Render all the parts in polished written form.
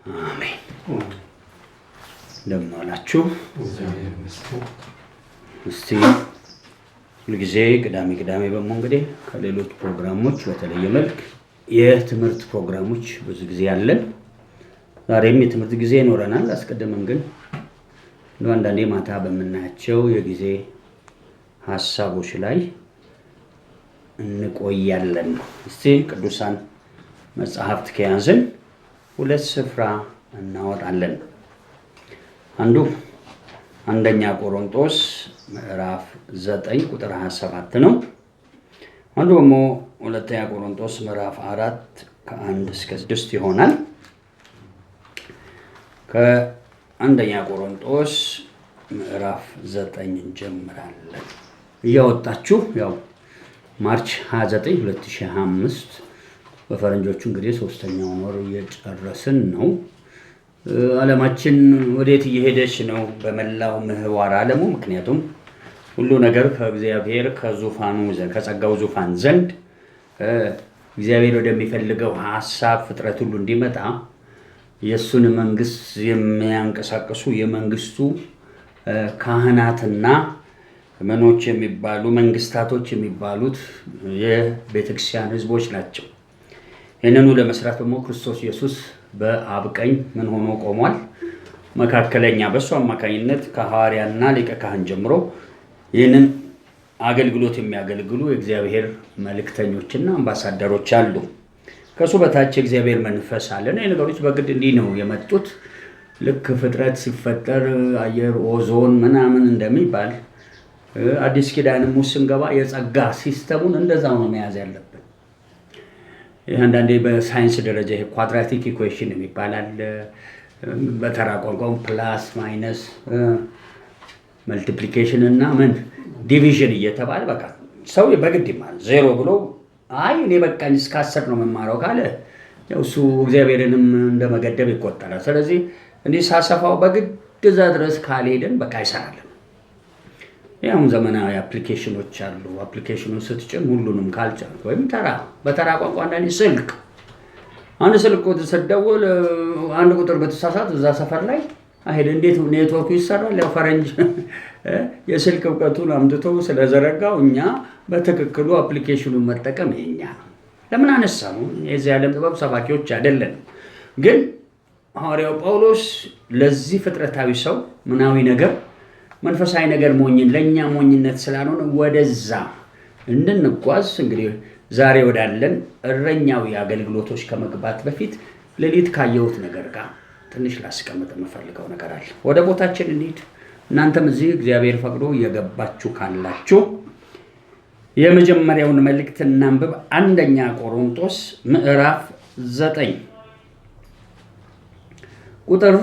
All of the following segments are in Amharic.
አሜን። እንደምን ዋላችሁ? እስቲ ሁልጊዜ ቅዳሜ በሞ እንግዲህ ከሌሎች ፕሮግራሞች በተለየ መልክ የትምህርት ፕሮግራሞች ብዙ ጊዜ አለን። ዛሬም የትምህርት ጊዜ ይኖረናል። አስቀድመን ግን አንዳንዴ ማታ በምናያቸው የጊዜ ሀሳቦች ላይ እንቆያለን። እስቲ ቅዱሳን መጽሐፍት ከያዝን ሁለት ስፍራ እናወጣለን። አንዱ አንደኛ ቆሮንቶስ ምዕራፍ 9 ቁጥር 27 ነው። አንዱ ደግሞ ሁለተኛ ቆሮንቶስ ምዕራፍ 4 ከ1 እስከ 6 ይሆናል። ከአንደኛ ቆሮንቶስ ምዕራፍ 9 እንጀምራለን። እያወጣችሁ ያው ማርች 29 2025 በፈረንጆቹ እንግዲህ ሶስተኛውን ወር እየጨረስን ነው። ዓለማችን ወዴት እየሄደች ነው? በመላው ምህዋር ዓለሙ። ምክንያቱም ሁሉ ነገር ከእግዚአብሔር ከጸጋው ዙፋን ዘንድ እግዚአብሔር ወደሚፈልገው ሀሳብ ፍጥረት ሁሉ እንዲመጣ የእሱን መንግስት የሚያንቀሳቅሱ የመንግስቱ ካህናትና መኖች የሚባሉ መንግስታቶች የሚባሉት የቤተክርስቲያን ህዝቦች ናቸው። ይህንኑ ለመስራት ደግሞ ክርስቶስ ኢየሱስ በአብ ቀኝ ምን ሆኖ ቆሟል? መካከለኛ። በእሱ አማካኝነት ከሐዋርያና ሊቀ ካህን ጀምሮ ይህንን አገልግሎት የሚያገልግሉ የእግዚአብሔር መልእክተኞችና አምባሳደሮች አሉ። ከእሱ በታች የእግዚአብሔር መንፈስ አለ። ይህ ነገሮች በግድ እንዲህ ነው የመጡት። ልክ ፍጥረት ሲፈጠር አየር ኦዞን ምናምን እንደሚባል አዲስ ኪዳንም ውስጥ ስንገባ የጸጋ ሲስተሙን እንደዛው ነው መያዝ ያለብን። ይህ አንዳንዴ በሳይንስ ደረጃ ይሄ ኳድራቲክ ኢኩዌሽን የሚባላል። በተራ ቋንቋው ፕላስ ማይነስ መልቲፕሊኬሽን እና ምን ዲቪዥን እየተባለ በቃ ሰው በግድ ይማል። ዜሮ ብሎ አይ እኔ በቃኝ እስከ 10 ነው የምማረው ካለ ያው እሱ እግዚአብሔርንም እንደመገደብ ይቆጠራል። ስለዚህ እንዲህ ሳሰፋው በግድ እዛ ድረስ ካልሄድን በቃ አይሰራልም። ያው ዘመናዊ አፕሊኬሽኖች አሉ። አፕሊኬሽኑን ስትጭን ሁሉንም ካልጫን ወይም በተራ ቋንቋ አንዳንዴ አንድ ስልክ ስትደውል አንድ ቁጥር በተሳሳት እዛ ሰፈር ላይ አይሄድ እንዴት ኔትወርኩ ይሰራል? ያው ፈረንጅ የስልክ እውቀቱን አምጥቶ ስለዘረጋው እኛ በትክክሉ አፕሊኬሽኑን መጠቀም የኛ ለምን አነሳው? የዚህ ዓለም ጥበብ ሰባኪዎች አይደለም። ግን ሐዋርያው ጳውሎስ ለዚህ ፍጥረታዊ ሰው ምናዊ ነገር መንፈሳዊ ነገር ለእኛ ሞኝነት ስላልሆነ ወደዛ እንድንጓዝ እንግዲህ ዛሬ ወዳለን እረኛዊ አገልግሎቶች ከመግባት በፊት ሌሊት ካየሁት ነገር ጋር ትንሽ ላስቀምጥ የምፈልገው ነገር አለ። ወደ ቦታችን እንሂድ። እናንተም እዚህ እግዚአብሔር ፈቅዶ እየገባችሁ ካላችሁ የመጀመሪያውን መልእክት እናንብብ። አንደኛ ቆሮንቶስ ምዕራፍ 9 ቁጥር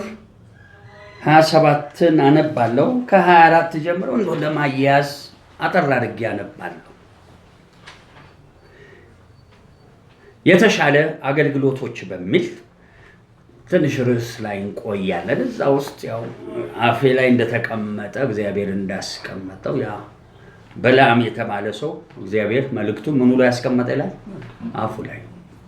27ን አነባለሁ። ከ24 ጀምሮ እንደው ለማያያዝ አጠር አድርጌ አነባለሁ። የተሻለ አገልግሎቶች በሚል ትንሽ ርዕስ ላይ እንቆያለን። እዛ ውስጥ ያው አፌ ላይ እንደተቀመጠ እግዚአብሔር እንዳስቀመጠው ያ በለዓም የተባለ ሰው እግዚአብሔር መልእክቱን ምኑ ላይ ያስቀመጠ ይላል? አፉ ላይ።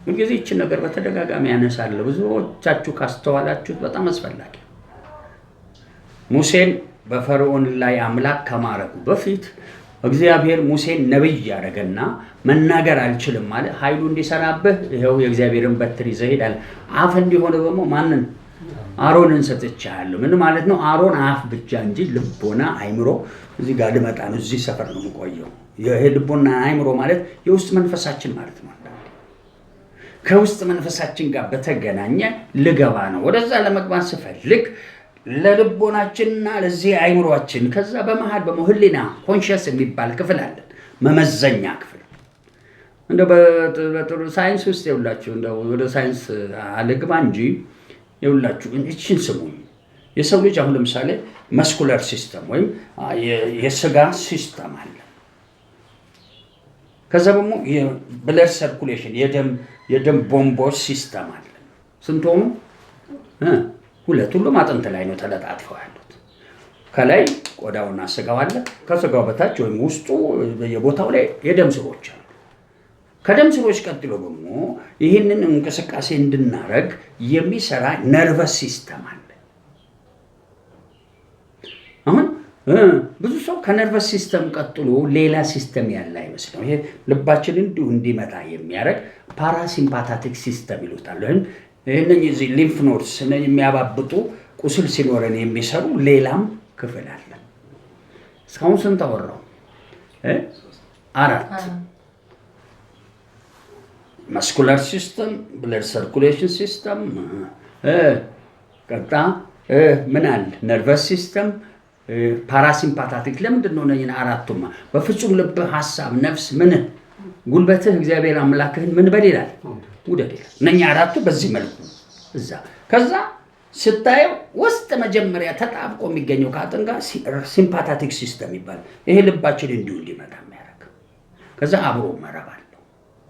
ሁልጊዜ ይህችን ነገር በተደጋጋሚ ያነሳለሁ። ብዙዎቻችሁ ካስተዋላችሁት በጣም አስፈላጊ። ሙሴን በፈርዖን ላይ አምላክ ከማረጉ በፊት እግዚአብሔር ሙሴን ነብይ ያደረገና መናገር አልችልም ማለት ኃይሉ እንዲሰራብህ ይኸው የእግዚአብሔርን በትር ይዘህ ሄዳል። አፍ እንዲሆነ ደግሞ ማንን? አሮንን ሰጥቻለሁ። ምን ማለት ነው? አሮን አፍ ብቻ እንጂ ልቦና አይምሮ እዚህ ጋር ልመጣ ነው። እዚህ ሰፈር ነው የምቆየው። ይሄ ልቦና አይምሮ ማለት የውስጥ መንፈሳችን ማለት ነው። ከውስጥ መንፈሳችን ጋር በተገናኘ ልገባ ነው። ወደዛ ለመግባት ስፈልግ ለልቦናችንና ለዚህ አይምሮአችን ከዛ በመሃል ህሊና ኮንሽስ የሚባል ክፍል አለን። መመዘኛ ክፍል እንደው በጥሩ ሳይንስ ውስጥ ይውላችሁ እንደው ወደ ሳይንስ አልግባ እንጂ ይውላችሁ እቺን ስሙኝ። የሰው ልጅ አሁን ለምሳሌ መስኩላር ሲስተም ወይም የስጋ ሲስተም አለ። ከዛ ደግሞ የብለድ ሰርኩሌሽን የደም ቦምቦች ሲስተም አለ። ስንት ሆኑ? ሁሉም አጥንት ላይ ነው ተለጣጥፈው ያሉት። ከላይ ቆዳውና ስጋው አለ። ከስጋው በታች ወይም ውስጡ በየቦታው ላይ የደም ስሮች አሉ። ከደም ስሮች ቀጥሎ ደግሞ ይህንን እንቅስቃሴ እንድናረግ የሚሰራ ነርቨስ ሲስተም አለ። አሁን ብዙ ሰው ከነርቨስ ሲስተም ቀጥሎ ሌላ ሲስተም ያለ አይመስለው። ይሄ ልባችን እንዲሁ እንዲመታ የሚያደርግ ፓራሲምፓታቲክ ሲስተም ይሉታል። እነዚህ ሊምፍ ኖድስ የሚያባብጡ ቁስል ሲኖረን የሚሰሩ ሌላም ክፍል አለ። እስካሁን ስንት አወራው? 4 ማስኩላር ሲስተም፣ ብለድ ሰርኩሌሽን ሲስተም፣ ቀጣ ምን አለ? ነርቨስ ሲስተም፣ ፓራሲምፓታቲክ። ለምንድን ነው እነኝን 4ቱማ? በፍጹም ልብ፣ ሐሳብ፣ ነፍስ፣ ምን ጉልበትህ እግዚአብሔር አምላክህን ምን በል ይላል? ውደድ ይላል። እነኛ 4ቱ በዚህ መልኩ እዛ ከዛ ስታየው ውስጥ መጀመሪያ ተጣብቆ የሚገኘው ከአጥንት ጋር ሲምፓታቲክ ሲስተም ይባላል። ይሄ ልባችን እንዲሁ እንዲመታ የሚያደርግ ከዛ አብሮ መረብ አለው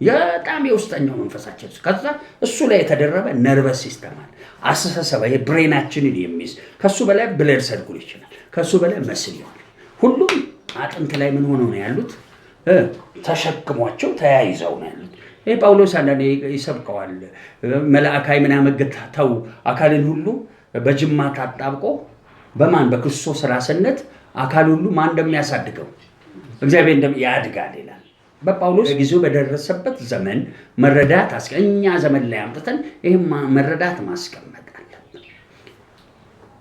በጣም የውስጠኛው መንፈሳችን። ከዛ እሱ ላይ የተደረበ ነርቨስ ሲስተም አለ፣ አስተሳሰብ፣ ይሄ ብሬናችንን የሚይዝ ከሱ በላይ ብለድ ሰርኩሌሽን ይችላል፣ ከሱ በላይ መስል ይሆናል። ሁሉም አጥንት ላይ ምን ሆነው ነው ያሉት? ተሸክሟቸው ተያይዘው ነው ያሉት። ይሄ ጳውሎስ አንዳንዴ ይሰብከዋል። መልአካዊ ምናምን ተው አካልን ሁሉ በጅማት አጣብቆ በማን በክርስቶስ ራስነት አካል ሁሉ ማን እንደሚያሳድገው እግዚአብሔር ያድጋል ይላል። በጳውሎስ ጊዜው በደረሰበት ዘመን መረዳት እኛ ዘመን ላይ አምጥተን ይሄን መረዳት ማስቀመጥ አለብን።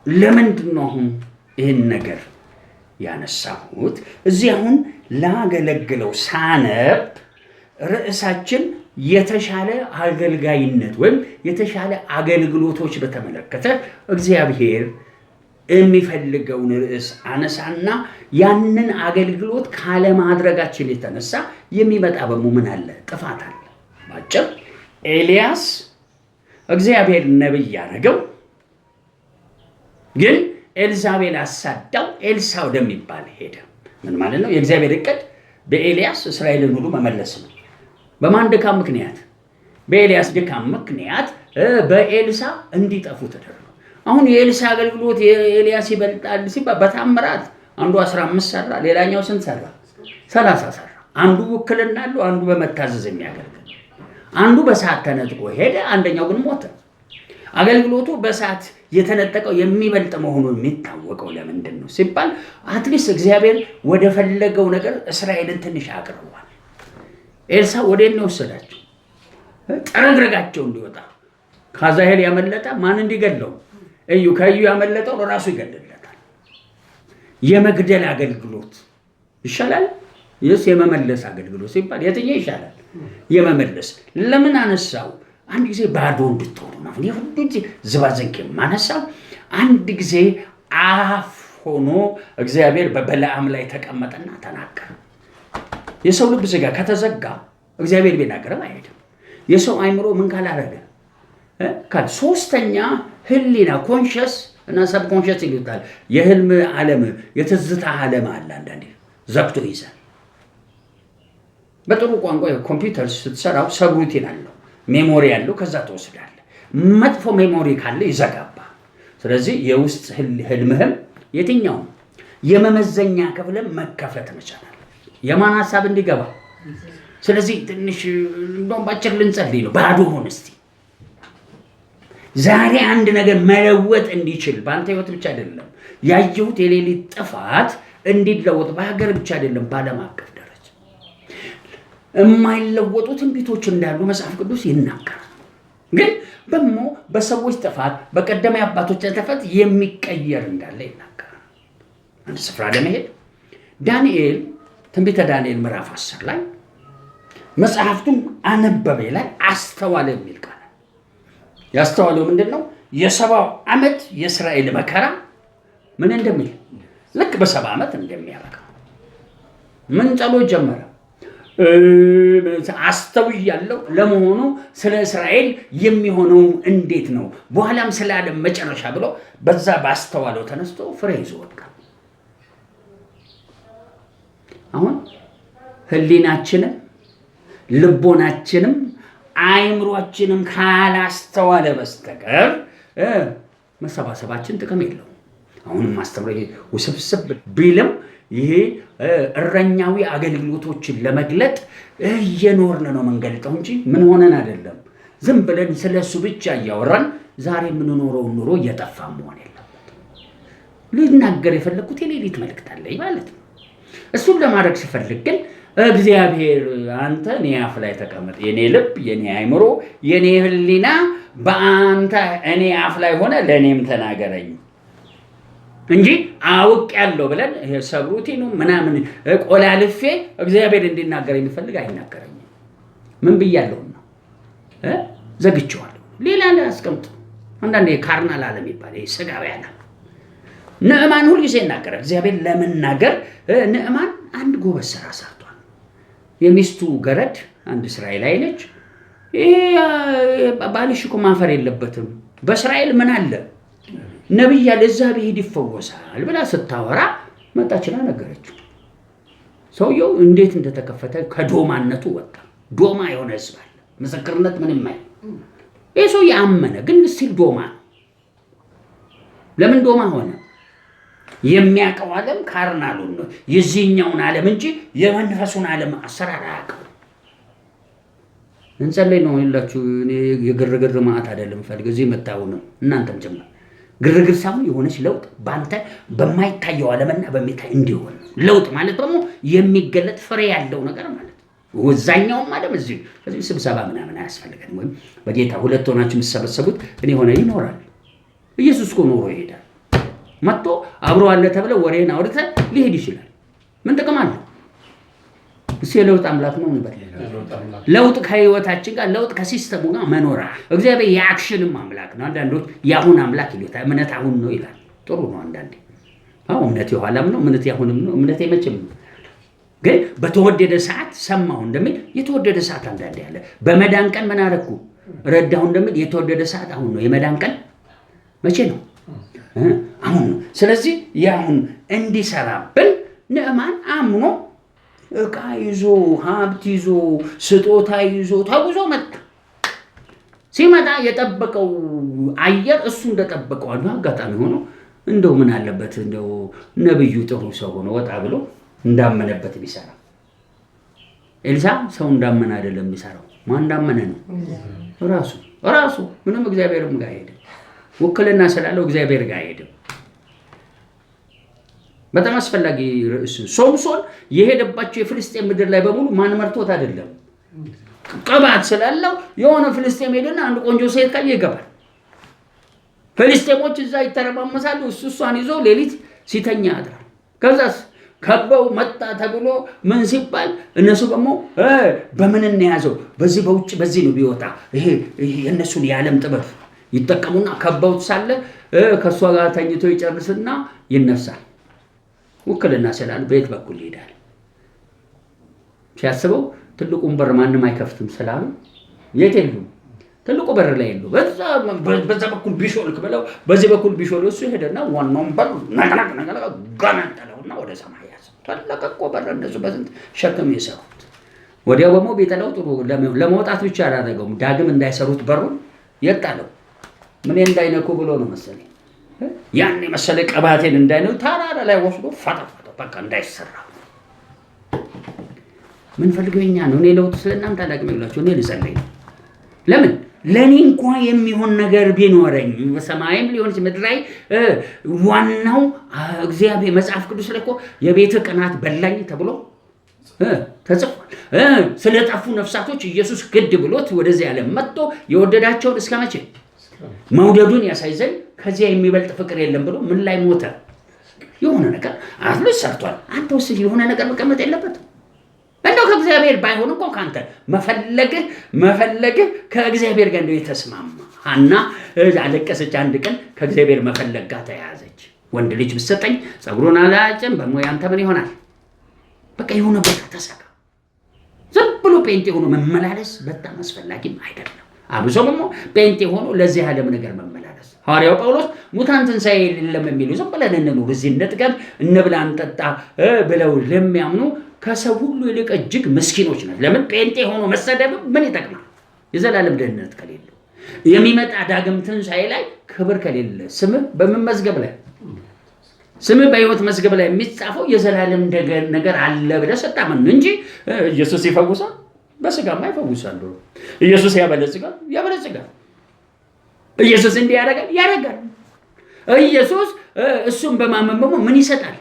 ለምንድን ነው አሁን ይሄን ነገር ያነሳሁት? እዚህ አሁን ላገለግለው ሳነብ ርዕሳችን የተሻለ አገልጋይነት ወይም የተሻለ አገልግሎቶች በተመለከተ እግዚአብሔር የሚፈልገውን ርዕስ አነሳና ያንን አገልግሎት ካለማድረጋችን የተነሳ የሚመጣ ምን አለ? ጥፋት አለ። ባጭር ኤልያስ እግዚአብሔር ነብይ ያደረገው ግን ኤልዛቤል አሳዳው ኤልሳ ወደሚባል ሄደ። ምን ማለት ነው? የእግዚአብሔር እቅድ በኤልያስ እስራኤልን ሁሉ መመለስ ነው። በማን ድካም ምክንያት? በኤልያስ ድካም ምክንያት በኤልሳ እንዲጠፉ ተደረገ። አሁን የኤልሳ አገልግሎት የኤልያስ ይበልጣል ሲባል በታምራት አንዱ 15 ሰራ፣ ሌላኛው ስንት ሰራ? 30 ሰራ። አንዱ ውክልና አለው፣ አንዱ በመታዘዝ የሚያገልግል፣ አንዱ በሰዓት ተነጥቆ ሄደ፣ አንደኛው ግን ሞተ። አገልግሎቱ በሰዓት የተነጠቀው የሚበልጥ መሆኑን የሚታወቀው ለምንድን ነው ሲባል አትሊስት እግዚአብሔር ወደ ፈለገው ነገር እስራኤልን ትንሽ አቅርቧል። ኤልሳ ወዴት ነው ወሰዳቸው? ጠረግረጋቸው እንዲወጣ። ከዛሄል ያመለጠ ማን እንዲገለው? እዩ። ከእዩ ያመለጠው ራሱ ይገድለታል። የመግደል አገልግሎት ይሻላል ይስ የመመለስ አገልግሎት ሲባል የትኛው ይሻላል? የመመለስ። ለምን አነሳው? አንድ ጊዜ ባዶ እንድትሆኑ ነው። ይሄ ሁሉ ዝባዘንክ ማነሳው አንድ ጊዜ አፍ ሆኖ እግዚአብሔር በበለዓም ላይ ተቀመጠና ተናገረ። የሰው ልብ ዝጋ ከተዘጋ እግዚአብሔር ቢናገርም አይሄድም። የሰው አይምሮ ምን ካላረገ ሶስተኛ ህሊና ኮንሽስ እና ሰብኮንሽስ ይሉታል። የህልም ዓለም የትዝታ ዓለም አለ። አንዳንዴ ዘግቶ ይዛል። በጥሩ ቋንቋ ኮምፒውተር ስትሰራው ሰብሩቲን አለው፣ ሜሞሪ ያለው፣ ከዛ ተወስዳለ። መጥፎ ሜሞሪ ካለ ይዘጋባ። ስለዚህ የውስጥ ህልምህም የትኛው የመመዘኛ ክፍልም መከፈት መቻል የማን ሐሳብ እንዲገባ። ስለዚህ ትንሽ እንደውም ባጭር ልንጸልይ ነው። ባዶ ሆነ እስቲ ዛሬ አንድ ነገር መለወጥ እንዲችል በአንተ ህይወት ብቻ አይደለም ያየሁት የሌሊት ጥፋት እንዲለወጥ በሀገር ብቻ አይደለም በዓለም አቀፍ ደረጃ የማይለወጡ ትንቢቶች እንዳሉ መጽሐፍ ቅዱስ ይናገራል። ግን ደግሞ በሰዎች ጥፋት በቀደመ አባቶች ጥፋት የሚቀየር እንዳለ ይናገራል። አንድ ስፍራ ለመሄድ ዳንኤል ትንቢተ ዳንኤል ምዕራፍ 10 ላይ መጽሐፍቱን አነበበ ላይ አስተዋለ የሚል ቃል ያስተዋለው ምንድነው? የ70 ዓመት የእስራኤል መከራ ምን እንደሚል ልክ በ70 ዓመት እንደሚያበቃ ምን ጸሎት ጀመረ? አስተውያለሁ። ለመሆኑ ስለ እስራኤል የሚሆነው እንዴት ነው? በኋላም ስለ ዓለም መጨረሻ ብሎ በዛ ባስተዋለው ተነስቶ ፍሬ ይዞ ወጣ። አሁን ህሊናችንም ልቦናችንም አይምሮአችንም ካላስተዋለ በስተቀር መሰባሰባችን ጥቅም የለውም። አሁንም ማስተምረ ውስብስብ ቢልም ይሄ እረኛዊ አገልግሎቶችን ለመግለጥ እየኖርን ነው መንገልጠው እንጂ ምን ሆነን አይደለም። ዝም ብለን ስለሱ ብቻ እያወራን ዛሬ የምንኖረው ኑሮ እየጠፋ መሆን የለበትም። ልናገር የፈለኩት የሌሊት መልእክት አለኝ ማለት ነው። እሱን ለማድረግ ሲፈልግ ግን እግዚአብሔር አንተ እኔ አፍ ላይ ተቀመጥ፣ የኔ ልብ፣ የኔ አይምሮ፣ የኔ ህሊና በአንተ እኔ አፍ ላይ ሆነ ለእኔም ተናገረኝ እንጂ አውቅ ያለው ብለን ሰብሩቲኑ ምናምን ቆላልፌ እግዚአብሔር እንዲናገር የሚፈልግ አይናገረኝም። ምን ብያለሁና ዘግቼዋለሁ። ሌላ ላይ አስቀምጥ። አንዳንዴ ካርናል ዓለም ይባላል፣ ስጋዊ ዓለም። ንዕማን ሁልጊዜ ይናገራል እግዚአብሔር ለመናገር። ንዕማን አንድ ጎበዝ ስራ ሰርቷል። የሚስቱ ገረድ አንድ እስራኤላዊ ነች። ባልሽ እኮ ማፈር የለበትም፣ በእስራኤል ምን አለ ነብይ ያለ እዛ ቢሄድ ይፈወሳል ብላ ስታወራ መጣችና ነገረችው። ሰውየው እንዴት እንደተከፈተ ከዶማነቱ ወጣ። ዶማ የሆነ ህዝብ አለ፣ ምስክርነት ምንም አይል። ይህ ሰው ያመነ ግን ስቲል ዶማ ነው። ለምን ዶማ ሆነ? የሚያውቀው ዓለም ካርናሉን ነው፣ የዚህኛውን ዓለም እንጂ የመንፈሱን ዓለም አሰራር አያውቅም። እንጸልይ ነው ይላችሁ። እኔ የግርግር ማዕት አይደለም ፈልግ እዚህ መጣው ነው እናንተም ጀምር ግርግር ሳይሆን የሆነች ለውጥ ባንተ በማይታየው ዓለምና በሚታይ እንዲሆን ለውጥ ማለት ደግሞ የሚገለጥ ፍሬ ያለው ነገር ማለት ነው። ወዛኛውም ዓለም እዚህ ስብሰባ ምናምን አያስፈልገንም። ወይም በጌታ ሁለት ሆናችሁ የምትሰበሰቡት እኔ ሆነ ይኖራል። ኢየሱስ እኮ ኖሮ ይሄዳል። መጥቶ አብሮ አለ ተብለ ወሬን አውርተህ ሊሄድ ይችላል። ምን ጥቅም አለው? እሱ የለውጥ አምላክ ነው እንበል። ለውጥ ከህይወታችን ጋር ለውጥ ከሲስተሙ ጋር መኖር። እግዚአብሔር የአክሽንም አምላክ ነው። አንዳንዶች የአሁን አምላክ ይሉታል። እምነት አሁን ነው ይላል። ጥሩ ነው። አንዳንዴ አዎ እምነት የኋላም ነው፣ እምነት ያሁንም ነው፣ እምነት የመቼም ነው። ግን በተወደደ ሰዓት ሰማሁ እንደሚል የተወደደ ሰዓት አንዳንዴ ያለ በመዳን ቀን ምን አደረኩ ረዳሁ እንደሚል የተወደደ ሰዓት አሁን ነው። የመዳን ቀን መቼ ነው? አሁን ነው። ስለዚህ ያሁን እንዲሰራብን ንዕማን አምኖ ዕቃ ይዞ ሀብት ይዞ ስጦታ ይዞ ተጉዞ መጣ። ሲመጣ የጠበቀው አየር እሱ እንደጠበቀው አጋጣሚ ሆኖ እንደው ምን አለበት እንደው ነብዩ ጥሩ ሰው ሆኖ ወጣ ብሎ እንዳመነበት ቢሰራ። ኤልሳ ሰው እንዳመነ አይደለም የሚሰራው። ማን እንዳመነ ነው? ራሱ ምንም እግዚአብሔርም ጋር ሄደ። ወክልና ስላለው እግዚአብሔር ጋር ሄደ። በጣም አስፈላጊ ርዕስ። ሶምሶን የሄደባቸው የፍልስጤም ምድር ላይ በሙሉ ማን መርቶት አይደለም፣ ቅባት ስላለው የሆነ ፍልስጤም ሄደና አንድ ቆንጆ ሴት ካየ ይገባል። ፍልስጤሞች እዛ ይተረማመሳሉ። እሷን ይዞ ሌሊት ሲተኛ ያድራል። ከዛስ ከበው መጣ ተብሎ ምን ሲባል እነሱ ደግሞ በምን እንያዘው በዚህ በውጭ በዚህ ነው ቢወጣ ይሄ የእነሱን የዓለም ጥበብ ይጠቀሙና ከበውት ሳለ ከእሷ ጋር ተኝቶ ይጨርስና ይነሳል። ውክልና ስላሉ በየት በኩል ይሄዳል? ሲያስበው ትልቁን በር ማንም አይከፍትም ስላሉ የት የሉም፣ ትልቁ በር ላይ የሉ። በዛ በኩል ቢሾልክ ብለው በዚህ በኩል ቢሾል እሱ ሄደና ዋናውን በር ነገራ ገነጠለውና ወደ ሰማይ ያዘው። ተለቀቆ በር እንደሱ በስንት ሸክም የሰሩት። ወዲያው ደግሞ ቤተለው ጥሩ ለመውጣት ብቻ አላደረገውም፣ ዳግም እንዳይሰሩት በሩን የጣለው። ምን እንዳይነኩ ብሎ ነው መሰለኝ። ያን መሰለ ቅባቴን እንዳይነው ታራራ ላይ ወስዶ ፈጠፈጠ። በቃ እንዳይሰራ ምን ፈልገኛ ነው? እኔ ለውጥ ስለናንተ አላቅም ይላችሁ። እኔ ልጸልይ ነው። ለምን ለኔ እንኳን የሚሆን ነገር ቢኖረኝ በሰማይም ሊሆን ምድራይ ዋናው እግዚአብሔር መጽሐፍ ቅዱስ ላይ እኮ የቤተ ቅናት በላኝ ተብሎ ተጽፏል። ስለጠፉ ነፍሳቶች ኢየሱስ ግድ ብሎት ወደዚህ ዓለም መጥቶ የወደዳቸውን እስከ መቼ መውደዱን ያሳይ ዘንድ ከዚያ የሚበልጥ ፍቅር የለም ብሎ ምን ላይ ሞተ? የሆነ ነገር አፍሎ ሰርቷል። አንተ ውስጥ የሆነ ነገር መቀመጥ የለበትም። እንደው ከእግዚአብሔር ባይሆን እንኳን ካንተ መፈለግህ ከእግዚአብሔር ጋር እንደው የተስማማ። ሐና አለቀሰች። አንድ ቀን ከእግዚአብሔር መፈለግ ጋር ተያያዘች። ወንድ ልጅ ብትሰጠኝ ጸጉሩን አላጭም በሞያ አንተ ምን ይሆናል? በቃ የሆነ ቦታ ተሰካ። ዝም ብሎ ጴንጤ ሆኖ መመላለስ በጣም አስፈላጊም አይደለም። አብሶ ደግሞ ጴንጤ ሆኖ ለዚህ ዓለም ነገር መመላለስ። ሐዋርያው ጳውሎስ ሙታን ትንሣኤ የለም የሚሉ ዝም ብለን እንኑር እዚህ እንጥገብ እንብላ እንጠጣ ብለው ለሚያምኑ ከሰው ሁሉ ይልቅ እጅግ ምስኪኖች ናቸው። ለምን ጴንጤ ሆኖ መሰደብ ምን ይጠቅማል? የዘላለም ደህንነት ከሌለው የሚመጣ ዳግም ትንሣኤ ላይ ክብር ከሌለ ስምህ በምን መዝገብ ላይ ስም በሕይወት መዝገብ ላይ የሚጻፈው የዘላለም ነገር አለ ብለህ ስታምን እንጂ ኢየሱስ ይፈውሳል? በስጋማ ይፈውሳል። ኢየሱስ ያበለጽጋል? ኢየሱስ እንዲህ ያደርጋል። ኢየሱስ እሱን በማመን ምን ይሰጣል?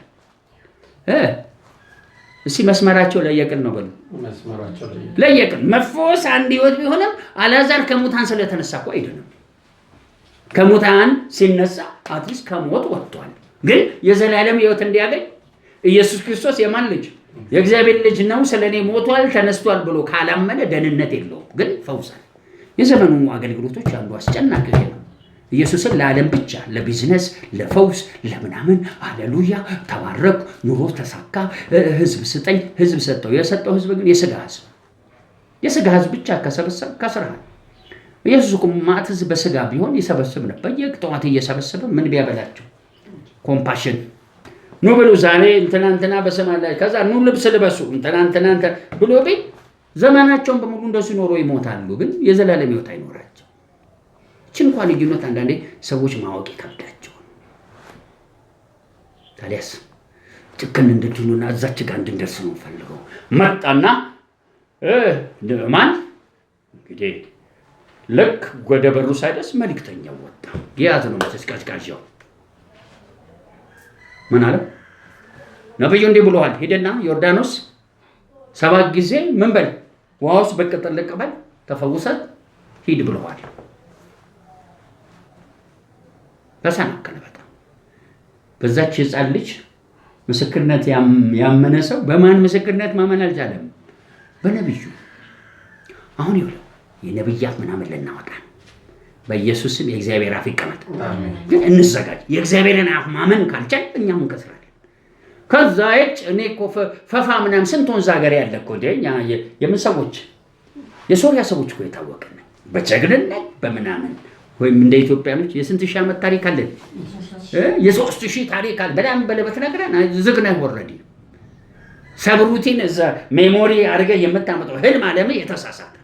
እስቲ መስመራቸው ለየቅል ነው በሉ። ለየቅል መፈወስ አንድ ሕይወት ቢሆንም አልዓዛር ከሙታን ስለተነሳ እኮ አይደለም። ከሙታን ሲነሳ አትሊስት ከሞት ወጥቷል። ግን የዘላለም ሕይወት እንዲያገኝ ኢየሱስ ክርስቶስ የማን ልጅ? የእግዚአብሔር ልጅ ነው፣ ስለኔ ሞቷል ተነስቷል ብሎ ካላመነ ደህንነት የለውም። ግን ፈውሳል። የዘመኑ አገልግሎቶች አንዱ አስጨናቂ ነው። ኢየሱስን ለዓለም ብቻ ለቢዝነስ፣ ለፈውስ፣ ለምናምን ሃሌሉያ ተባረኩ፣ ኑሮ ተሳካ፣ ህዝብ ስጠኝ፣ ህዝብ ሰጠው። የሰጠው ህዝብ ግን የስጋ ህዝብ ብቻ ከሰበሰብ ከስራል። ኢየሱስ እኮ ማት ህዝብ በስጋ ቢሆን ይሰበስብ ነበር። የቅጠዋት እየሰበሰበ ምን ቢያበላቸው ኮምፓሽን ኑ ብሉ ዛሬ እንትና በሰማይ ላይ ከዛ ኑ ልብስ ልበሱ እንትና ብሎ ቢል ዘመናቸውን በሙሉ እንደሱ ኖሮ ይሞታሉ። ግን የዘላለም ህይወት አይኖራቸው። እቺ እንኳን ልዩነት አንዳንዴ ሰዎች ማወቅ ይከብዳቸው። ታዲያስ ጭክን እንድትሉና እዛች ጋር እንድንደርስ ነው ፈልገው መጣና ማን እንግዲህ ልክ ወደ በሩ ሳይደርስ መልእክተኛው ወጣ። ያዝ ነው መስቀልቃጃው ምን አለ? ነብዩ እንዲህ ብለዋል፣ ሄደና ዮርዳኖስ 7 ጊዜ ምን በል ውሃ ውስጥ በቅጠል በል ተፈውሰት ሂድ ብለዋል። ተሰናከለ በጣም። በዛች ሕፃን ልጅ ምስክርነት ያመነ ሰው በማን ምስክርነት ማመን አልቻለም? በነብዩ። አሁን ይኸውልህ የነብያት ምናምን ልናወጣ በኢየሱስም የእግዚአብሔር አፍ ይቀመጥ። ግን እንዘጋጅ። የእግዚአብሔርን አፍ ማመን ካልቻል እኛም እንከስራለን። ከዛ እኔ እኮ ፈፋ ምናምን ስንት ወንዝ ሀገር ያለ እኮ የምን ሰዎች የሶሪያ ሰዎች እኮ የታወቅን በጀግንነት በምናምን ወይም እንደ ኢትዮጵያኖች የስንት ሺህ ዓመት ታሪክ አለን። የ3000 ታሪክ አለ። በጣም በለበት ነገራን ዝግነህ ወረዲ ሰብሩቲን እዛ ሜሞሪ አድርገህ የምታመጣው ህልም ዓለም የተሳሳተ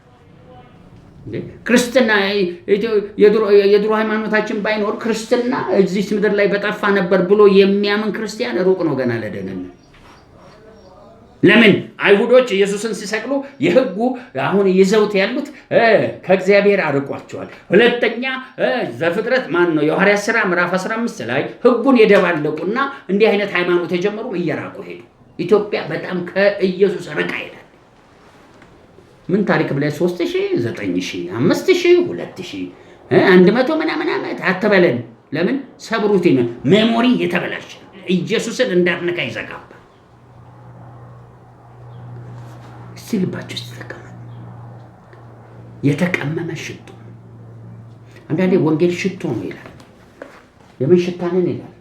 ክርስትና የድሮ ሃይማኖታችን ባይኖር ክርስትና እዚህ ምድር ላይ በጠፋ ነበር ብሎ የሚያምን ክርስቲያን ሩቅ ነው ገና ለደህንነት። ለምን አይሁዶች ኢየሱስን ሲሰቅሉ የህጉ አሁን ይዘውት ያሉት ከእግዚአብሔር አርቋቸዋል። ሁለተኛ ዘፍጥረት ማን ነው የሐዋርያት ሥራ ምዕራፍ 15 ላይ ህጉን የደባለቁና እንዲህ አይነት ሃይማኖት የጀመሩ እየራቁ ሄዱ። ኢትዮጵያ በጣም ከኢየሱስ ርቃ ሄዳለች። ምን ታሪክ ብለ 3000 9000 5000 2000 100 ምናምን ዓመት አትበለን። ለምን ሰብሩት ሜሞሪ የተበላሸ ኢየሱስን እንዳትነካ ይዘጋባ። ሲልባችሁ ተቀመጠ የተቀመመ ሽቶ። አንዳንዴ ወንጌል ሽቶ ነው ይላል። የምን ሽታ ነን ይላል?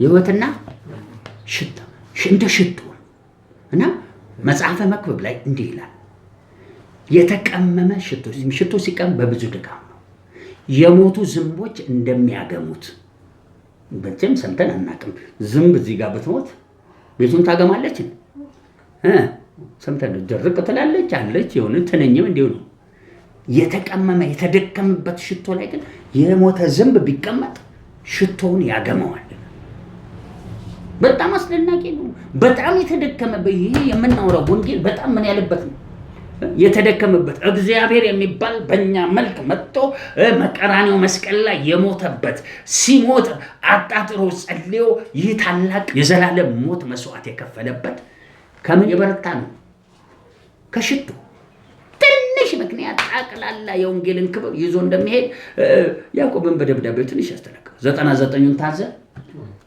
የህይወትና ሽታ እንደ ሽቶ እና መጽሐፈ መክብብ ላይ እንዲህ ይላል የተቀመመ ሽቶ። ሽቶ ሲቀም በብዙ ድካም ነው። የሞቱ ዝንቦች እንደሚያገሙት በእንትን ሰምተን አናውቅም። ዝንብ እዚህ ጋር ብትሞት ቤቱን ታገማለች። ሰምተን ድርቅ ትላለች አለች። የሆነ ትንኝም እንዲሁ ነው። የተቀመመ የተደከመበት ሽቶ ላይ ግን የሞተ ዝንብ ቢቀመጥ ሽቶውን ያገመዋል። በጣም አስደናቂ ነው። በጣም የተደከመበት ይሄ የምናወራው ወንጌል በጣም ምን ያለበት ነው የተደከመበት እግዚአብሔር የሚባል በእኛ መልክ መጥቶ መቀራኔው መስቀል ላይ የሞተበት ሲሞት አጣጥሮ ጸልዮ ይህ ታላቅ የዘላለም ሞት መስዋዕት የከፈለበት ከምን የበረታ ነው? ከሽቱ ትንሽ ምክንያት አቅላላ የወንጌልን ክብር ይዞ እንደሚሄድ ያዕቆብን በደብዳቤው ትንሽ ያስተነቅቃል። 99ን ታዘ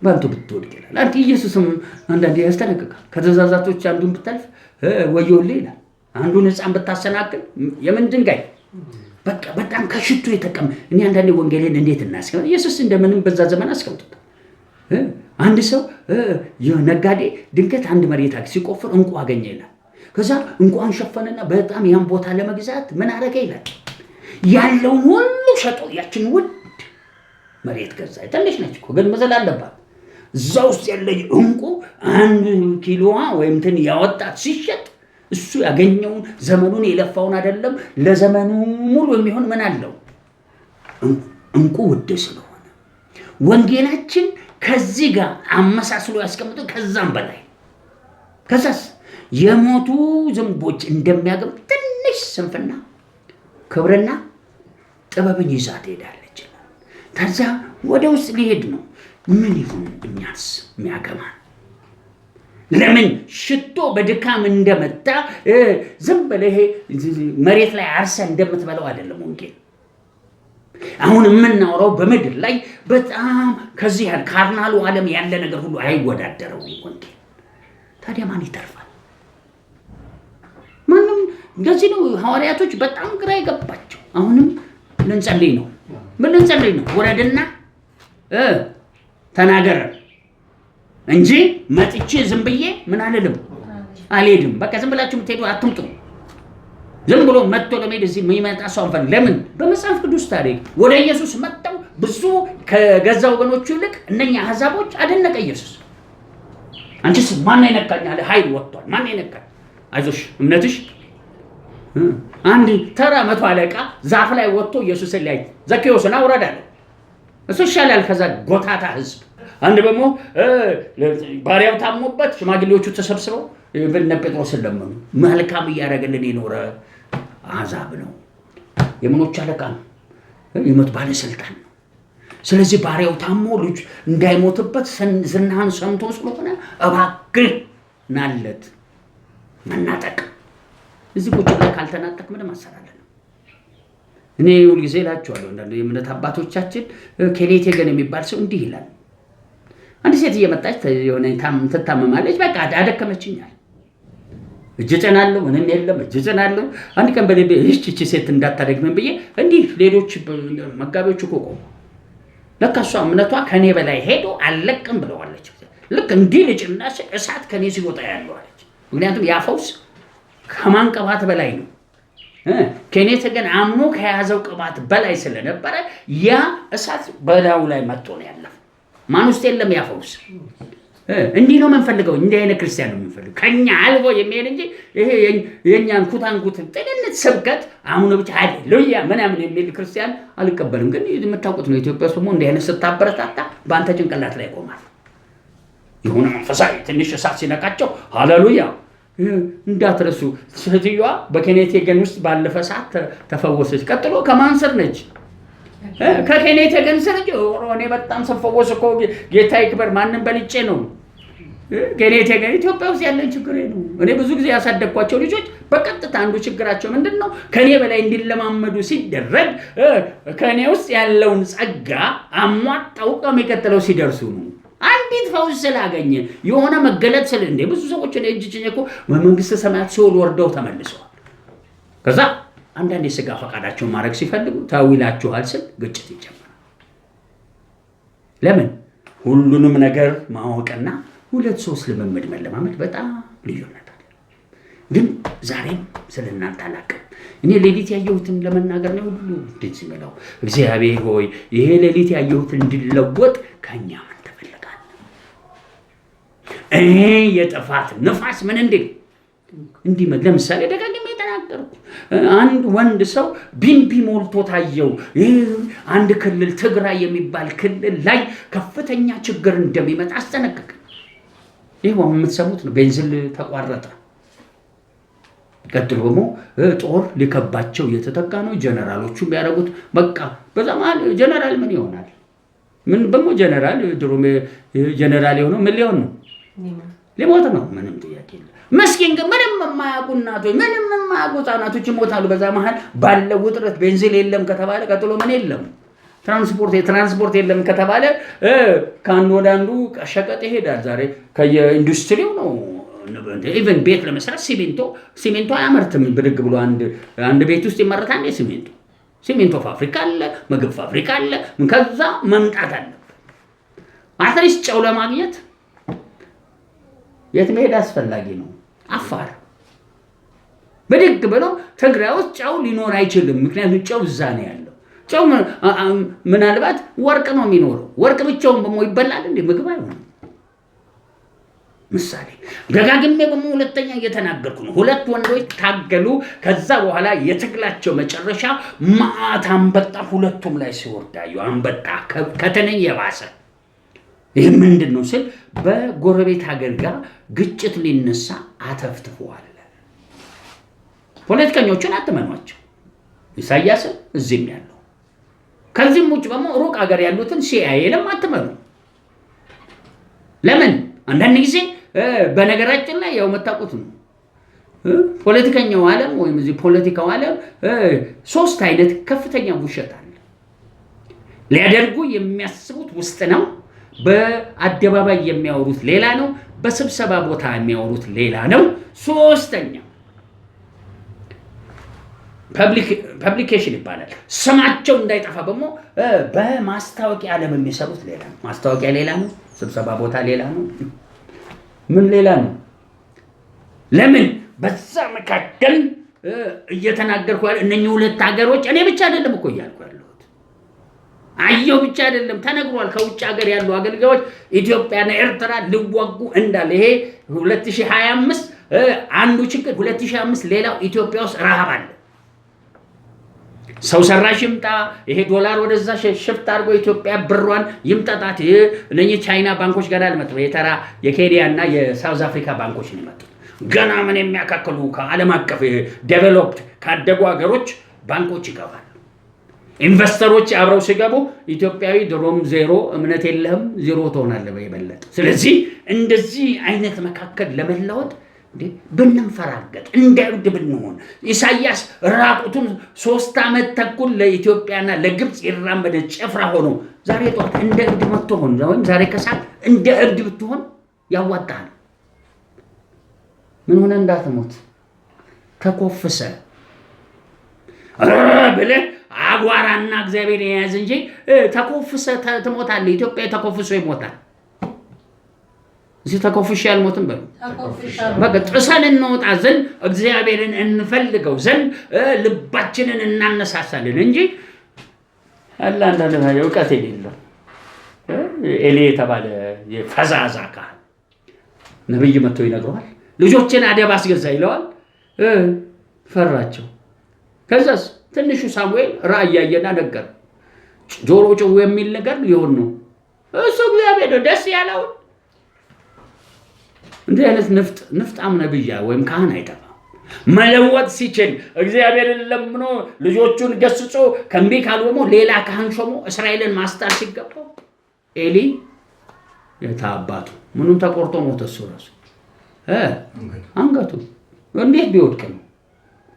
ባንቱ ብትወድቅ ይላል። አንተ ኢየሱስም አንዳንዴ ያስተነቅቃል። ከትእዛዛቶች አንዱን ብታልፍ ወዮልህ ይላል። አንዱን ሕፃን ብታሰናክል የምን ድንጋይ በቃ በጣም ከሽቱ የተቀመ። እኔ አንዳንዴ ወንጌልን እንዴት እናስቀምጥ? ኢየሱስ እንደምንም በዛ ዘመን አስቀምጡታል። አንድ ሰው ነጋዴ ድንገት አንድ መሬት ሲቆፍር እንቁ አገኘ ይላል። ከዛ እንቁን ሸፈነና በጣም ያን ቦታ ለመግዛት ምን አረገ ይላል? ያለውን ሁሉ ሸጦ ያችን ውድ መሬት ገዛ። ትንሽ ነች እኮ ግን መዘል አለባት። እዛ ውስጥ ያለ እንቁ 1 ኪሎዋ ወይም እንትን ያወጣት ሲሸጥ እሱ ያገኘውን ዘመኑን የለፋውን አይደለም ለዘመኑ ሙሉ የሚሆን ምን አለው? እንቁ ውድ ስለሆነ ወንጌላችን ከዚህ ጋር አመሳስሎ ያስቀምጠው ከዛም በላይ ከዛስ የሞቱ ዝንቦች እንደሚያገም ትንሽ ስንፍና ክብርና ጥበብን ይዛ ትሄዳለች። ከዛ ወደ ውስጥ ሊሄድ ነው። ምን ይሁን እኛስ የሚያገማን? ለምን ሽቶ በድካም እንደመጣ ዝም ብለህ መሬት ላይ አርሰ እንደምትበላው አይደለም ወንጌል። አሁን የምናወራው በምድር ላይ በጣም ከዚህ ያለ ካርናሉ ዓለም ያለ ነገር ሁሉ አይወዳደረው ወንጌል። ታዲያ ማን ይተርፋል? ማንም። እንደዚህ ነው ሐዋርያቶች በጣም ግራ የገባቸው። አሁንም ልንጸልይ ነው። ምን ልንጸልይ ነው? ወረድና ተናገር እንጂ መጥቼ ዝም ብዬ ምን አልሄድም። በቃ ዝም ብላችሁ የምትሄዱ አትምጡ። ዝም ብሎ መጥቶ ለመሄድ እዚህ የሚመጣ ሰው አንፈል። ለምን? በመጽሐፍ ቅዱስ ታሪክ ወደ ኢየሱስ መጥተው ብዙ ከገዛ ወገኖቹ ይልቅ እነኛ አሕዛቦች አደነቀ ኢየሱስ። አንቺስ ማን ይነካኝ አለ። ኃይል ወጥቷል። ማን ይነካኝ? አይዞሽ እምነትሽ። አንድ ተራ 100 አለቃ ዛፍ ላይ ወጥቶ ኢየሱስን ሊያይ ዘኬዎስን አውረድ አለ። እሱ ይሻላል ከዛ ጎታታ ሕዝብ። አንድ ደግሞ ባሪያው ታሞበት ሽማግሌዎቹ ተሰብስበው እነ ጴጥሮስን ለመኑ። መልካም እያደረገልን የኖረ አሕዛብ ነው። የምኖች አለቃ ነው። የሞት ባለስልጣን ነው። ስለዚህ ባሪያው ታሞ ልጅ እንዳይሞትበት ዝናህን ሰምቶ ስለሆነ እባክህ ናለት መናጠቅ። እዚህ ቁጭ ብለህ ካልተናጠቅ ምንም አሰራለን። እኔ ሁልጊዜ እላቸዋለሁ አንዳንድ የእምነት አባቶቻችን ኬኔቴ ገን የሚባል ሰው እንዲህ ይላል። አንድ ሴት እየመጣች የሆነ ትታመማለች። በቃ አደከመችኛል። እጅ ጭናለሁ፣ ምንም የለም እጅ ጭናለሁ። አንድ ቀን በልቤ እቺ ሴት እንዳታደግመን ብዬ እንዲህ ሌሎች መጋቢዎች እኮ ቆሙ። ለካ እሷ እምነቷ ከኔ በላይ ሄዶ አልለቅም ብለዋለች። ልክ እንዲህ ልጭና እሳት ከኔ ሲወጣ ያለው አለች። ምክንያቱም ያ ፈውስ ከማን ቅባት በላይ ነው? ከኔ ተገን አምኖ ከያዘው ቅባት በላይ ስለነበረ ያ እሳት በላዩ ላይ መጥቶ ነው ያለፈው። ማን ውስጥ የለም ያፈውስ። እንዲህ ነው የምንፈልገው። እንዲህ አይነት ክርስቲያን ነው የምንፈልገው። ከኛ አልፎ የሚሄድ እንጂ ይሄ የኛን ኩታንኩት ጥንነት ስብከት አሁን ብቻ ሃሌሉያ ምናምን የሚል ክርስቲያን አልቀበልም። ግን የምታውቁት ነው ኢትዮጵያ ውስጥ እንዲህ አይነት ስታበረታታ በአንተ ጭንቅላት ላይ ቆማል። የሆነ መንፈሳዊ ትንሽ እሳት ሲነካቸው ሃሌሉያ እንዳትረሱ። ሴትዮዋ በኬኔቴ ገን ውስጥ ባለፈ ሰዓት ተፈወሰች። ቀጥሎ ከማን ስር ነች? ከኬኔቴ ገን ስር። እኔ በጣም ሰፈወስ እኮ ጌታ ይክበር። ማንም በልጬ ነው። ኬኔቴ ገን ኢትዮጵያ ውስጥ ያለን ችግር ነው። እኔ ብዙ ጊዜ ያሳደግኳቸው ልጆች በቀጥታ አንዱ ችግራቸው ምንድነው? ከኔ በላይ እንዲለማመዱ ሲደረግ ከኔ ውስጥ ያለውን ጸጋ አሟጣው ከሚቀጥለው ሲደርሱ ነው። አንዲት ፈውስ ስላገኘ የሆነ መገለጥ ስለ እንደ ብዙ ሰዎች እጅ ጭኜ እኮ መንግስተ ሰማያት ሲኦል ወርደው ተመልሰዋል። ከዛ አንዳንድ የሥጋ ፈቃዳቸውን ማድረግ ሲፈልጉ ታዊላችኋል ስል ግጭት ይጀምራል። ለምን? ሁሉንም ነገር ማወቅና 2-3 ልምምድ መለማመድ በጣም ልዩነት አለ። ግን ዛሬም ስለ እናንተ አላውቅም። እኔ ሌሊት ያየሁትን ለመናገር ነው ሁሉ እንደዚህ ብለው እግዚአብሔር ሆይ ይሄ ሌሊት ያየሁትን እንዲለወጥ ከኛ ምን ተፈልጋለህ? ይሄ የጥፋት ንፋስ ምን እንዲህ ለምሳሌ ደጋግሜ የተናገርኩ አንድ ወንድ ሰው ቢምቢ ሞልቶ ታየው። አንድ ክልል ትግራይ የሚባል ክልል ላይ ከፍተኛ ችግር እንደሚመጣ አስጠነቀቀ። ይሄው አሁን የምትሰሙት ነው። ቤንዚን ተቋረጠ። ቀጥሎ ደግሞ ጦር ሊከባቸው እየተጠቃ ነው። ጀነራሎቹ የሚያደርጉት በቃ በዛ መሀል ጀነራል ምን ይሆናል? ምን ደግሞ ጀነራል ድሮ ጀነራል የሆነው ምን ሊሆን ነው? ሊሞት ነው። ምንም ጥያቄ የለም። መስኪን ግን ምንም የማያውቁ እናቶች፣ ምንም የማያውቁ ህጻናቶች ይሞታሉ። በዛ መሀል ባለው ውጥረት ቤንዚን የለም ከተባለ ቀጥሎ ምን የለም? ትራንስፖርት የለም ከተባለ ከአንዱ ወደ አንዱ ሸቀጥ ይሄዳል። ዛሬ ከየኢንዱስትሪው ነው። ኢቨን ቤት ለመስራት ሲሜንቶ አያመርትም። ብድግ ብሎ አንድ ቤት ውስጥ ይመረታል ሲሜንቶ ፋብሪካ አለ፣ ምግብ ፋብሪካ አለ። ከዛ መምጣት አለ። አትሊስት ጨው ለማግኘት የት መሄድ አስፈላጊ ነው? አፋር ብድግ ብሎ ትግራይ ውስጥ ጨው ሊኖር አይችልም። ምክንያቱም ጨው እዛ ነው ያለው። ጨው ምናልባት ወርቅ ነው የሚኖረው። ወርቅ ብቻውን በሞ ይበላል እንዴ? ምግብ አይሆንም። ምሳሌ ደጋግሜ በሞ ሁለተኛ እየተናገርኩ ነው። 2 ወንዶች ታገሉ። ከዛ በኋላ የትግላቸው መጨረሻ ማአት አንበጣ ሁለቱም ላይ ሲወርዳዩ አንበጣ ከተነኝ የባሰ ይህ ምንድን ነው ስል በጎረቤት ሀገር ጋር ግጭት ሊነሳ አተፍትፈዋል። ፖለቲከኞቹን አትመኗቸው። ኢሳያስን እዚህም ያለው ከዚህም ውጭ ደግሞ ሩቅ ሀገር ያሉትን ሲአይኤንም አትመኑ። ለምን? አንዳንድ ጊዜ በነገራችን ላይ ያው መታቁት ነው ፖለቲከኛው ዓለም ወይም እዚህ ፖለቲካው ዓለም ሶስት አይነት ከፍተኛ ውሸት አለ። ሊያደርጉ የሚያስቡት ውስጥ ነው። በአደባባይ የሚያወሩት ሌላ ነው። በስብሰባ ቦታ የሚያወሩት ሌላ ነው። ሶስተኛ ፐብሊኬሽን ይባላል። ስማቸው እንዳይጠፋ ደግሞ በማስታወቂያ ዓለም የሚሰሩት ሌላ ነው። ማስታወቂያ ሌላ ነው። ስብሰባ ቦታ ሌላ ነው። ምን ሌላ ነው? ለምን? በዛ መካከል እየተናገርኩ ያለ እነኚህ ሁለት ሀገሮች እኔ ብቻ አይደለም እኮ እያልኩ ያለሁት አየሁ ብቻ አይደለም፣ ተነግሯል። ከውጭ ሀገር ያሉ አገልጋዮች ኢትዮጵያና ኤርትራ ሊዋጉ እንዳለ። ይሄ 2025 አንዱ ችግር 2025 ሌላው ኢትዮጵያ ውስጥ ረሃብ አለ። ሰው ሰራሽ ይምጣ፣ ይሄ ዶላር ወደዛ ሽፍት አድርጎ ኢትዮጵያ ብሯን ይምጣጣት። እነኚህ ቻይና ባንኮች ገና አልመጡም። የተራ የኬንያ እና የሳውዝ አፍሪካ ባንኮች ነው የመጡት። ገና ምን የሚያካክሉ ከዓለም አቀፍ ዴቨሎፕድ ካደጉ ሀገሮች ባንኮች ይገባሉ። ኢንቨስተሮች አብረው ሲገቡ ኢትዮጵያዊ ድሮም ዜሮ እምነት የለህም ዜሮ ትሆናለህ በይበለጥ። ስለዚህ እንደዚህ አይነት መካከል ለመለወጥ ብንፈራገጥ እንደ እብድ ብንሆን ኢሳያስ ራቁቱን 3 ዓመት ተኩል ለኢትዮጵያና ለግብጽ ይራመደ ጭፍራ ሆኖ ዛሬ ጧት እንደ እብድ መጥቶን ወይም ዛሬ ከሰዓት እንደ እብድ ብትሆን ያዋጣል። ምን ሆነ? እንዳትሞት ተኮፍሰ ብለህ አጓራና እግዚአብሔር የያዝ እንጂ ተኮፍሰ ትሞታለህ። ኢትዮጵያ ተኮፍሶ ይሞታል። እዚህ ተኮፍሽ ያልሞትም በሉ በቃ ጥሰን እንወጣ ዘንድ እግዚአብሔርን እንፈልገው ዘንድ ልባችንን እናነሳሳለን እንጂ አላህ እንዳለ እውቀት የሌለው ኤሊ የተባለ የፈዛዛ ካህን ነብይ መጥቶ ይነግረዋል። ልጆችን አደብ አስገዛ ይለዋል። ፈራቸው። ከዛስ ትንሹ ሳሙኤል ራእይ ያየና ነገር ጆሮ ጭው የሚል ነገር ሊሆን ነው። እሱ እግዚአብሔር ደስ ያለው እንዲህ አይነት ንፍጣም ነብያ ወይም ካህን አይጠፋም። መለወጥ ሲችል እግዚአብሔርን ለምኖ ልጆቹን ገስጾ ከእምቢ ካሉ ደግሞ ሌላ ካህን ሾሞ እስራኤልን ማስጣር ሲገባው ኤሊ የታባቱ ምኑም ተቆርጦ ሞተ። እሱ ራሱ አንገቱ እንዴት ቢወድቅ ነው?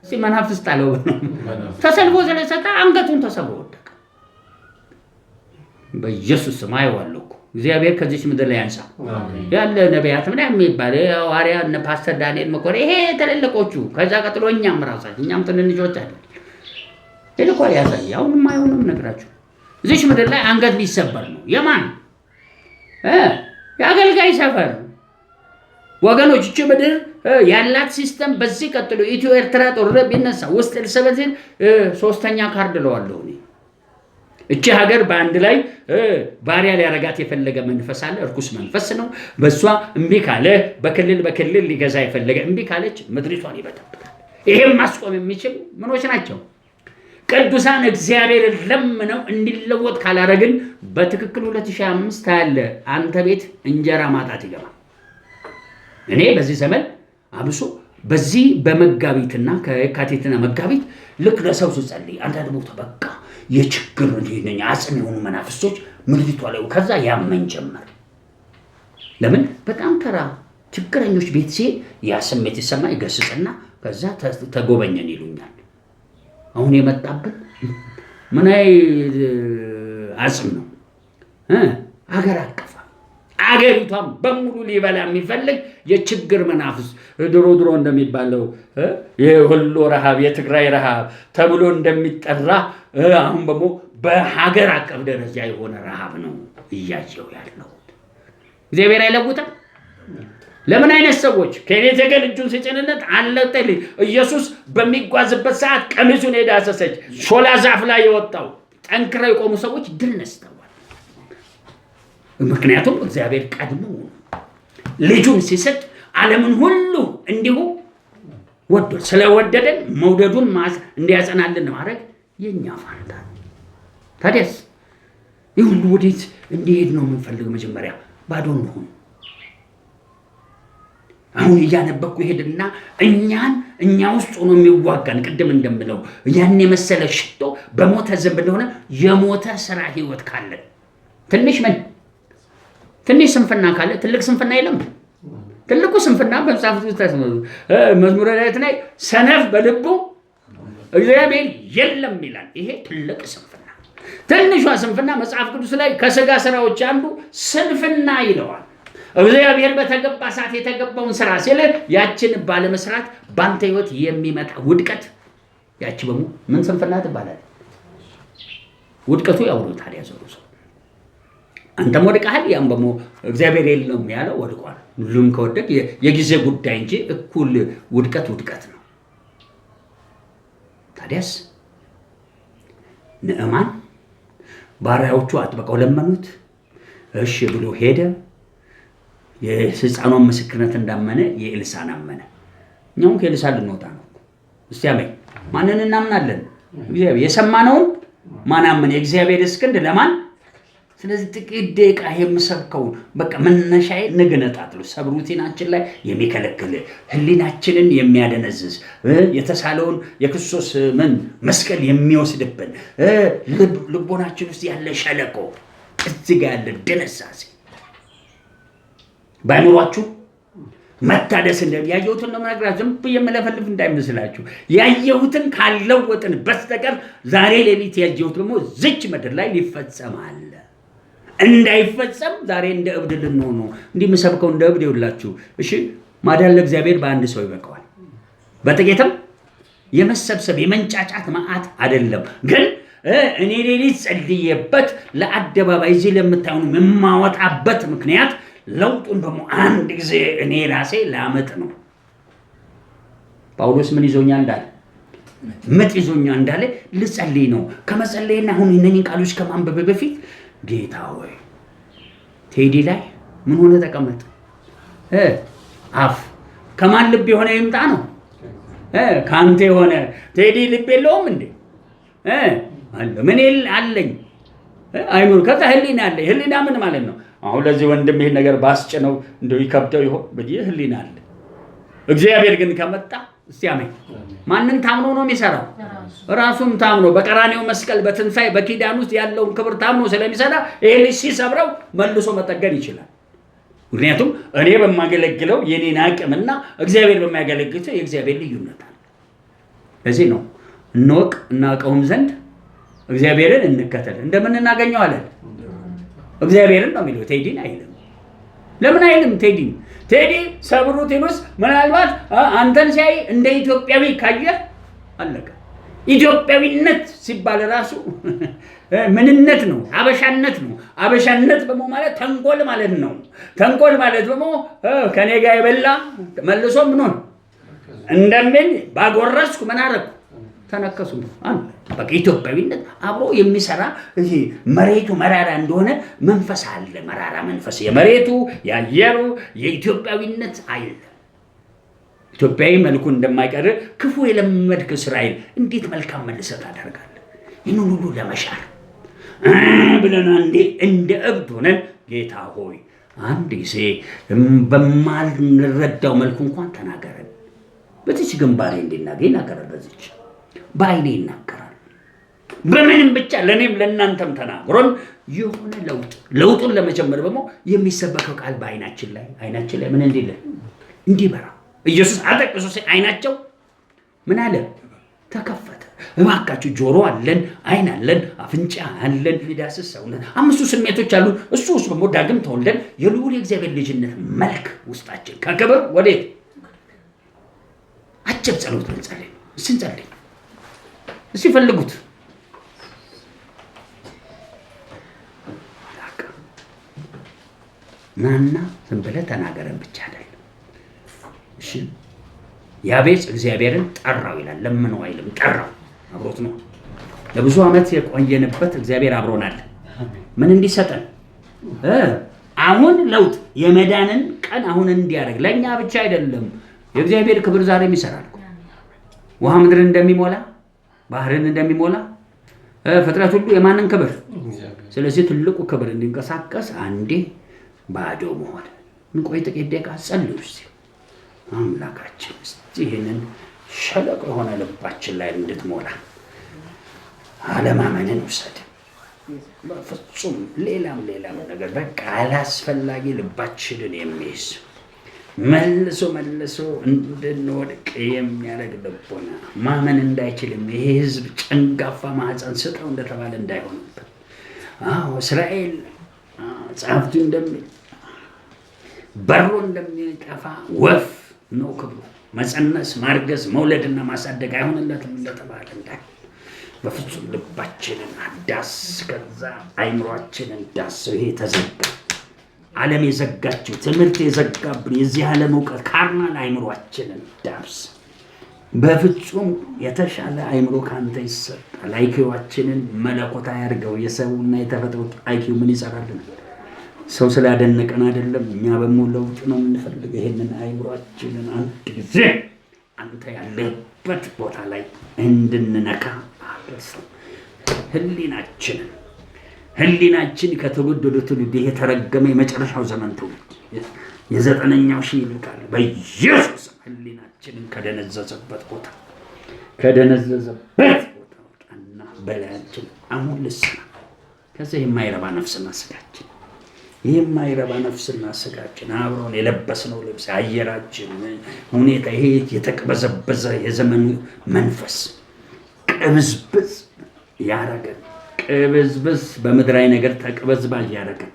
እስቲ መናፍስት ጣለው ነው ተሰልፎ ስለሰጣ አንገቱን ተሰብሮ ወደቀ። በኢየሱስ ስም አይዋለሁ እግዚአብሔር ከዚህ ምድር ላይ ያንሳ። ያለ ነቢያት ምን የሚባል ሐዋርያ እነ ፓስተር ዳንኤል መኮንን ይሄ ተለለቆቹ ከዛ ቀጥሎ እኛም ራሳችን እኛም ትንንሾች አይደል እልኳል ያሳይ። አሁንም አይሆንም ነግራችሁ እዚህ ምድር ላይ አንገት ሊሰበር ነው። የማን የአገልጋይ ሰፈር ወገኖች። እቺ ምድር ያላት ሲስተም በዚህ ቀጥሎ ኢትዮ ኤርትራ ጦርነት ቢነሳ ውስጥ ልሰበትን ሶስተኛ ካርድ ለዋለሁ እኔ እቺ ሀገር በአንድ ላይ ባሪያ ሊያረጋት የፈለገ መንፈስ አለ። እርኩስ መንፈስ ነው። በሷ እምቢ ካለ በክልል ሊገዛ የፈለገ እምቢ ካለች ምድሪቷን ይበጠብጣል። ይሄም ማስቆም የሚችል ምኖች ናቸው? ቅዱሳን እግዚአብሔርን ለምነው እንዲለወጥ ካላረግን በትክክል 2025 ያለ አንተ ቤት እንጀራ ማጣት ይገባል። እኔ በዚህ ዘመን አብሶ በዚህ በመጋቢትና ከየካቲትና መጋቢት ልክ ለሰው ሲጸልይ አንዳንድ ቦታ በቃ የችግር እንደኛ አጽም የሆኑ መናፍስቶች ምድሪቷ ላይ ከዛ ያመኝ ጀመር። ለምን? በጣም ተራ ችግረኞች ቤት ሲሄድ ያ ስሜት ይሰማ ይገስጽና ከዛ ተጎበኘን ይሉኛል። አሁን የመጣብን ምን አይ አጽም ነው አገር አቀፋ አገሪቷን በሙሉ ሊበላ የሚፈልግ የችግር መናፍስ ድሮ እንደሚባለው የሁሉ ረሃብ የትግራይ ረሃብ ተብሎ እንደሚጠራ አሁን ደግሞ በሀገር አቀፍ ደረጃ የሆነ ረሃብ ነው እያየው ያለው። እግዚአብሔር አይለውጥም። ለምን አይነት ሰዎች ከቤተ ገል እጁን ሲጭንለት አለጠል ኢየሱስ በሚጓዝበት ሰዓት ቀሚሱን የዳሰሰች ሾላ ዛፍ ላይ የወጣው ጠንክረው የቆሙ ሰዎች ድል ነስተዋል። ምክንያቱም እግዚአብሔር ቀድሞ ልጁን ሲሰጥ ዓለምን ሁሉ እንዲሁ ወዶ ስለወደደን መውደዱን እንዲያጸናልን ማድረግ የኛ ፋንታ። ታዲያስ ይሁን ወዴት እንዲሄድ ነው የምንፈልገው? መጀመሪያ ባዶ እንሆን። አሁን እያነበብኩ ይሄድና እኛ ውስጥ ሆኖ የሚዋጋን ቅድም እንደምለው ያን የመሰለ ሽቶ በሞተ ዝንብ እንደሆነ የሞተ ስራ ህይወት ካለ ትንሽ ስንፍና ካለ ትልቅ ስንፍና የለም። ትልቁ ስንፍና በመጽሐፍ መዝሙረ ዳዊት ላይ ሰነፍ በልቡ እግዚአብሔር የለም ይላል። ይሄ ትልቅ ስንፍና። ትንሿ ስንፍና መጽሐፍ ቅዱስ ላይ ከስጋ ስራዎች አንዱ ስንፍና ይለዋል። እግዚአብሔር በተገባ ሰዓት የተገባውን ስራ ሲል ያችን ባለመስራት ባንተ ህይወት የሚመጣ ውድቀት ያቺ ምን ስንፍና ትባላለች? ውድቀቱ ያው ነው። ታዲያ ሰው አንተም ወድቀሃል፣ ያም እግዚአብሔር የለም ያለው ወድቋል። ሁሉም ከወደቅ የጊዜ ጉዳይ እንጂ እኩል ውድቀት ነው። ታዲያስ ንዕማን ባሪያዎቹ አጥብቀው ለመኑት፣ እሺ ብሎ ሄደ። የሕፃኗን ምስክርነት እንዳመነ የኤልሳን አመነ። እኛም ከኤልሳ ልንወጣ ነው። እስቲ አሜን። ማንን እናምናለን? እግዚአብሔር። የሰማነውን ማን አመነ? የእግዚአብሔር እስክንድ ለማን? ስለዚህ ጥቂት ደቂቃ የምሰብከው በቃ መነሻዬ ንግነጣጥሉ ሰብሩቲናችን ላይ የሚከለክል ህሊናችንን የሚያደነዝዝ የተሳለውን የክርስቶስ መስቀል የሚወስድብን ልቦናችን ውስጥ ያለ ሸለቆ እዚህ ጋር ያለ ደነሳሴ ባይኖራችሁ መታደስ ያየሁትን ነው የምነግራችሁ። ዝም ብዬ የምለፈልፍ እንዳይመስላችሁ። ያየሁትን ካልለወጥን በስተቀር ዛሬ ሌሊት ያየሁት ደግሞ ዝች ምድር ላይ ሊፈጸማል። እንዳይፈጸም ዛሬ እንደ እብድ ልንሆን ነው እንዲህ የምሰብከው። እንደ እብድ ይውላችሁ። እሺ ማዳን ለእግዚአብሔር በአንድ ሰው ይበቃዋል። በጥቂትም የመሰብሰብ የመንጫጫት መዓት አይደለም። ግን እኔ ሌሊት ጸልዬበት ለአደባባይ እዚህ ለምታዩኑ የማወጣበት ምክንያት ለውጡን ደግሞ አንድ ጊዜ እኔ ራሴ ላመጥ ነው። ጳውሎስ ምን ይዞኛል እንዳለ ምጥ ይዞኛል እንዳለ ልጸልይ ነው። ከመጸለይና አሁን እነኚህ ቃሎች ከማንበብ በፊት ጌታ ሆይ ቴዲ ላይ ምን ሆነ ተቀመጥ። አፍ ከማን ልብ የሆነ ይምጣ ነው? ካንተ የሆነ ቴዲ ልብ የለውም እንዴ? ምን አለኝ? አይኑር ከታ ህሊና አለ። ህሊና ምን ማለት ነው? አሁን ለዚህ ወንድም ይሄን ነገር ባስጭነው እንደው ይከብደው ይሆን በዚህ ህሊና አለ። እግዚአብሔር ግን ከመጣ እስቲ አሜን። ማንን ታምኖ ነው የሚሰራው? ራሱን ታምኖ በቀራኔው መስቀል በትንሳኤ በኪዳን ውስጥ ያለውን ክብር ታምኖ ስለሚሰራ ይሄ ልጅ ሲሰብረው መልሶ መጠገን ይችላል። ምክንያቱም እኔ በማገለግለው የኔን አቅምና እግዚአብሔር በሚያገለግለው የእግዚአብሔር ልዩነት አለ። ለዚህ ነው እንወቅ እናውቀውም ዘንድ እግዚአብሔርን እንከተል። እንደምን እናገኘዋለን? እግዚአብሔርን ነው የሚለው። ቴዲን አይልም። ለምን አይልም? ቴዲ ሰብሩቲኑስ ምናልባት አንተን ሲያይ እንደ ኢትዮጵያዊ ካየህ አለቀ። ኢትዮጵያዊነት ሲባል ራሱ ምንነት ነው? አበሻነት ነው። አበሻነት ማለት ተንኮል ማለት ነው። ተንኮል ማለት ደግሞ ከኔ ጋር የበላ መልሶ ምን ሆነ እንደምን ባጎረስኩ ምን አደረኩ ተነከሱ አለ። በቃ ኢትዮጵያዊነት አብሮ የሚሰራ ይሄ መሬቱ መራራ እንደሆነ መንፈስ አለ። መራራ መንፈስ የመሬቱ ያየሩ የኢትዮጵያዊነት አይል። ኢትዮጵያዊ መልኩን እንደማይቀር ክፉ የለመድክ እስራኤል እንዴት መልካም መልሰት ታደርጋለህ? ይህንን ሁሉ ለመሻር ብለን እንደ እብድ ሆነን ጌታ ሆይ አንድ ጊዜ በማልረዳው መልኩ እንኳን ተናገረን። በዚች ግንባሬ እንዲናገኝ ይናገራል። በዚች በአይኔ ይናገራል። በምንም ብቻ ለእኔም ለእናንተም ተናግሮን የሆነ ለውጡን ለመጀመር ደግሞ የሚሰበከው ቃል በአይናችን ላይ ምን እንዲበራ ኢየሱስ አጠቅሶ አይናቸው ምን አለ ተከፈተ። እባካችሁ ጆሮ አለን፣ አይን አለን፣ አፍንጫ አለን፣ ሊዳስስ ሰውነት አምስቱ ስሜቶች አሉ። እሱ ውስጥ ደግሞ ዳግም ተወልደን የልዑል የእግዚአብሔር ልጅነት መልክ ውስጣችን ከክብር ወዴት አጭር ጸሎት እንጸልይ። እንጸልይ እስቲ ፈልጉት። ናና ዝም ብለህ ተናገረን ብቻ አይደለም። እሺ ያቤጽ እግዚአብሔርን ጠራው ይላል። ለምነው አይልም፣ ጠራው። አብሮት ነው። ለብዙ ዓመት የቆየንበት እግዚአብሔር አብሮናል። ምን እንዲሰጠን አሁን ለውጥ የመዳንን ቀን አሁን እንዲያደርግ ለኛ ብቻ አይደለም። የእግዚአብሔር ክብር ዛሬም ይሰራል። ውሃ ምድርን እንደሚሞላ ባህርን እንደሚሞላ ፍጥረት ሁሉ የማንን ክብር? ስለዚህ ትልቁ ክብር እንዲንቀሳቀስ አንዴ ባዶ መሆን። እንቆይ ጥቂት ደቂቃ ጸልዩ እስቲ። አምላካችን እስቲ ይህንን ሸለቆ የሆነ ልባችን ላይ እንድትሞላ አለማመንን ውሰድ። በፍጹም ሌላም ነገር በቃ አላስፈላጊ ልባችንን የሚይዝ መልሶ እንድንወድቅ የሚያደርግ ልቦና ማመን እንዳይችልም ይሄ ህዝብ ጨንጋፋ ማህፀን ስጠው እንደተባለ እንዳይሆንበት። እስራኤል ጸሐፍቱ እንደሚል በሮ እንደሚጠፋ ወፍ ነው ክብሩ። መጸነስ፣ ማርገዝ፣ መውለድና ማሳደግ አይሆንለትም እንደተባለ እንዳይ በፍጹም ልባችንን አዳስ፣ ከዛ አይምሯችንን ዳስ። ይሄ ተዘጋ፣ ዓለም የዘጋችው ትምህርት የዘጋብን የዚህ ዓለም እውቀት ካርናል አይምሯችንን ዳብስ። በፍጹም የተሻለ አይምሮ ካንተ ይሰጣል። አይኪዋችንን መለኮታ ያርገው። የሰውና የተፈጥሮ አይኪው ምን ይሰራልን? ሰው ስላደነቀን አይደለም፣ እኛ በሙለውጥ ነው የምንፈልገው። ይሄንን አይምሯችንን አንድ ጊዜ አንተ ያለበት ቦታ ላይ እንድንነካ አድርሰው። ህሊናችን ከትውልድ ወደ ትውልድ የተረገመ የመጨረሻው ዘመን ትውልድ የ9ኛው ሺህ ይልቃል። በኢየሱስ ህሊናችንን ከደነዘዘበት ቦታ ወጣና በላያችን አሁን ልስና። ከዚህ የማይረባ ነፍስና ስጋችን አብረውን የለበስነው ልብስ፣ አየራችን፣ ሁኔታ ይሄ የተቅበዘበዘ የዘመኑ መንፈስ ቅብዝብዝ ያረገን በምድራዊ ነገር ተቅበዝባዥ ያረገን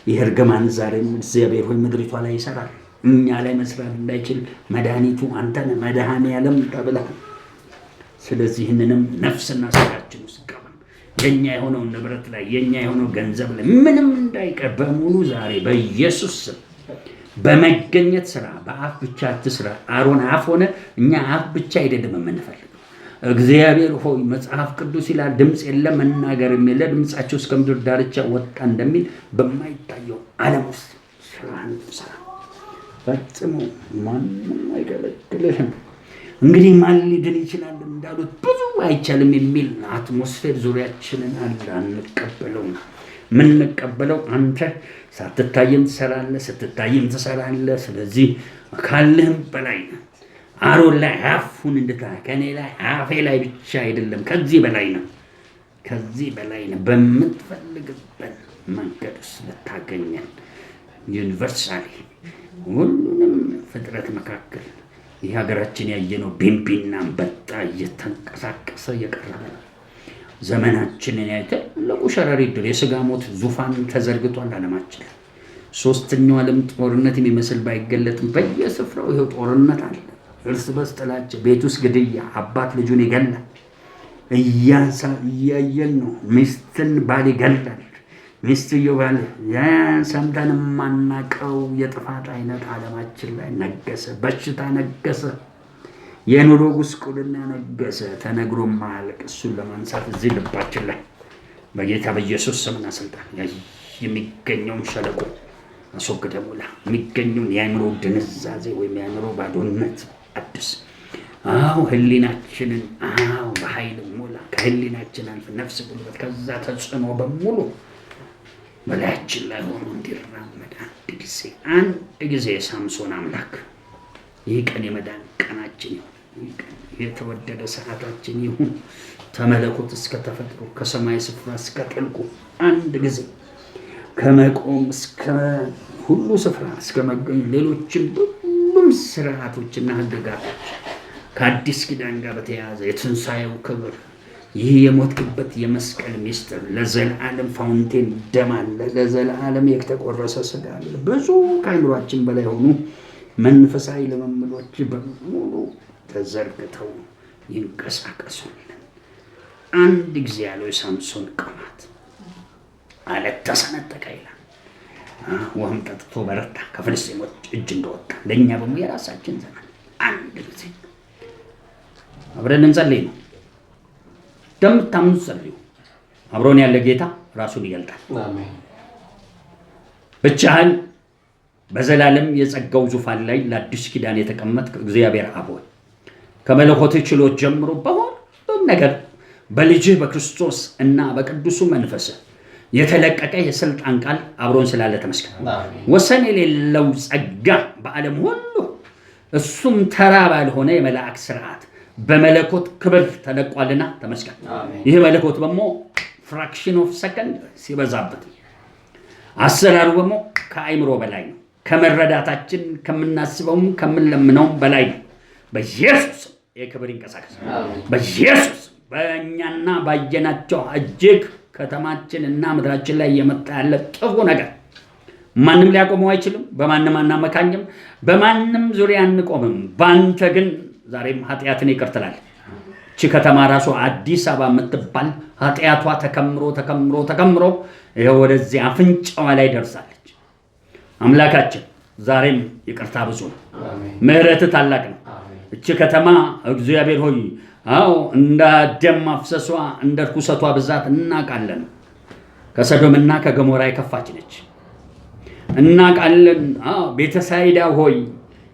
ይህ እርግማን ዛሬም እግዚአብሔር ሆይ ምድሪቷ ላይ ይሰራል። እኛ ላይ መስራት እንዳይችል መድኃኒቱ አንተ ነህ፣ መድኃኔዓለም ተብለህ። ስለዚህ ይህንንም ነፍስና ስጋችን ውስጥ ገባ። የኛ የሆነው ንብረት ላይ የኛ የሆነው ገንዘብ ላይ ምንም እንዳይቀር በሙሉ ዛሬ በኢየሱስ ስም በመገኘት ስራ። በአፍ ብቻ አትስራ። አሮን አፍ ሆነ። እኛ አፍ ብቻ አይደለም የምንፈልገው። እግዚአብሔር ሆይ መጽሐፍ ቅዱስ ይላል ድምፅ የለም መናገርም የለ ድምፃቸው እስከ ምድር ዳርቻ ወጣ እንደሚል በማይታየው ዓለም ውስጥ ስራን ስራ። ፈጽሞ ማንም አይገለግልህም። እንግዲህ ማን ሊድን ይችላል እንዳሉት ብዙ አይቻልም የሚል አትሞስፌር ዙሪያችንን አለ። አንቀበለውም። የምንቀበለው አንተ ሳትታየም ትሰራለህ፣ ስትታየም ትሰራለህ። ስለዚህ ካለህም በላይ ነህ። አሮን ላይ አፉን እንድታይ ከኔ ላይ አፌ ላይ ብቻ አይደለም፣ ከዚህ በላይ ነህ። በምትፈልግበት መንገድ ውስጥ ልታገኘን ዩኒቨርሳሊ ሁሉንም ፍጥረት መካከል ይህ ሀገራችን ያየነው ቢንቢና አንበጣ እየተንቀሳቀሰ እየቀረበ ነው። ዘመናችንን ያየ ትልቁ ሸረሪት ድር የስጋ ሞት ዙፋን ተዘርግቷል ዓለማችን። 3ኛው ዓለም ጦርነት የሚመስል ባይገለጥም በየስፍራው ይኸው ጦርነት አለ። እርስ በርስ ጥላቻ፣ ቤት ውስጥ ግድያ፣ አባት ልጁን ይገላል። እያየን ነው። ሚስትን ባል ይገላል። ሚስትየው ባል ሰምተን የማናውቀው የጥፋት አይነት ዓለማችን ላይ ነገሰ። በሽታ ነገሰ። የኑሮ ጉስቁልና ነገሰ። ተነግሮ ማያልቅ። እሱን ለማንሳት እዚህ ልባችን ላይ በጌታ በኢየሱስ ስምና ስልጣን የሚገኘውን ሸለቆ አስወግደህ ሙላ። የሚገኘውን የአእምሮ ድንዛዜ ወይም የአእምሮ ባዶነት አድስ። ህሊናችንን በኃይል ሙላ። ከህሊናችን አልፍ ነፍስ፣ ጉልበት፣ ከዛ ተጽዕኖ በሙሉ በላያችን ላይ ሆኖ እንዲራመድ አንድ ጊዜ ሳምሶን አምላክ ይህ ቀን የመዳን ቀናችን ይሁን። የተወደደ ሰዓታችን ይሁን። ተመለኮት እስከ ተፈጥሮ ከሰማይ ስፍራ እስከ ጥልቁ አንድ ጊዜ ከመቆም እስከ ሁሉ ስፍራ እስከ መገኝ ሌሎችም ሁሉም ስርዓቶችና ህግጋቶች ከአዲስ ኪዳን ጋር በተያያዘ የትንሣኤው ክብር ይህ የሞትክበት የመስቀል ሚስጥር ለዘላለም ፋውንቴን ደም አለ። ለዘላለም የተቆረሰ ስጋ አለ። ብዙ ከአይምሯችን በላይ ሆኑ መንፈሳዊ ልምምዶች በሙሉ ተዘርግተው ይንቀሳቀሱልን። አንድ ጊዜ ያለው የሳምሶን ቅማት አለት ተሰነጠቀ ይላል። ውሃም ጠጥቶ በረታ፣ ከፍልስጤሞች እጅ እንደወጣ። ለእኛ በሙሉ የራሳችን ዘመን አንድ ጊዜ አብረን እንጸልይ ነው። እንደምታምኑ ጸልዩ። አብሮን ያለ ጌታ ራሱን ይገልጣል። አሜን። ብቻህን በዘላለም የጸጋው ዙፋን ላይ ለአዲስ ኪዳን የተቀመጥክ እግዚአብሔር አብ ሆይ ከመለኮት ችሎት ጀምሮ በሁሉም ነገር በልጅህ በክርስቶስ እና በቅዱሱ መንፈስ የተለቀቀ የስልጣን ቃል አብሮን ስላለ ተመስገን። ወሰን የሌለው ጸጋ በዓለም ሁሉ እሱም ተራ ባልሆነ የመላእክት ስርዓት በመለኮት ክብር ተለቋልና ተመስገን። ይህ መለኮት ደግሞ ፍራክሽን ኦፍ ሰከንድ ሲበዛበት አሰራሩ ደግሞ ከአይምሮ በላይ ነው። ከመረዳታችን ከምናስበውም ከምንለምነውም በላይ ነው። በኢየሱስ የክብር ይንቀሳቀስ። በኢየሱስ በእኛና ባየናቸው እጅግ ከተማችንና ምድራችን ላይ የመጣ ያለ ጥሩ ነገር ማንም ሊያቆመው አይችልም። በማንም አናመካኝም። በማንም ዙሪያ አንቆምም። ባንተ ግን ዛሬም ኃጢአትን ይቅር ትላለህ። እቺ ከተማ ራሱ አዲስ አበባ የምትባል ኃጢአቷ ተከምሮ ይኸው ወደዚህ አፍንጫዋ ላይ ደርሳለች። አምላካችን ዛሬም ይቅርታ ብዙ ነው። ምህረት ታላቅ ነው። እቺ ከተማ እግዚአብሔር ሆይ እንደ ደም ማፍሰሷ እንደ ርኩሰቷ ብዛት እናውቃለን። ከሰዶምና ከገሞራ የከፋች ነች እናውቃለን። ቤተሳይዳ ሆይ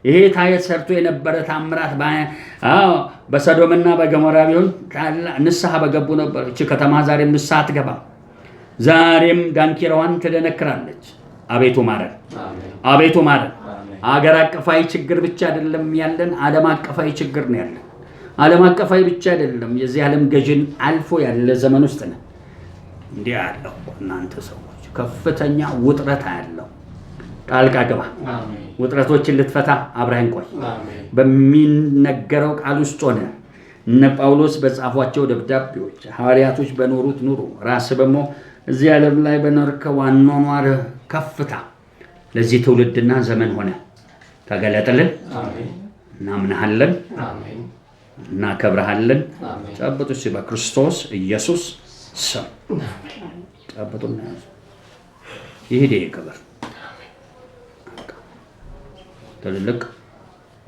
ይሄ ሰርቶ የነበረ ታምራት በሰዶምና በገሞራ ቢሆን ንስሐ በገቡ ነበር። እቺ ከተማ ዛሬም ንስሐ አትገባም። ዛሬም ዳንኪራዋን ትደነክራለች። አቤቱ ማረን፣ አቤቱ ማረን። አገር አቀፋዊ ችግር ብቻ አይደለም ያለን፣ ዓለም አቀፋዊ ችግር ነው ያለን። ዓለም አቀፋዊ ብቻ አይደለም፣ የዚህ ዓለም ገዥን አልፎ ያለ ዘመን ውስጥ ነው። እንዲህ ያለው እናንተ ሰዎች ከፍተኛ ውጥረት ያለው ጣልቃ ገባ። ውጥረቶችን ልትፈታ አብረን ቆይ። በሚነገረው ቃል ውስጥ ሆነ እነ ጳውሎስ በጻፏቸው ደብዳቤዎች፣ ሐዋርያቶች በኖሩት ኑሮ ራስ ደግሞ እዚህ ዓለም ላይ በኖርከው አኗኗር ከፍታ ለዚህ ትውልድና ዘመን ሆነ ተገለጠልን። እናምናሃለን፣ እናከብረሃለን። ጨብጡስ በክርስቶስ ኢየሱስ ስም ጨብጡና ያዙ። ይሄ ክብር ትልልቅ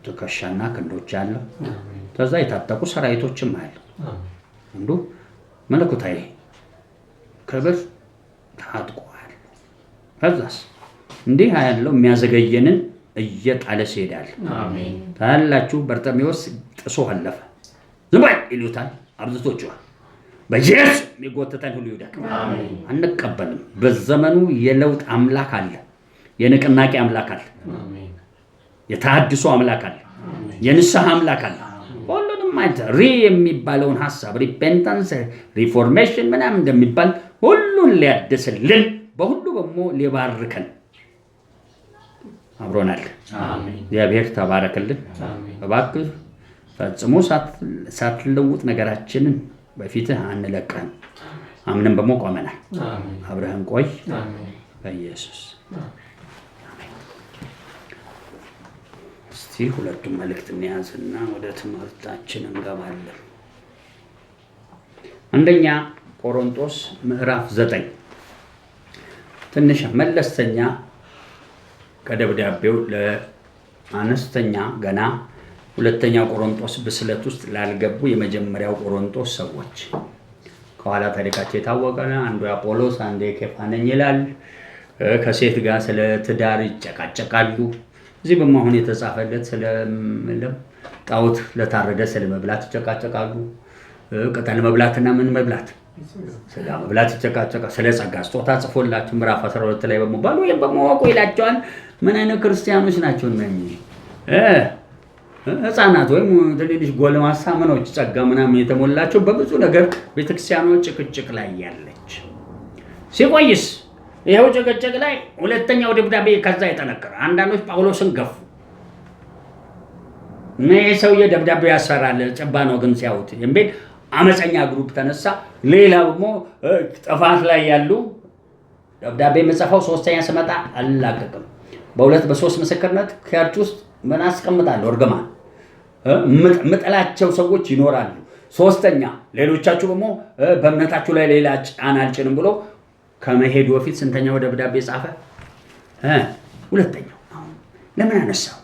ትከሻና ክንዶች ያለው ከዛ የታጠቁ ሰራዊቶችም አሉ። አንዱ መለኮታዊ ክብር ታጥቋል። ከዛስ እንዲህ ያለው የሚያዘገየንን እየጣለ ሲሄዳል። አሜን። ታላችሁ በርጤሜዎስ ጥሶ አለፈ። ዝም በል ይሉታል አብዝቶቹ። በኢየሱስ የሚጎተተን ሁሉ ይውደቅ። አሜን። አንቀበልም። በዘመኑ የለውጥ አምላክ አለ፣ የንቅናቄ አምላክ አለ፣ የተሐድሶ አምላክ አለ፣ የንስሐ አምላክ አለ። ሁሉንም ማለት የሚባለውን ሐሳብ ሪፔንታንስ፣ ሪፎርሜሽን ምናምን እንደሚባል ሁሉን ሊያድስልን በሁሉ ደግሞ ሊባርከን አብሮናል። እግዚአብሔር ተባረክልን። እባክህ ፈጽሞ ሳትለውጥ ነገራችንን በፊትህ አንለቅህም። አምነን በሞ ቆመናል። አብረህን ቆይ በኢየሱስ። እስቲ ሁለቱም መልእክት እንያዝና ወደ ትምህርታችን እንገባለን። አንደኛ ቆሮንቶስ ምዕራፍ 9 ትንሽ መለስተኛ ከደብዳቤው ለአነስተኛ ገና ሁለተኛው ቆሮንቶስ ብስለት ውስጥ ላልገቡ የመጀመሪያው ቆሮንቶስ ሰዎች ከኋላ ታሪካቸው የታወቀ ነው። አንዱ አፖሎስ አንዱ ኬፋ ነኝ ይላል። ከሴት ጋር ስለ ትዳር ይጨቃጨቃሉ። እዚህ በማሁን የተጻፈለት ስለ ጣዖት ለታረደ ስለ መብላት ይጨቃጨቃሉ። ቅጠል መብላትና ምን መብላት ስጋ መብላት ይጨቃጨቃሉ። ስለ ጸጋ ስጦታ ጽፎላቸው ምዕራፍ 12 ላይ በመባሉ ወይም በመዋቁ ይላቸዋል። ምን አይነት ክርስቲያኖች ናቸው እነኚህ? ህፃናት ወይም ትንሽ ጎልማሳ ምኖች ጸጋ ምናምን የተሞላቸው በብዙ ነገር ቤተክርስቲያኖች ጭቅጭቅ ላይ ያለች ሲቆይስ ይሄው ጭቅጭቅ ላይ ሁለተኛው ደብዳቤ ከዛ የጠነከረ አንዳንዶች ጳውሎስን ገፉ። ይሄ ሰውዬ ደብዳቤ ያሰራል ጭባ ነው ግን ሲያዩት የሚል አመፀኛ ግሩፕ ተነሳ። ሌላ ደግሞ ጥፋት ላይ ያሉ ደብዳቤ መጻፈው ሶስተኛ ስመጣ አላቀቅም በሁለት በሶስት ምስክርነት ከርት ውስጥ ምን አስቀምጣለሁ እርግማን ምጥላቸው ሰዎች ይኖራሉ። ሶስተኛ ሌሎቻችሁ ደግሞ በእምነታችሁ ላይ ሌላ ጫና አልጭንም ብሎ ከመሄዱ በፊት ስንተኛው ደብዳቤ ጻፈ? ሁለተኛው። ለምን አነሳው?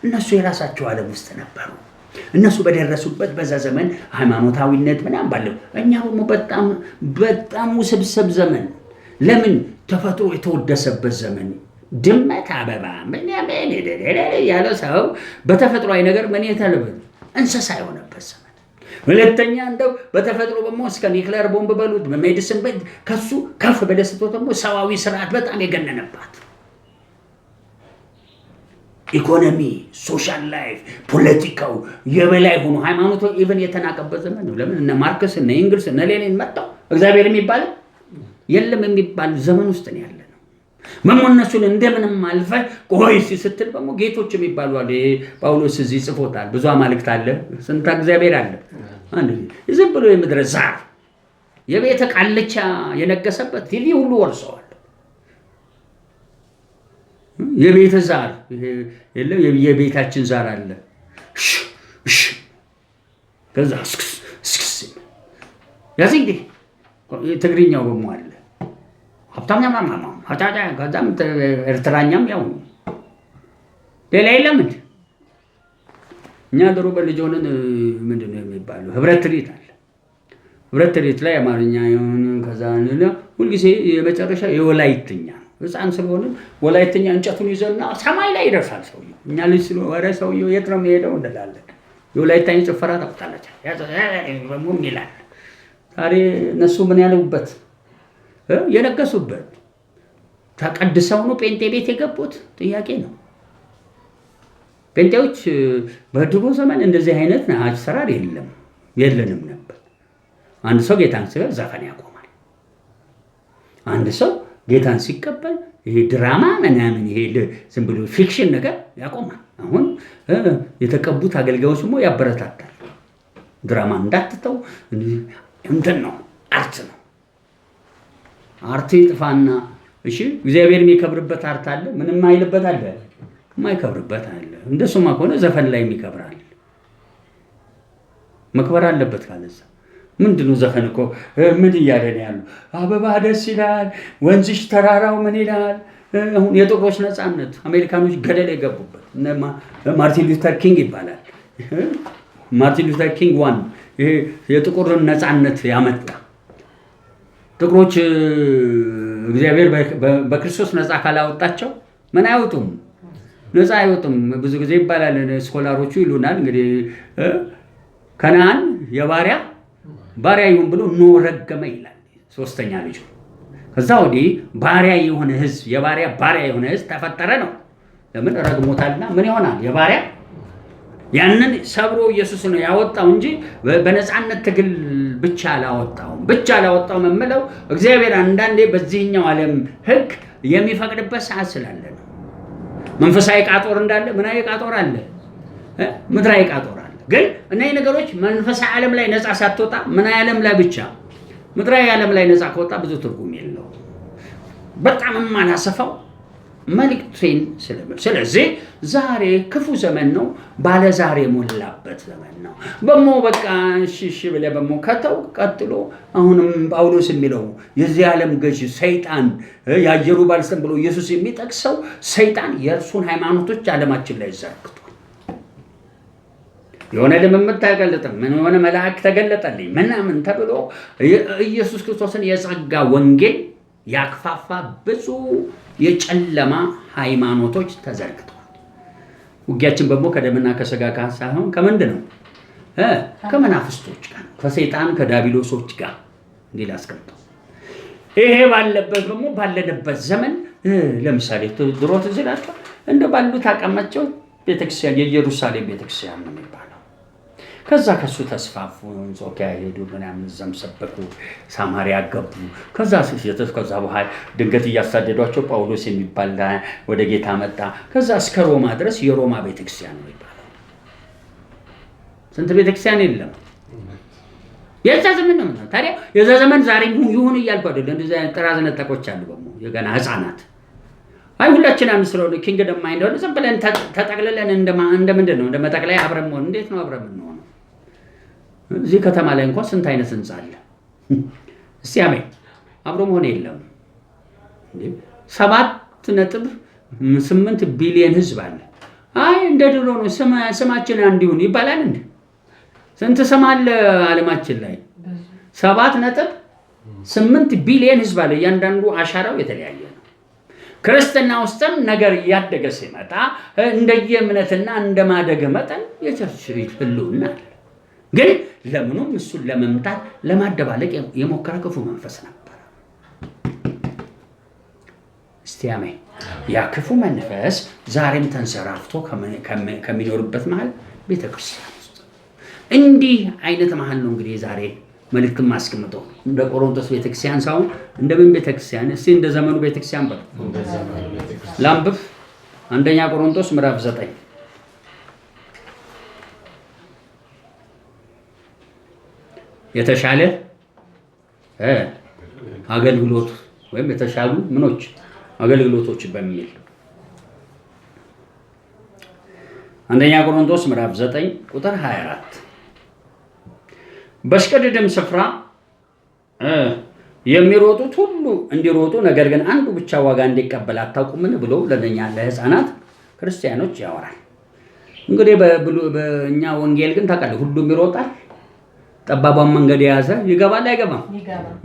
እነሱ የራሳቸው ዓለም ውስጥ ነበሩ። እነሱ በደረሱበት በዛ ዘመን ሃይማኖታዊነት ምናምን ባለው፣ እኛ ደግሞ በጣም ውስብስብ ዘመን፣ ለምን ተፈጥሮ የተወደሰበት ዘመን፣ ድመት አበባ ምን ያለ ሰው በተፈጥሯዊ ነገር ምን የተለበ እንስሳ የሆነበት ዘመን፣ ሁለተኛ እንደው በተፈጥሮ ደግሞ እስከ ኒክሌር ቦምብ በሉት በሜዲሲን ከሱ ከፍ በደስቶ ደግሞ ሰዋዊ ስርዓት በጣም የገነነባት ኢኮኖሚ፣ ሶሻል ላይፍ፣ ፖለቲካው የበላይ ሆኖ ሃይማኖቱ ኢቭን የተናቀበት ዘመን ነው። ለምን እነ ማርክስ እነ ኤንግልስ እነ ሌኒን መጣው እግዚአብሔር የሚባል የለም የሚባል ዘመን ውስጥ ነው ያለ ነው። መሞነሱን እንደምንም አልፈ ቆይስ ስትል ደግሞ ጌቶች የሚባሉ አለ። ጳውሎስ እዚህ ጽፎታል። ብዙ አማልክት አለ፣ ስንት እግዚአብሔር አለ። አንድ ዝም ብሎ የምድረ ዛር የቤተ ቃልቻ የነገሰበት ቲቪ ሁሉ ወርሰዋል። የቤተ ዛር የለም የቤታችን ዛር አለ። ከዛ ስክስ ያዚ እንዴ ትግርኛው በሞ አለ ሀብታም ያማማማ ሀታታ ከዛም ኤርትራኛም ያው ሌላ የለም እንዴ። እኛ ድሮ በልጅ ሆነን ምንድነው የሚባለው ህብረት ትርኢት አለ። ህብረት ትርኢት ላይ አማርኛ የሆነ ከዛ ሁልጊዜ የመጨረሻ የወላይትኛ ህፃን ስለሆነ ወላይትኛ እንጨቱን ይዘና ሰማይ ላይ ይደርሳል ሰውየው። እኛ ልጅ ስለወረ ሰውየው የት ነው የሚሄደው እንላለን። የወላይታኝ ጭፈራ ታውቃላችሁ በሙም ይላል። ዛሬ እነሱ ምን ያሉበት የነገሱበት ተቀድሰው ነው ጴንጤ ቤት የገቡት ጥያቄ ነው። ጴንጤዎች በድሮ ዘመን እንደዚህ አይነት አሰራር የለንም ነበር። አንድ ሰው ጌታን ሲቀበል ዘፈን ያቆማል። አንድ ሰው ጌታን ሲቀበል ይሄ ድራማ ምናምን ይሄ ዝም ብሎ ፊክሽን ነገር ያቆማል። አሁን የተቀቡት አገልጋዮች ደግሞ ያበረታታል። ድራማ እንዳትተው እንትን ነው፣ አርት ነው። አርት ይጥፋና እሺ እግዚአብሔር የሚከብርበት አርት አለ፣ ምንም አይልበት አለ፣ የማይከብርበት አለ። እንደሱማ ከሆነ ዘፈን ላይ የሚከብራል መክበር አለበት ካለዛ ምንድነው? ዘፈን እኮ ምን እያለ ነው ያለው? አበባ ደስ ይላል፣ ወንዝሽ ተራራው ምን ይላል? አሁን የጥቁሮች ነፃነት አሜሪካኖች ገደል የገቡበት ማርቲን ሉተር ኪንግ ይባላል። ማርቲን ሉተር ኪንግ ዋን ይሄ የጥቁርን ነፃነት ያመጣ። ጥቁሮች እግዚአብሔር በክርስቶስ ነፃ ካላወጣቸው ምን አይወጡም፣ ነፃ አይወጡም። ብዙ ጊዜ ይባላል፣ ስኮላሮቹ ይሉናል እንግዲህ ከነዓን ባሪያ ይሁን ብሎ ኖህ ረገመ ይላል። ሶስተኛ ልጁ ከዛ ወዲህ ባሪያ የሆነ ህዝብ ባሪያ የሆነ ህዝብ ተፈጠረ ነው። ለምን ረግሞታልና ምን ይሆናል? የባሪያ ያንን ሰብሮ ኢየሱስ ነው ያወጣው እንጂ በነፃነት ትግል ብቻ አላወጣው መምለው እግዚአብሔር አንዳንዴ በዚህኛው ዓለም ህግ የሚፈቅድበት ሰዓት ስላለ ነው። መንፈሳዊ ቃጦር እንዳለ ምናዊ ቃጦር አለ፣ ምድራዊ ቃጦር አለ። ግን እነዚህ ነገሮች መንፈሳዊ ዓለም ላይ ነፃ ሳትወጣ ምናዊ ዓለም ላይ ብቻ ምድራዊ ዓለም ላይ ነፃ ከወጣ ብዙ ትርጉም የለውም። በጣም የማላሰፋው መልእክቴን ስለዚህ ዛሬ ክፉ ዘመን ነው፣ ባለ ዛሬ ሞላበት ዘመን ነው። በሞ በቃ እሺ ብለህ በሞ ከተው ቀጥሎ አሁንም ጳውሎስ የሚለው የዚህ ዓለም ገዥ ሰይጣን ያየሩ ባልሰም ብሎ ኢየሱስ የሚጠቅሰው ሰይጣን የእርሱን ሃይማኖቶች ዓለማችን ላይ ዘርግቷል። የሆነ ልምምድ ተገለጠ፣ ምን የሆነ መልአክ ተገለጠልኝ ምናምን ተብሎ ኢየሱስ ክርስቶስን የጸጋ ወንጌል ያክፋፋ ብዙ የጨለማ ሃይማኖቶች ተዘርግተዋል። ውጊያችን ደግሞ ከደምና ከሥጋ ጋር ሳይሆን ከምንድን ነው? ከመናፍስቶች ጋር፣ ከሰይጣን ከዳቢሎሶች ጋር እንዲል አስቀምጠው። ይሄ ባለበት ደግሞ ባለንበት ዘመን ለምሳሌ ድሮ ትዝ ይላችኋል እንደ ባሉት አቀማቸው ቤተክርስቲያን የኢየሩሳሌም ቤተክርስቲያን ነው የሚባለው። ከዛ ከሱ ተስፋፉ፣ ጾቂያ ሄዱ፣ ምናምን ዘም ሰበኩ፣ ሳማሪያ ገቡ። ከዛ በኋላ ድንገት እያሳደዷቸው ጳውሎስ የሚባል ወደ ጌታ መጣ። ከዛ እስከ ሮማ ድረስ የሮማ ቤተክርስቲያን ነው ይባላል። ስንት ቤተክርስቲያን የለም። የዛ ዘመን ነው ታዲያ። የዛ ዘመን ዛሬ ይሁን እያልኩ አይደለም። እንደዚህ አይነት ጥራዝ ነጠቆች አሉ በሞ የገና ህፃናት አይ ሁላችን አምስለው ኪንግደም ማይንድ ነው። ዝም ብለን ተጠቅልለን እንደምንድን ነው እንደመጠቅለያ አብረን መሆን እንዴት ነው አብረን ነው? እዚህ ከተማ ላይ እንኳን ስንት አይነት ህንጻ አለ። እስቲ አሜን። አብሮ መሆን የለም። 7.8 ቢሊዮን ህዝብ አለ። አይ እንደ ድሮ ነው ስማችን አንድ ይሁን ይባላል እንዴ? ስንት ስም አለ ዓለማችን ላይ? 7.8 ቢሊዮን ህዝብ አለ። እያንዳንዱ አሻራው የተለያየ ነው። ክርስትና ውስጥም ነገር እያደገ ሲመጣ እንደየእምነትና እንደማደግ መጠን የቸርች ህልውና አለ። ግን ለምኑም እሱን ለመምታት ለማደባለቅ የሞከረ ክፉ መንፈስ ነበር። እስቲ አሜን። ያ ክፉ መንፈስ ዛሬም ተንሰራፍቶ ከሚኖርበት መሃል ቤተክርስቲያን ውስጥ እንዲህ አይነት መሃል ነው እንግዲህ ዛሬ መልእክት ማስቀምጠው እንደ ቆሮንቶስ ቤተክርስቲያን ሳይሆን እንደምን ቤተክርስቲያን እስቲ እንደ ዘመኑ ቤተክርስቲያን በሉ። ላንብብ። አንደኛ ቆሮንቶስ ምዕራፍ 9 የተሻለ አገልግሎት ወይም የተሻሉ ምኖች አገልግሎቶች በሚል አንደኛ ቆሮንቶስ ምዕራፍ 9 ቁጥር 24 በሽቅድድም ስፍራ የሚሮጡት ሁሉ እንዲሮጡ ነገር ግን አንዱ ብቻ ዋጋ እንዲቀበል አታውቁምን ብሎ ለእኛ ለሕፃናት ክርስቲያኖች ያወራል። እንግዲህ በእኛ ወንጌል ግን ታውቃለህ ሁሉም ይሮጣል። ጠባቧን መንገድ የያዘ ይገባል አይገባም?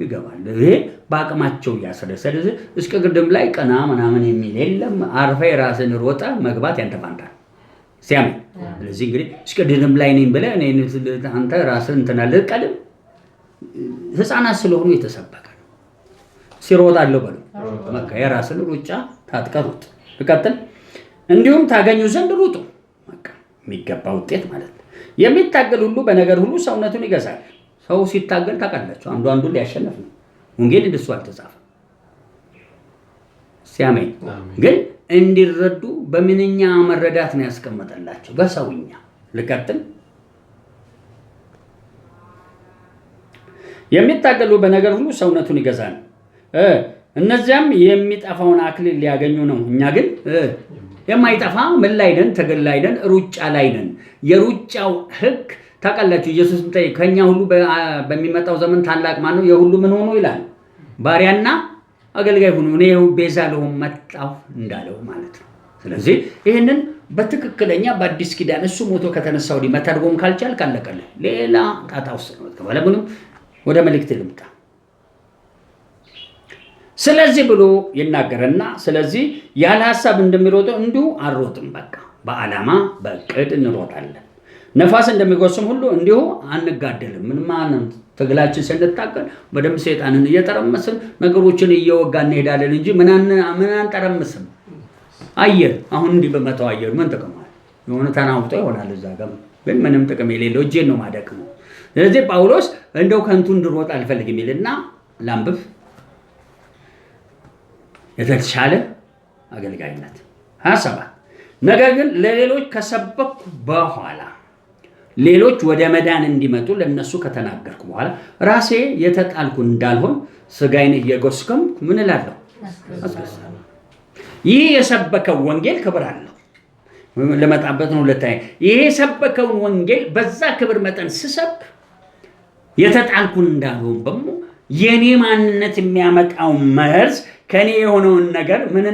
ይገባል። ይሄ በአቅማቸው እያሰደሰደ እስከ ግድም ላይ ቀና ምናምን የሚል የለም። አርፈ የራስን ሮጠ መግባት ያንተ ፋንታ ሲያምን። ስለዚህ እንግዲህ እስከ ግድም ላይ ነኝ ብለህ አንተ ራስን እንትን አለ ቀድም ሕፃናት ስለሆኑ የተሰበከ ነው። ሲሮጣለሁ በሉ በቃ የራስን ሩጫ ታጥቀሩት ይቀጥል። እንዲሁም ታገኙ ዘንድ ሩጡ። በቃ የሚገባ ውጤት ማለት ነው። የሚታገል ሁሉ በነገር ሁሉ ሰውነቱን ይገዛል። ሰው ሲታገል ታውቃላችሁ አንዱን ሊያሸንፍ ነው። ወንጌል እንደሱ አልተጻፈም። ሲያሜን ግን እንዲረዱ በምንኛ መረዳት ነው ያስቀመጠላቸው በሰውኛ። ልቀጥል። የሚታገሉ በነገር ሁሉ ሰውነቱን ይገዛል። እነዚያም የሚጠፋውን አክሊል ሊያገኙ ነው። እኛ ግን የማይጠፋ ምን ላይ ነን? ትግል ላይ ነን፣ ሩጫ ላይ ነን። የሩጫው ህግ ታውቃላችሁ። ኢየሱስ ከኛ ሁሉ በሚመጣው ዘመን ታላቅ ማን ነው? የሁሉ ምን ሆኖ ይላል? ባሪያና አገልጋይ ሆኖ እኔ ቤዛ ልሆን መጣሁ እንዳለው ማለት ነው። ስለዚህ ይህንን በትክክለኛ በአዲስ ኪዳን እሱ ሞቶ ከተነሳ ወዲህ መተርጎም ካልቻል ካለቀልህ ሌላ ጣጣ ውስጥ ነው ተባለብንም። ወደ መልእክት ልምጣ። ስለዚህ ብሎ ይናገርና ስለዚህ ያለ ሐሳብ እንደሚሮጠው እንዲሁ አልሮጥም። በቃ በዓላማ በእቅድ እንሮጣለን። ነፋስ እንደሚጎስም ሁሉ እንዲሁ አንጋደልም። ምን ማለት ትግላችን ስንታገል በደንብ ሰይጣንን እየጠረመስን ነገሮችን እየወጋ እንሄዳለን እንጂ ምን አንጠረምስም። አየር አሁን እንዲህ በመተው አየር ምን ጥቅም አለ? የሆነ ተናውጦ ይሆናል እዛ ጋር ግን ምንም ጥቅም የሌለው እጄን ነው ማደቅ ነው። ስለዚህ ጳውሎስ እንደው ከንቱ እንድሮጥ አልፈልግም ይልና ላንብብ። የተሻለ አገልጋይነት 27 ነገር ግን ለሌሎች ከሰበኩ በኋላ ሌሎች ወደ መዳን እንዲመጡ ለነሱ ከተናገርኩ በኋላ ራሴ የተጣልኩ እንዳልሆን ስጋዬን እየጎሰምኩ ምን እላለሁ? አስገዛለሁ። ይህ የሰበከው ወንጌል ክብር አለው። ለመጣበት ነው። ሁለተኛ ይሄ የሰበከው ወንጌል በዛ ክብር መጠን ስሰብክ የተጣልኩ እንዳልሆን በሙ የኔ ማንነት የሚያመጣው መርዝ ከኔ የሆነውን ነገር ምን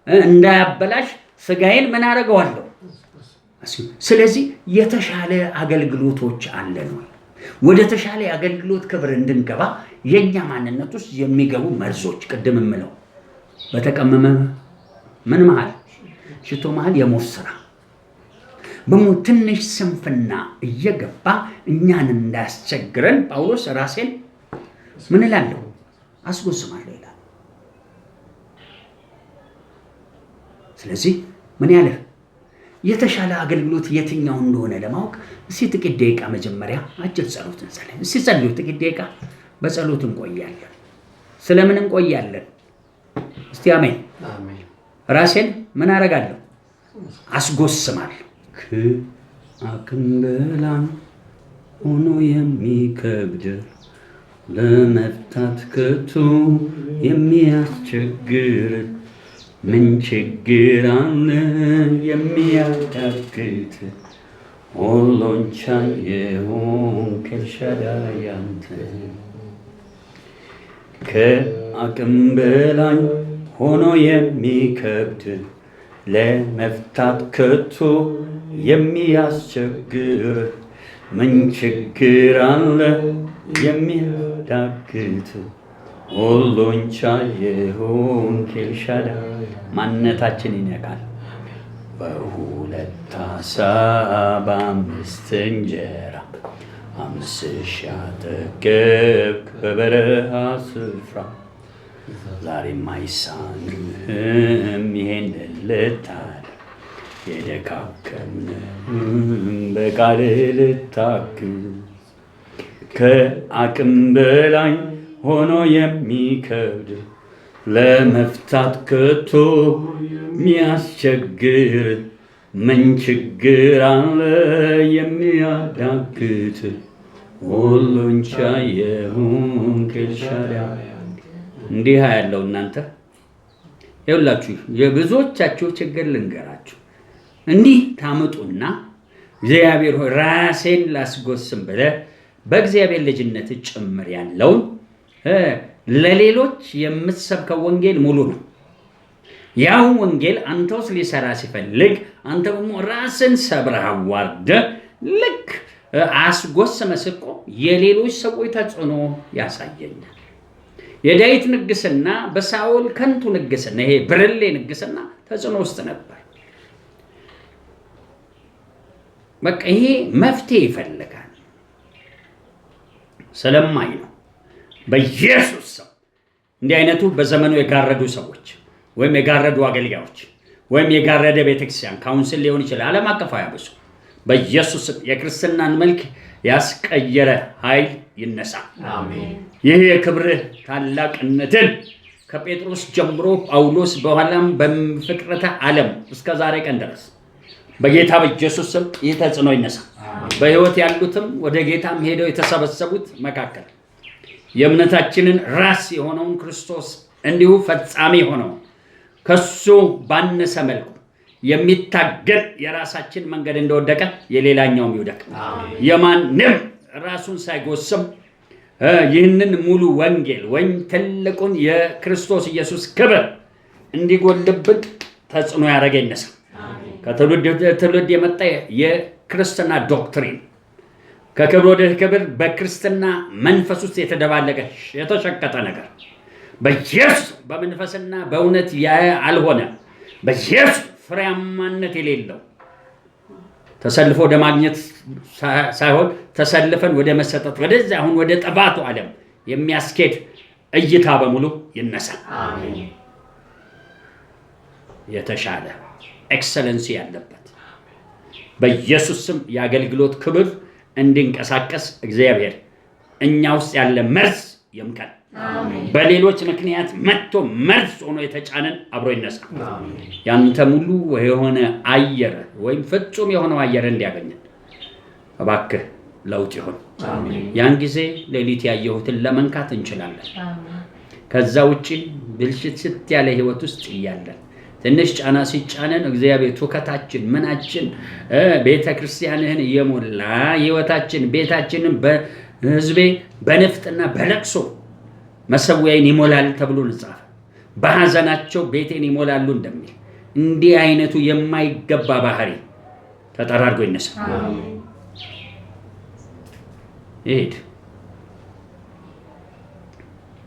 እንዳያበላሽ ስጋዬን ምን አደርገዋለሁ? ስለዚህ የተሻለ አገልግሎቶች አለን ወይ? ወደ ተሻለ አገልግሎት ክብር እንድንገባ የኛ ማንነት ውስጥ የሚገቡ መርዞች ቅድም ምለው በተቀመመ ምን መሃል ሽቶ መሃል የሞት ስራ በሞት ትንሽ ስንፍና እየገባ እኛን እንዳያስቸግረን ጳውሎስ ራሴን ምን እላለሁ? አስጎስማለሁ ይላል። ስለዚህ ምን ያለ የተሻለ አገልግሎት የትኛው እንደሆነ ለማወቅ እስቲ ጥቂት ደቂቃ መጀመሪያ አጭር ጸሎት እንጸልይ። እስቲ ጸልዩ ጥቂት ደቂቃ በጸሎት እንቆያለን። ስለምን እንቆያለን? እስቲ አሜን። ራሴን ምን አደርጋለሁ? አስጎስማለሁ። ከአቅም በላይ ሆኖ የሚከብድ ለመፍታት ከቶ የሚያስቸግር ምን ችግር አለ የሚያዳግት? ሁሉን ቻይ የሆንክ ኤልሻዳይ አንተ ከአቅም በላይ ሆኖ የሚከብድ ለመፍታት ከቶ የሚያስቸግር ምን ችግር አለ የሚያዳግት? ሁሉን ቻይ የሆንክ ኤልሻዳይ ማንነታችንን ይነካል። በሁለት ዓሣ በአምስት እንጀራ 5,000 አጠገብክ በበረሃ ስፍራ። ዛሬም አይሳንህም ይሄንን ልታደርግ፣ የደካከምንህም በቃልህ ልታግዝ። ከአቅም በላይ ሆኖ የሚከብድ ለመፍታት ከቶ የሚያስቸግር ምን ችግር አለ የሚያዳግት? ሁሉን ቻይ የሆንክ ኤልሻዳይ። እንዲህ ያለው እናንተ ይኸውላችሁ፣ የብዙዎቻችሁ ችግር ልንገራችሁ። እንዲህ ታመጡና እግዚአብሔር ሆይ ራሴን ላስጎስም ብለህ በእግዚአብሔር ልጅነት ጭምር ያለውን ለሌሎች የምትሰብከው ወንጌል ሙሉ ነው። ያው ወንጌል አንተ ውስጥ ሊሰራ ሲፈልግ አንተ ደግሞ ራስን ሰብረህ አዋርደህ ልክ አስጎስመህ ስትቆም የሌሎች ሰዎች ተጽዕኖ ያሳየኛል። የዳዊት ንግስና በሳኦል ከንቱ ንግስና፣ ይሄ ብርሌ ንግስና ተጽዕኖ ውስጥ ነበር። በቃ ይሄ መፍትሄ ይፈልጋል። ስለማይ ነው በኢየሱስ ስም እንዲህ አይነቱ በዘመኑ የጋረዱ ሰዎች ወይም የጋረዱ አገልጋዮች ወይም የጋረደ ቤተክርስቲያን ካውንስል ሊሆን ይችላል፣ ዓለም አቀፋዊ አብሶ በኢየሱስ ስም የክርስትናን መልክ ያስቀየረ ኃይል ይነሳ። አሜን። ይህ የክብርህ ታላቅነትን ከጴጥሮስ ጀምሮ ጳውሎስ በኋላም በፍጥረተ ዓለም እስከ ዛሬ ቀን ድረስ በጌታ በኢየሱስ ስም ይህ ተጽዕኖ ይነሳ። በሕይወት ያሉትም ወደ ጌታም ሄደው የተሰበሰቡት መካከል የእምነታችንን ራስ የሆነውን ክርስቶስ እንዲሁ ፈጻሚ ሆነው ከሱ ባነሰ መልኩ የሚታገል የራሳችን መንገድ እንደወደቀ የሌላኛውም ይውደቅ። የማንም ራሱን ሳይጎስም ይህንን ሙሉ ወንጌል ወይም ትልቁን የክርስቶስ ኢየሱስ ክብር እንዲጎልብን ተጽዕኖ ያደረገ ይነሳ። ከትውልድ የመጣ የክርስትና ዶክትሪን ከክብር ወደ ክብር በክርስትና መንፈስ ውስጥ የተደባለቀ የተሸቀጠ ነገር በኢየሱስ በመንፈስና በእውነት አልሆነ በኢየሱስ ፍሬያማነት የሌለው ተሰልፎ ወደ ማግኘት ሳይሆን ተሰልፈን ወደ መሰጠት ወደዚያ አሁን ወደ ጥፋቱ ዓለም የሚያስኬድ እይታ በሙሉ ይነሳ። አሜን። የተሻለ ኤክሰለንሲ ያለበት በኢየሱስ ስም የአገልግሎት ክብር እንድንቀሳቀስ እግዚአብሔር እኛ ውስጥ ያለ መርዝ ይምከን። በሌሎች ምክንያት መጥቶ መርዝ ሆኖ የተጫነን አብሮ ይነሳ። ያንተ ሙሉ የሆነ አየር ወይም ፍጹም የሆነው አየር እንዲያገኘን እባክህ ለውጥ ይሁን። ያን ጊዜ ሌሊት ያየሁትን ለመንካት እንችላለን። ከዛ ውጪ ብልሽት ያለ ህይወት ውስጥ እያለን ትንሽ ጫና ሲጫነን እግዚአብሔር ትውከታችን ምናችን ቤተ ክርስቲያንህን እየሞላ ህይወታችን ቤታችንን በህዝቤ በንፍጥና በለቅሶ መሰዊያዬን ይሞላል ተብሎ ንጻፈ። በሐዘናቸው ቤቴን ይሞላሉ እንደሚል እንዲህ አይነቱ የማይገባ ባህሪ ተጠራርጎ ይነሳ። ይሄድ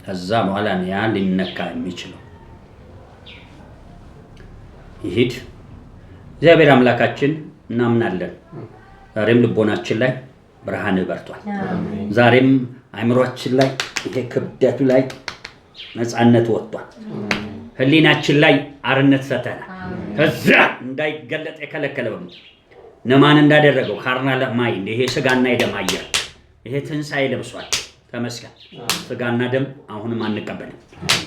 ከዛ በኋላ ያ ሊነካ የሚችለው ይሄድ። እግዚአብሔር አምላካችን እናምናለን። ዛሬም ልቦናችን ላይ ብርሃን በርቷል። ዛሬም አእምሮአችን ላይ ይሄ ክብደቱ ላይ ነፃነት ወጥቷል። ህሊናችን ላይ አርነት ሰተና ከዛ እንዳይገለጥ የከለከለው ነማን እንዳደረገው ካርናል ማይንድ ይሄ ስጋና የደም አየር ይሄ ትንሣኤ ለብሷል። ተመስገን። ስጋና ደም አሁንም አንቀበልም።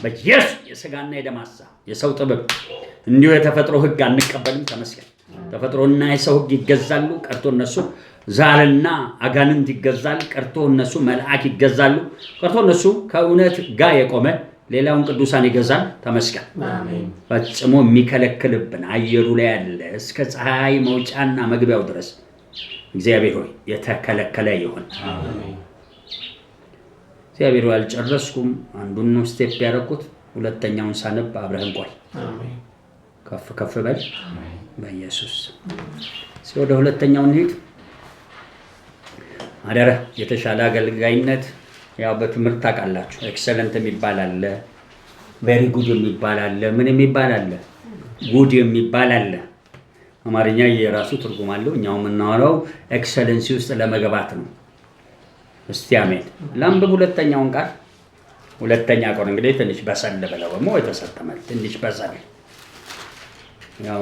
በኢየሱስ የስጋና የደም ሐሳብ የሰው ጥበብ እንዲሁ የተፈጥሮ ህግ አንቀበልም። ተመስገን። ተፈጥሮና የሰው ህግ ይገዛሉ፣ ቀርቶ እነሱ ዛርና አጋንንት ይገዛል፣ ቀርቶ እነሱ መልአክ ይገዛሉ፣ ቀርቶ እነሱ ከእውነት ጋር የቆመ ሌላውን ቅዱሳን ይገዛል። ተመስገን። ፈጽሞ የሚከለክልብን አየሩ ላይ ያለ እስከ ፀሐይ መውጫና መግቢያው ድረስ እግዚአብሔር ሆይ የተከለከለ ይሁን። እግዚአብሔር ሆይ አልጨረስኩም። አንዱን ነው ስቴፕ ያደረኩት። ሁለተኛውን ሳነብ አብረህን ቆይ። ከፍ ከፍ በል በኢየሱስ። ወደ ሁለተኛው እንሂድ። አደረ የተሻለ አገልጋይነት ያው በትምህርት ታውቃላችሁ። ኤክሰለንት የሚባል አለ፣ ቬሪ ጉድ የሚባል አለ፣ ምን የሚባል አለ፣ ጉድ የሚባል አለ። አማርኛ የራሱ ትርጉም አለው። እኛው የምናወራው ኤክሰለንሲ ውስጥ ለመግባት ነው። እስቲ አሜን። ላንብብ ሁለተኛውን ቃል። ሁለተኛ ቆር እንግዲህ ትንሽ በሰል ብለው ደግሞ የተሰጠመል ትንሽ በሰል ያው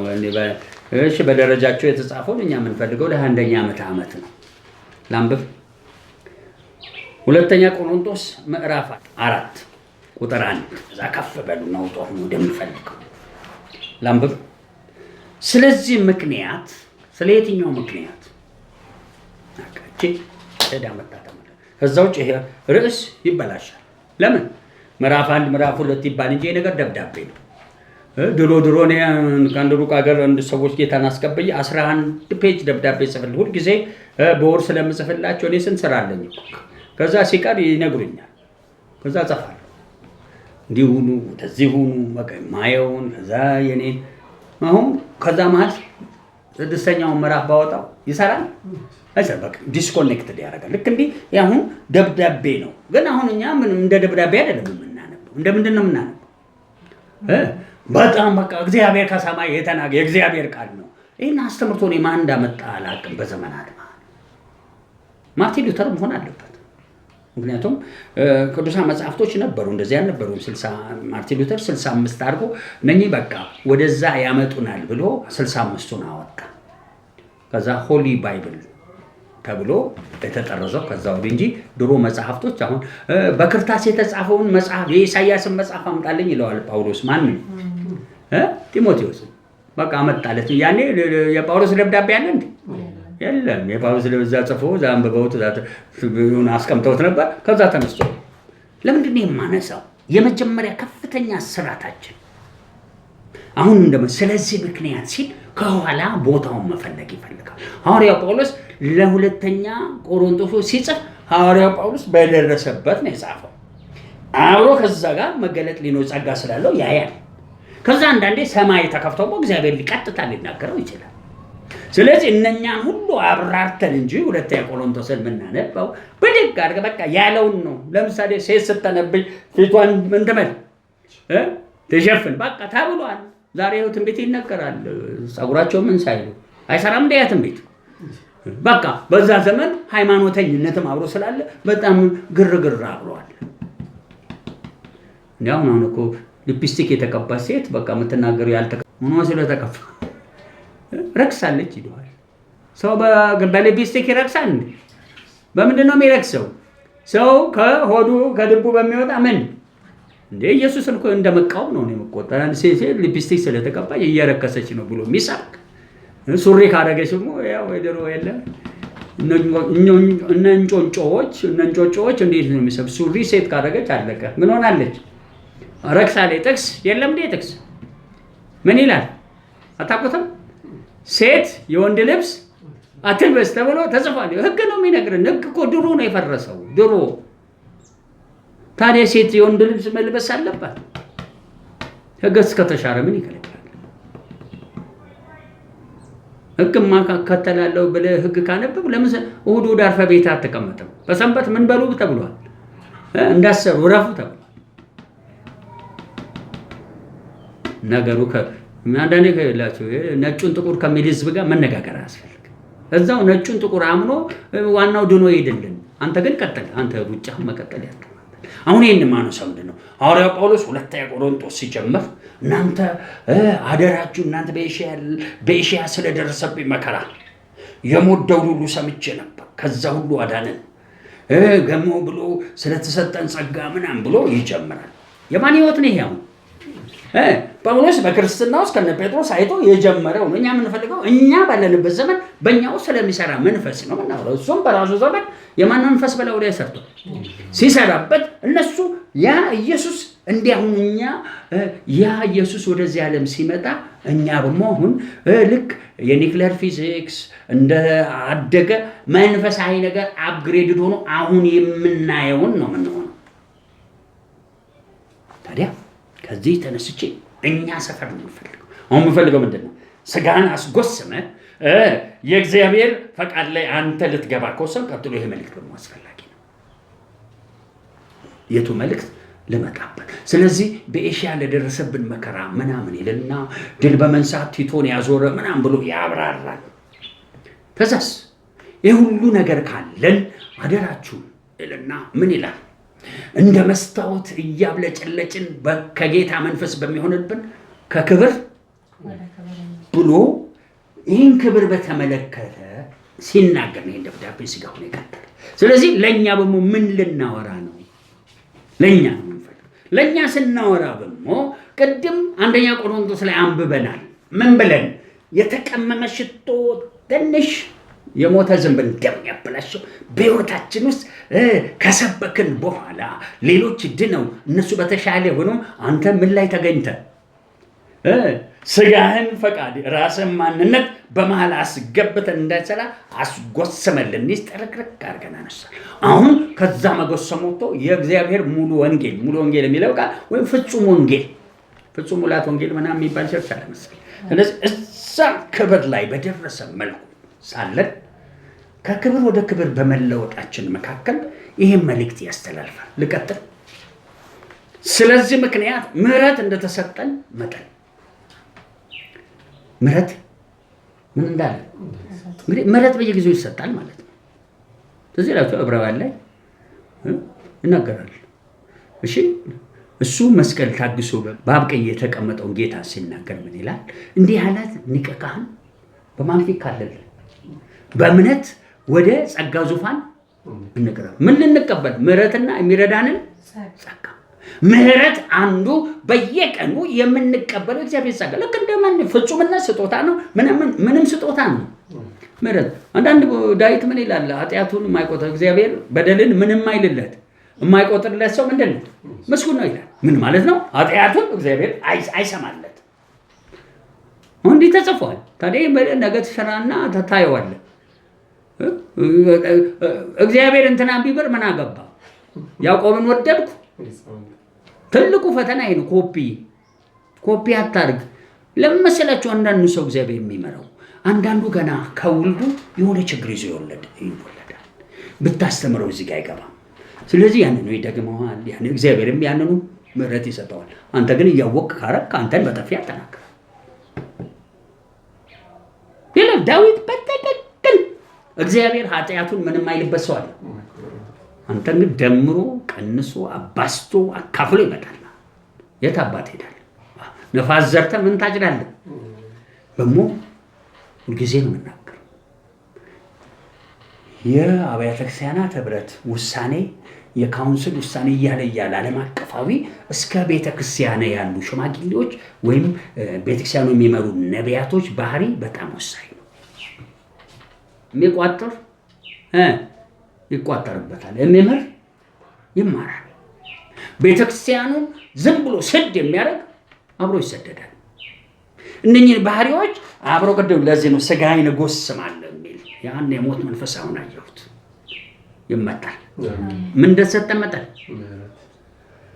እሺ በደረጃቸው የተጻፈው እኛ የምንፈልገው ለ1ኛ ዓመት ነው። ላንብብ ሁለተኛ ቆሮንቶስ ምዕራፍ 4 ቁጥር 1 እዛ ከፍ በሉ ነው ጦር ነው እንደምፈልገው። ላንብብ ስለዚህ ምክንያት ስለ የትኛው ምክንያት አቃቂ ሄዳ መጣጣም ከዛው ይሄ ርዕስ ይበላሻል። ለምን ምዕራፍ 1 ምዕራፍ 2 ይባል እንጂ ነገር ደብዳቤ ነው። ድሮ ነው ከአንድ ሩቅ ሀገር አንድ ሰዎች ጌታን አስቀበየ 11 ፔጅ ደብዳቤ ጽፈል ሁሉ ጊዜ በወር ስለምጽፍላቸው እኔ ስንት ስራ አለኝ እኮ ከዛ ሲቀር ይነግሩኛል። ከዛ ጽፋለሁ እንዲሁኑ ተዚሁኑ በቃ ማየውን ከዛ የኔ አሁን ከዛ ማለት ስድስተኛው ምዕራፍ ባወጣው ይሰራል አይሰራ በቃ ዲስኮኔክትድ ያደርጋል። ልክ እንዴ ያሁን ደብዳቤ ነው። ግን አሁን እኛ ምን እንደ ደብዳቤ አይደለም የምናነበው። እንደምንድን ነው የምናነበው? በጣም በቃ እግዚአብሔር ከሰማይ የተናገ የእግዚአብሔር ቃል ነው። ይሄን አስተምርቶ ነው ማን እንዳመጣ አላውቅም። በዘመናት ማርቲን ሉተር መሆን አለበት። ምክንያቱም ቅዱሳን መጽሐፍቶች ነበሩ እንደዚህ ያልነበሩ 60 ማርቲን ሉተር 65 አድርጎ እነኚህ በቃ ወደዛ ያመጡናል ብሎ 65ቱን አወጣ። ከዛ ሆሊ ባይብል ተብሎ የተጠረዘው ከዛ ወዲህ እንጂ ድሮ መጽሐፍቶች አሁን በክርታስ የተጻፈውን መጽሐፍ የኢሳይያስን መጽሐፍ አምጣልኝ ይለዋል ጳውሎስ። ማን ነው? ጢሞቴዎስ በቃ አመጣለት። ያኔ የጳውሎስ ደብዳቤ አለ እንዴ? የለም። የጳውሎስ ለዛ ጽፎ ዛንበውት ዛቱን አስቀምጠውት ነበር። ከዛ ተነስቶ ለምንድን ነው የማነሳው? የመጀመሪያ ከፍተኛ ስራታችን አሁን ስለዚህ ምክንያት ሲል ከኋላ ቦታውን መፈለግ ይፈልጋል። ሐዋርያው ጳውሎስ ለሁለተኛ ቆሮንቶስ ሲጽፍ ሐዋርያው ጳውሎስ በደረሰበት ነው የጻፈው። አብሮ ከዛ ጋር መገለጥ ሊኖር ጸጋ ስላለው ያያል። ከዛ አንዳንዴ ሰማይ ተከፍቶ እግዚአብሔር ሊቀጥታ ሊናገረው ይችላል። ስለዚህ እነኛን ሁሉ አብራርተን እንጂ ሁለተኛ ቆሮንቶስን የምናነበው በደግ አድርገህ በቃ ያለውን ነው። ለምሳሌ ሴት ስትነብይ ፊቷን ምን ትበል ትሸፍን በቃ ተብሏል። ዛሬ ይኸው ትንቢት ይነገራል። ጸጉራቸው ምን ሳይሉ አይሰራም እንደ ያ ትንቢት በቃ በዛ ዘመን ሃይማኖተኝነትም አብሮ ስላለ በጣም ግርግር አብሯል። እንዲያውም አሁን እኮ ሊፕስቲክ የተቀባች ሴት በቃ የምትናገረው ያልተቀባ ስለተቀባ ረክሳለች ይለዋል። ሰው በሊፕስቲክ ይረክሳል እንዴ? በምንድን ነው የሚረክሰው? ሰው ከሆዱ ከልቡ በሚወጣ ምን እንዴ? ኢየሱስን እኮ እንደመቃወም ነው የሚቆጠረው። አንድ ሴት ሊፕስቲክ ስለተቀባች እየረከሰች ነው ብሎ የሚሰብክ ሱሪ ካደረገች ደግሞ ያው ወደሮ የለ እነ እንጮጮዎች እንዴት ነው የሚሰብ? ሱሪ ሴት ካደረገች አለቀ። ምን ሆናለች? ረክሳለች። ጥቅስ የለም እንዴ? ጥቅስ ምን ይላል አታውቁትም? ሴት የወንድ ልብስ አትልበስ ተብሎ ተጽፏል። ህግ ነው የሚነግረን። ህግ እኮ ድሮ ነው የፈረሰው ድሮ። ታዲያ ሴት የወንድ ልብስ መልበስ አለባት? ህግ እስከተሻረ ምን ይከለክላል? ህግማ ከተላለው ብለህ ህግ ካነበብ ለምን እሑድ አርፈህ ቤት አትቀመጥም? በሰንበት ምን በሉ ተብሏል? እንዳሰሩ ረፉ ተብሏል። ነገሩ አንዳንዴ ከላቸው ነጩን ጥቁር ከሚል ህዝብ ጋር መነጋገር አያስፈልግም። እዛው ነጩን ጥቁር አምኖ ዋናው ድኖ ይሄድልን። አንተ ግን ቀጥል። አንተ ሩጫ መቀጠል ያለው አሁን ይሄን ማነሳው ምንድነው? ሐዋርያው ጳውሎስ ሁለተኛ ቆሮንቶስ ሲጀምር እናንተ አደራችሁ እናንተ በኤሽያ ስለደረሰብኝ መከራ የሞት ደውል ሁሉ ሰምቼ ነበር። ከዛ ሁሉ አዳነን ገሞ ብሎ ስለተሰጠን ጸጋ ምናምን ብሎ ይጀምራል። የማን ህይወት ነው ይሄው? ጳውሎስ በክርስትና ውስጥ ከነ ጴጥሮስ አይቶ የጀመረው ነው። እኛ የምንፈልገው እኛ ባለንበት ዘመን በእኛው ስለሚሰራ መንፈስ ነው የምናወራው። እሱም በራሱ ዘመን የማን መንፈስ በላዩ ላይ ሰርቶ ሲሰራበት እነሱ ያ ኢየሱስ እንዲያሁን እኛ ያ ኢየሱስ ወደዚህ ዓለም ሲመጣ እኛ ደግሞ አሁን ልክ የኒውክሌር ፊዚክስ እንደ አደገ መንፈሳዊ ነገር አፕግሬድድ ሆኖ አሁን የምናየውን ነው የምንሆነው። ታዲያ ከዚህ ተነስቼ እኛ ሰፈር ነው የምፈልገው። አሁን የምፈልገው ምንድን ነው? ስጋን አስጎስመ የእግዚአብሔር ፈቃድ ላይ አንተ ልትገባ ከወሰን ቀጥሎ ይሄ መልእክት ደግሞ አስፈላጊ ነው። የቱ መልእክት? ልመጣበት። ስለዚህ በኤሽያ ለደረሰብን መከራ ምናምን ይልና ድል በመንሳት ቲቶን ያዞረ ምናምን ብሎ ያብራራል። ከዛስ ይህ ሁሉ ነገር ካለን አደራችሁ ይልና ምን ይላል? እንደ መስታወት እያብለጨለጭን ከጌታ መንፈስ በሚሆንብን ከክብር ብሎ ይህን ክብር በተመለከተ ሲናገር ነው ደብዳቤ ሲጋውን ይቀጥላል። ስለዚህ ለእኛ ደግሞ ምን ልናወራ ነው? ለእኛ ነው የምንፈልገው። ለእኛ ስናወራ ደግሞ ቅድም አንደኛ ቆሮንቶስ ላይ አንብበናል። ምን ብለን? የተቀመመ ሽቶ ትንሽ የሞተ ዝንብን እንደሚያበላሸው በሕይወታችን ውስጥ ከሰበክን በኋላ ሌሎች ድነው እነሱ በተሻለ ሆኖ አንተ ምን ላይ ተገኝተ ስጋህን ፈቃድ ራስን ማንነት በመሃል አስገብተን እንዳይሰራ አስጎሰመልን። ጠረቅረቅ አድርገን አነሳል። አሁን ከዛ መጎሰም ወጥቶ የእግዚአብሔር ሙሉ ወንጌል የሚለው ቃል ወይም ፍጹም ወንጌል፣ ፍጹም ሙላት ወንጌል ምናምን የሚባል ቸርች አለ መሰለኝ። ስለዚህ እዛ ክብር ላይ በደረሰ መልኩ ሳለን ከክብር ወደ ክብር በመለወጣችን መካከል ይህን መልእክት ያስተላልፋል። ልቀጥል። ስለዚህ ምክንያት ምህረት እንደተሰጠን መጠን ምህረት ምን እንዳለ እንግዲህ ምህረት በየጊዜው ይሰጣል ማለት ነው። ስለዚህ ራሱ ዕብራውያን ላይ ይናገራል። እሺ እሱ መስቀል ታግሶ በአብ ቀኝ የተቀመጠውን ጌታ ሲናገር ምን ይላል? እንዲህ አይነት ሊቀ ካህን በማን ፊት ካለን በእምነት ወደ ጸጋ ዙፋን እንቀርብ። ምን ልንቀበል? ምህረትና የሚረዳንን ጸጋ። ምህረት አንዱ በየቀኑ የምንቀበለው እግዚአብሔር ጸጋ። ልክ እንደማን ፍጹምነት ስጦታ ነው። ምንም ስጦታ ነው ምህረት። አንዳንድ ዳዊት ምን ይላል? ኃጢአቱን የማይቆጥር እግዚአብሔር በደልን ምንም አይልለት የማይቆጥርለት ሰው ምንድን ነው? ምስጉን ነው ይላል። ምን ማለት ነው? ኃጢአቱን እግዚአብሔር አይሰማለት። እንዲህ ተጽፏል። ታዲያ ነገ ትሰራና ታየዋለህ። እግዚአብሔር እንትና ቢበር ምን አገባ? ያዕቆብን ወደድኩ። ትልቁ ፈተና ይሄ ነው። ኮፒ አታርግ። ለምን መሰላችሁ? አንዳንዱ ሰው እግዚአብሔር የሚመራው አንዳንዱ ገና ከውልዱ የሆነ ችግር ይዞ ይወለዳል። ብታስተምረው እዚህ ጋር አይገባም። ስለዚህ ያንኑ ይደግመዋል። እግዚአብሔርም ያንኑ ምህረት ይሰጠዋል። አንተ ግን እያወቅህ ካረክ አንተን በጠፊ ያጠናክራል። ዳዊት በትክክል እግዚአብሔር ኃጢአቱን ምንም አይልበት ሰው አለ። አንተ ግን ደምሮ ቀንሶ አባስቶ አካፍሎ ይመጣል። የት አባት ሄዳል? ነፋስ ዘርተህ ምን ታጭዳለህ? ደግሞ ሁልጊዜ ነው የምናገር የአብያተ ክርስቲያናት ህብረት ውሳኔ የካውንስል ውሳኔ እያለ ዓለም አቀፋዊ እስከ ቤተክርስቲያን ያሉ ሽማግሌዎች ወይም ቤተክርስቲያኑ የሚመሩ ነቢያቶች ባህሪ በጣም ወሳኝ ነው። የሚቋጠር ይቋጠርበታል፣ የሚምር ይማራል። ቤተክርስቲያኑ ዝም ብሎ ስድ የሚያደርግ አብሮ ይሰደዳል። እነኚህ ባህሪዎች አብሮ ቀደም። ለዚህ ነው ስጋዬን እጎስማለሁ የሚል ያን የሞት መንፈስ አሁን አየሁት ይመጣል። ምን እንደሰጠ መጠን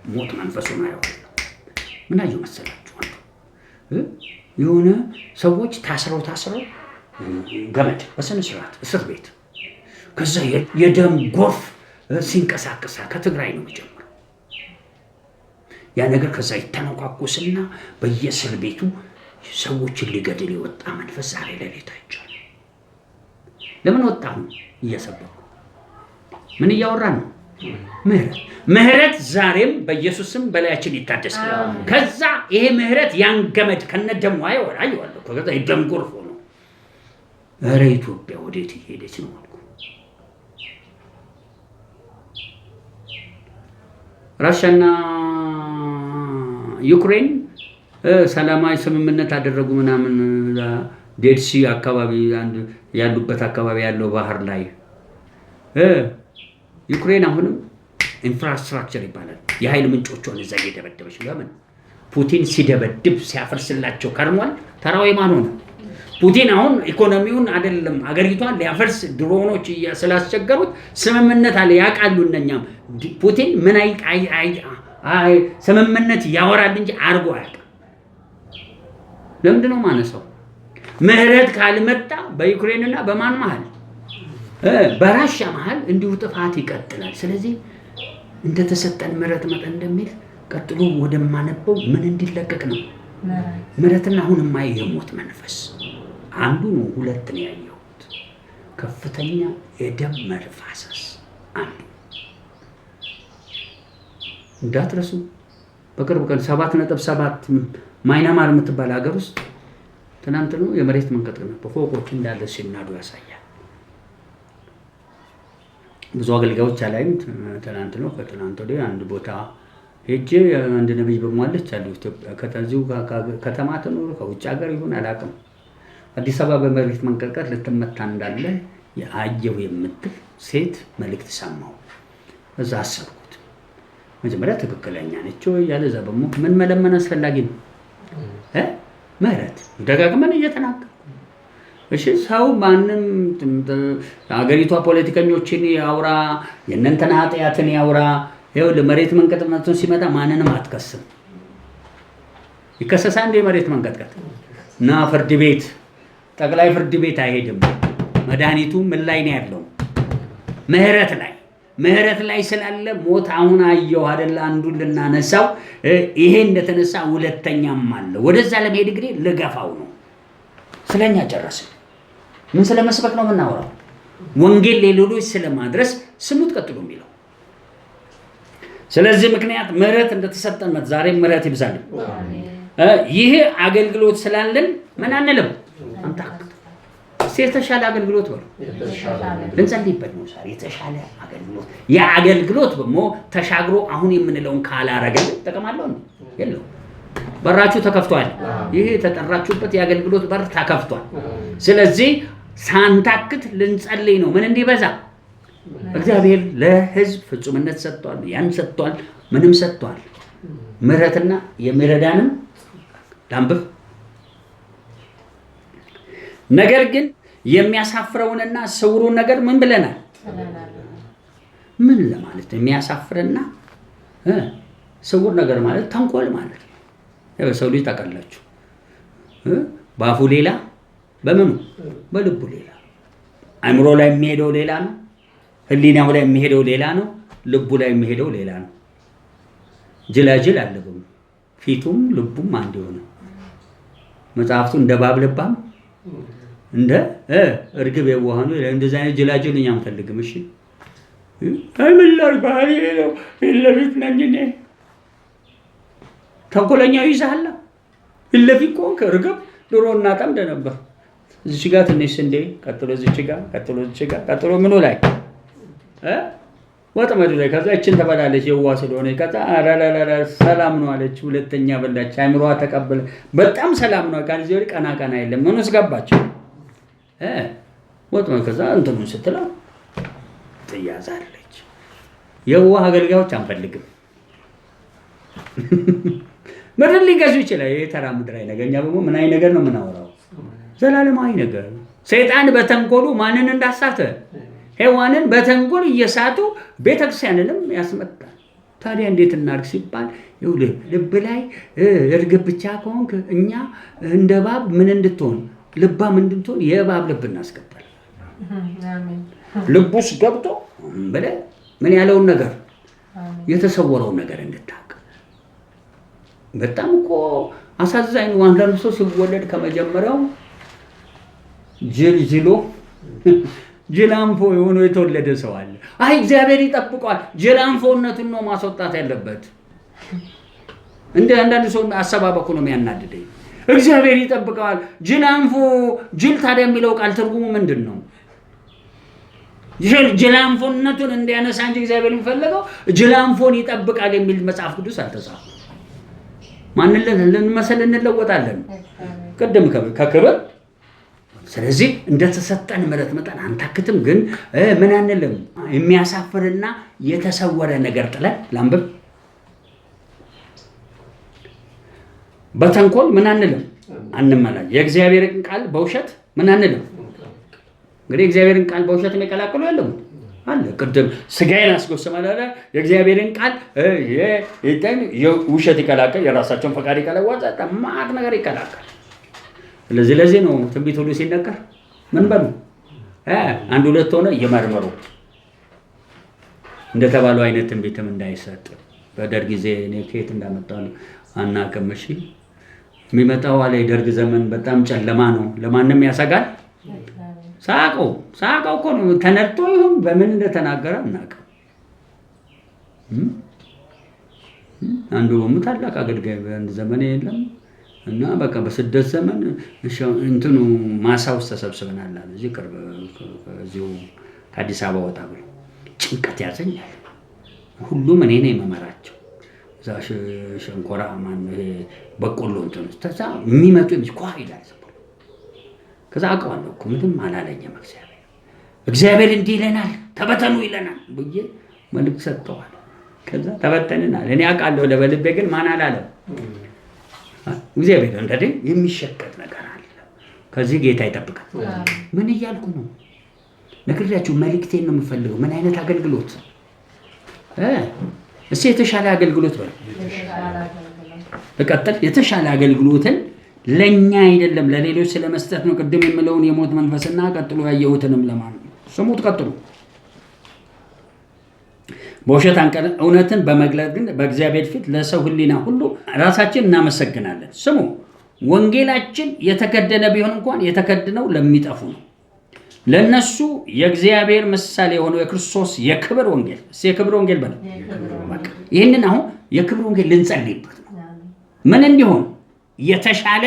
ሞት መንፈሱን አየዋለሁ። ምን አየሁ መሰላችሁ? የሆነ ሰዎች ታስረው ገመድ በስነ ስርዓት እስር ቤት፣ ከዛ የደም ጎርፍ ሲንቀሳቀሳ ከትግራይ ነው የሚጀምረው ያ ነገር። ከዛ ይተነኳኩስና በየእስር ቤቱ ሰዎችን ሊገድል የወጣ መንፈስ ዛሬ ሌሊት አይቻል። ለምን ወጣሁ? እየሰበኩ ምን እያወራን ነው? ምህረት ዛሬም በኢየሱስም በላያችን ይታደሳል። ከዛ ይሄ ምህረት ያን ገመድ ከነደሙ አየዋለሁ። ከዛ የደም ጎርፍ ሆኖ ኧረ ኢትዮጵያ ወዴት ሄደች ነው አልኩ። ራሽያና ዩክሬን ሰላማዊ ስምምነት አደረጉ ምናምን ዴድሲ አካባቢ ያሉበት አካባቢ ያለው ባህር ላይ ዩክሬን አሁንም ኢንፍራስትራክቸር ይባላል የኃይል ምንጮቿን እዛ እየደበደበች። ለምን? ፑቲን ሲደበድብ ሲያፈርስላቸው ከርሟል። ተራው ማን ሆነ? ፑቲን አሁን ኢኮኖሚውን አይደለም አገሪቷን ሊያፈርስ ድሮኖች ስላስቸገሩት ስምምነት አለ ያውቃሉ። እነኛም ፑቲን ምን ስምምነት ያወራል እንጂ አርጎ አያውቅም። ለምንድን ነው ማነሳው? ምህረት ካልመጣ በዩክሬንና በማን መሃል በራሽያ መሃል እንዲሁ ጥፋት ይቀጥላል። ስለዚህ እንደተሰጠን ምህረት መጠን እንደሚል ቀጥሎ ወደማነበው ምን እንዲለቀቅ ነው? ምሕረትና አሁን የማየው የሞት መንፈስ አንዱ ነው። ሁለት ነው ያየሁት። ከፍተኛ የደም መፋሰስ አንዱ እንዳትረሱ። በቅርብ ቀን 7.7 ማይናማር የምትባል ሀገር ውስጥ ትናንት ነው የመሬት መንቀጥቀጥ ነበር። ፎቆች እንዳለ ሲናዱ ያሳያል። ብዙ አገልጋዮች አላይም። ትናንት ነው ከትናንት ወዲያ አንድ ቦታ ሄጄ አንድ ነብይ በመዋለች አሉ ኢትዮጵያ ከተዚሁ ከተማ ተኖር ከውጭ ሀገር ይሁን አላውቅም። አዲስ አበባ በመሬት መንቀጥቀጥ ልትመታ እንዳለ የአየው የምትል ሴት መልእክት ሰማሁ። እዛ አሰብኩት መጀመሪያ ትክክለኛ ነች ወይ ያለ ዘበሙ ምን መለመን አስፈላጊ ነው? ምህረት ደጋግመን እየተናገርኩ እሺ። ሰው ማንም አገሪቷ ፖለቲከኞችን ያውራ የእነንተና ኃጢአትን ያውራ። ይኸው ለመሬት መንቀጥቀጥ ሲመጣ ማንንም አትከስም። ይከሰሳ እንደ መሬት መንቀጥቀጥ እና ፍርድ ቤት ጠቅላይ ፍርድ ቤት አይሄድም። መድኃኒቱ ምን ላይ ነው ያለው? ምህረት ላይ ስላለ ሞት አሁን አየው አይደል? አንዱን ልናነሳው ይሄ እንደተነሳ ሁለተኛም አለ። ወደዛ ለመሄድ እንግዲህ ልገፋው ነው። ስለኛ ጨረስን። ምን ስለመስበክ ነው የምናወራው? ወንጌል ለሌሎች ስለማድረስ ስሙት ቀጥሎ የሚለው። ስለዚህ ምክንያት ምህረት እንደተሰጠን ዛሬ ምህረት ይብዛል። ይሄ አገልግሎት ስላለን ምን አንልም አንታክ የተሻለ አገልግሎት ነው ልንጸልይበት ነው። ዛሬ የተሻለ አገልግሎት ያ አገልግሎት ደግሞ ተሻግሮ አሁን የምንለውን ካላረገን ተቀማለው ነው የለው። በራችሁ ተከፍቷል። ይሄ ተጠራችሁበት የአገልግሎት በር ተከፍቷል። ስለዚህ ሳንታክት ልንጸልይ ነው። ምን እንዲበዛ እግዚአብሔር ለሕዝብ ፍጹምነት ሰጥቷል። ያን ሰጥቷል። ምንም ሰጥቷል። ምህረትና የሚረዳንም ዳንብብ ነገር ግን የሚያሳፍረውንና ስውሩን ነገር ምን ብለናል? ምን ለማለት የሚያሳፍርና ስውር ነገር ማለት ተንኮል ማለት ነው። የሰው ልጅ ታውቃላችሁ፣ በአፉ ሌላ በምኑ በልቡ ሌላ። አእምሮ ላይ የሚሄደው ሌላ ነው። ህሊናው ላይ የሚሄደው ሌላ ነው። ልቡ ላይ የሚሄደው ሌላ ነው። ጅላጅል አለብም ፊቱም ልቡም አንድ የሆነ መጽሐፍቱ እንደ እባብ ልባም እንደ እርግብ የዋሃኑ እንደዚህ አይነት ጅላጅል እኛ አንፈልግም። እሺ አይመላል ባህሪ ነው። ለፊት ነኝ እኔ ተንኮለኛው ይዛል። ለፊት ቆንክ እርግብ ድሮ እናጠምድ ነበር። እዚህ ጋር ትንሽ እንደ ቀጥሎ እዚህ ጋር ቀጥሎ እዚህ ጋር ቀጥሎ ምኑ ላይ ወጥመዱ ላይ ከዛ እችን ተበላለች። የዋ ስለሆነ ከዛ አራራራ ሰላም ነው አለች። ሁለተኛ በላች። አይምሮዋ ተቀበለ። በጣም ሰላም ነው ካል ዚሪ ቀና ቀና የለም። ምኑስ ገባች ወጥመዱ ከዛ እንትኑን ስትለው ትያዛለች። የዋ አገልጋዮች አንፈልግም። ምድር ሊገዙ ይችላል። የተራ ምድር አይነገኛ ደግሞ ምን አይ ነገር ነው የምናወራው? ዘላለማዊ ነገር። ሰይጣን በተንኮሉ ማንን እንዳሳተ ሔዋንን በተንኮል እየሳቱ ቤተክርስቲያንንም ያስመጣል። ታዲያ እንዴት እናድርግ ሲባል ይኸውልህ ልብ ላይ እርግብ ብቻ ከሆንክ እኛ እንደ እባብ ምን እንድትሆን ልባም እንድትሆን የእባብ ልብ እናስገባል። ልቡስ ገብቶ ብለህ ምን ያለውን ነገር የተሰወረውን ነገር እንድታውቅ። በጣም እኮ አሳዛኝ ነው። አንዳንድ ሰው ሲወለድ ከመጀመሪያው ጅሎ ጅላንፎ የሆነ የተወለደ ሰው አለ። አይ እግዚአብሔር ይጠብቀዋል። ጅላንፎነቱን ነው ማስወጣት ያለበት። እንደ አንዳንድ ሰው አሰባበኩ ነው የሚያናድደኝ። እግዚአብሔር ይጠብቀዋል ጅላንፎ። ጅል ታዲያ የሚለው ቃል ትርጉሙ ምንድን ነው? ጅላንፎነቱን እንዲያነሳ እንጂ እግዚአብሔር የሚፈልገው ጅላንፎን ይጠብቃል የሚል መጽሐፍ ቅዱስ አልተጻፈም። ማንን ልንመስል እንለወጣለን? ቅድም ከክብር ስለዚህ እንደተሰጠን ምሕረት መጠን አንታክትም። ግን ምን አንልም? የሚያሳፍርና የተሰወረ ነገር ጥለን ላንብብ። በተንኮል ምን አንልም? አንመላል። የእግዚአብሔርን ቃል በውሸት ምን አንልም? እንግዲህ እግዚአብሔርን ቃል በውሸት የሚቀላቅሉ ያለው አለ። ቅድም ስጋዬን አስጎስማል አለ። የእግዚአብሔርን ቃል የውሸት ይቀላቀል፣ የራሳቸውን ፈቃድ ይቀላቀል፣ ማት ነገር ይቀላቀል። ለዚህ ነው ትንቢት ሁሉ ሲነገር ምን በሉ አንድ ሁለት ሆነ እየመረመሩ እንደተባለው አይነት ትንቢትም እንዳይሰጥ በደርግ ጊዜ እኔ ከየት እንዳመጣው አናውቅም። እሺ የሚመጣው አለ የደርግ ዘመን በጣም ጨለማ ነው፣ ለማንም ያሰጋል። ሳቀው እኮ ነው ተነድቶ ይሁን በምን እንደተናገረ አናውቅም። አንዱ ታላቅ አገልጋይ በአንድ ዘመን የለም እና በቃ በስደት ዘመን እንትኑ ማሳ ውስጥ ተሰብስበናል አለ እዚህ ቅርብ እዚሁ ከአዲስ አበባ ወጣ ብሎ ጭንቀት ያዘኛል። ሁሉም እኔ ነኝ የምመራቸው እዛ ሸንኮራ ማን ይሄ በቆሎ እንትን ተዛ የሚመጡ ይላል። ከዛ አውቀዋለሁ እኮ ምንም አላለኝም። እግዚአብሔር እንዲህ ይለናል ተበተኑ ይለናል ብዬ መልክ ሰጠዋል። ከዛ ተበተንናል። እኔ አውቃለሁ ለበልቤ ግን ማን አላለም። እግዚአብሔር እንደዚህ የሚሸከት ነገር አለ። ከዚህ ጌታ ይጠብቃል። ምን እያልኩ ነው? ነግሬያችሁ መልእክቴን ነው የምፈልገው። ምን አይነት አገልግሎት እስኪ የተሻለ አገልግሎት በል ልቀጥል። የተሻለ አገልግሎትን ለኛ አይደለም ለሌሎች ስለመስጠት ነው። ቅድም የምለውን የሞት መንፈስና ቀጥሎ ያየሁትንም ለማን ስሙት። ቀጥሎ በውሸት አንቀር እውነትን በመግለጥ ግን በእግዚአብሔር ፊት ለሰው ሕሊና ሁሉ ራሳችን እናመሰግናለን። ስሙ ወንጌላችን የተከደነ ቢሆን እንኳን የተከደነው ለሚጠፉ ነው። ለነሱ የእግዚአብሔር ምሳሌ የሆነው የክርስቶስ የክብር ወንጌል የክብር ወንጌል በለው። ይህንን አሁን የክብር ወንጌል ልንጸልይበት ነው። ምን እንዲሆን የተሻለ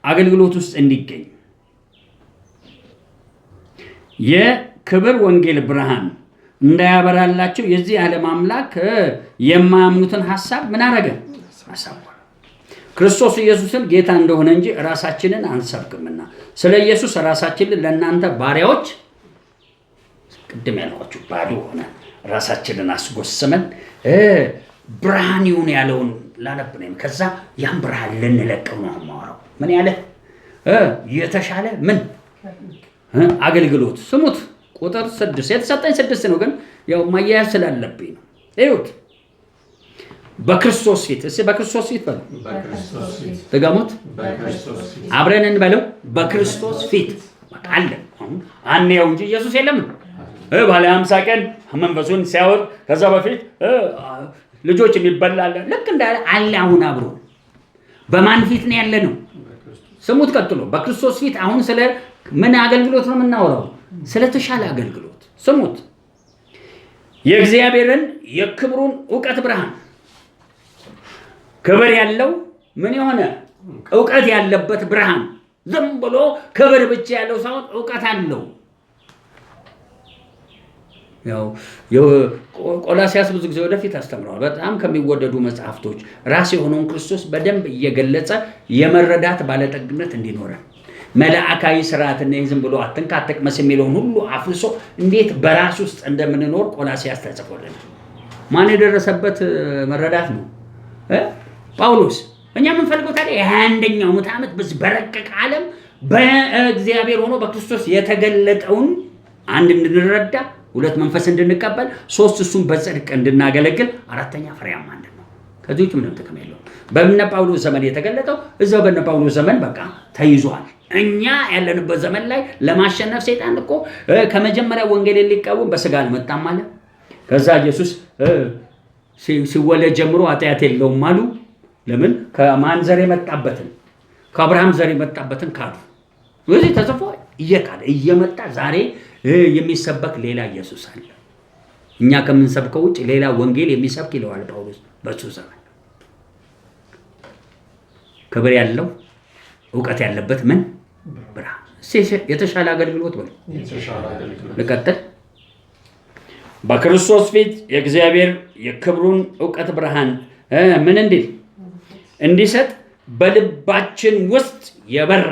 አገልግሎት ውስጥ እንዲገኝ የክብር ወንጌል ብርሃን እንዳያበራላቸው የዚህ ዓለም አምላክ የማያምኑትን ሐሳብ ምን አረገ? አሳወረ። ክርስቶስ ኢየሱስን ጌታ እንደሆነ እንጂ ራሳችንን አንሰብክምና ስለ ኢየሱስ ራሳችንን ለእናንተ ባሪያዎች ቅድም ያልኳችሁ ባዶ ሆነ ራሳችንን አስጎስመን ብርሃን ይሁን ያለውን ላነብነም ከዛ ያን ብርሃን ልንለቀው ነው ማወራው። ምን ያለ የተሻለ ምን አገልግሎት ስሙት። ቁጥር 6 የተሰጠኝ 6 ነው፣ ግን ያው ማያያዝ ስላለብኝ ነው። እዩት። በክርስቶስ ፊት በክርስቶስ ፊት በለው። ተጋሙት አብረን እንበለው። በክርስቶስ ፊት አለ አንየው እንጂ ኢየሱስ የለም። ባለ 50 ቀን መንፈሱን ሲያወር ከዛ በፊት ልጆች የሚበላል ልክ እንዳለ አለ። አሁን አብሮ በማን ፊት ነው ያለ ነው? ስሙት። ቀጥሎ በክርስቶስ ፊት አሁን ስለ ምን አገልግሎት ነው የምናወራው? ስለተሻለ አገልግሎት ስሙት። የእግዚአብሔርን የክብሩን ዕውቀት ብርሃን ክብር ያለው ምን የሆነ ዕውቀት ያለበት ብርሃን። ዝም ብሎ ክብር ብቻ ያለው ሳይሆን ዕውቀት አለው። ያው ቆላስይስ ብዙ ጊዜ ወደፊት አስተምረዋል። በጣም ከሚወደዱ መጽሐፍቶች ራስ የሆነውን ክርስቶስ በደንብ እየገለጸ የመረዳት ባለጠግነት እንዲኖረን መላእካዊ ስርዓትና ዝም ብሎ አትንካ አትቅመስ የሚለውን ሁሉ አፍርሶ እንዴት በራስ ውስጥ እንደምንኖር ቆላስይስ ተጽፎልን ማን የደረሰበት መረዳት ነው? ጳውሎስ። እኛ የምንፈልገው ታዲያ የ21ኛው ምዕተ ዓመት በዚህ በረቀቀ ዓለም በእግዚአብሔር ሆኖ በክርስቶስ የተገለጠውን አንድ እንድንረዳ፣ 2 መንፈስ እንድንቀበል፣ 3 እሱን በጽድቅ እንድናገለግል፣ 4ኛ ፍሬያማ እንድንሆን። ከዚህ ውጭ ምንም ጥቅም የለውም። በእነ ጳውሎስ ዘመን የተገለጠው እዛው በእነ ጳውሎስ ዘመን በቃ ተይዟል። እኛ ያለንበት ዘመን ላይ ለማሸነፍ ሰይጣን እኮ ከመጀመሪያ ወንጌልን ሊቃወም በስጋ አልመጣም አለ። ከዛ ኢየሱስ ሲወለድ ጀምሮ ኃጢአት የለውም አሉ። ለምን? ከማን ዘር የመጣበትን ከአብርሃም ዘር የመጣበትን ካዱ። ስለዚህ ተጽፎ እየካደ እየመጣ ዛሬ የሚሰበክ ሌላ ኢየሱስ አለ። እኛ ከምንሰብከው ውጭ ሌላ ወንጌል የሚሰብክ ይለዋል ጳውሎስ በሱ ዘመን። ክብር ያለው ዕውቀት ያለበት ምን ብርሃን። የተሻለ አገልግሎት ወይ ልቀጥል። በክርስቶስ ፊት የእግዚአብሔር የክብሩን ዕውቀት ብርሃን ምን እንዲል እንዲሰጥ በልባችን ውስጥ የበራ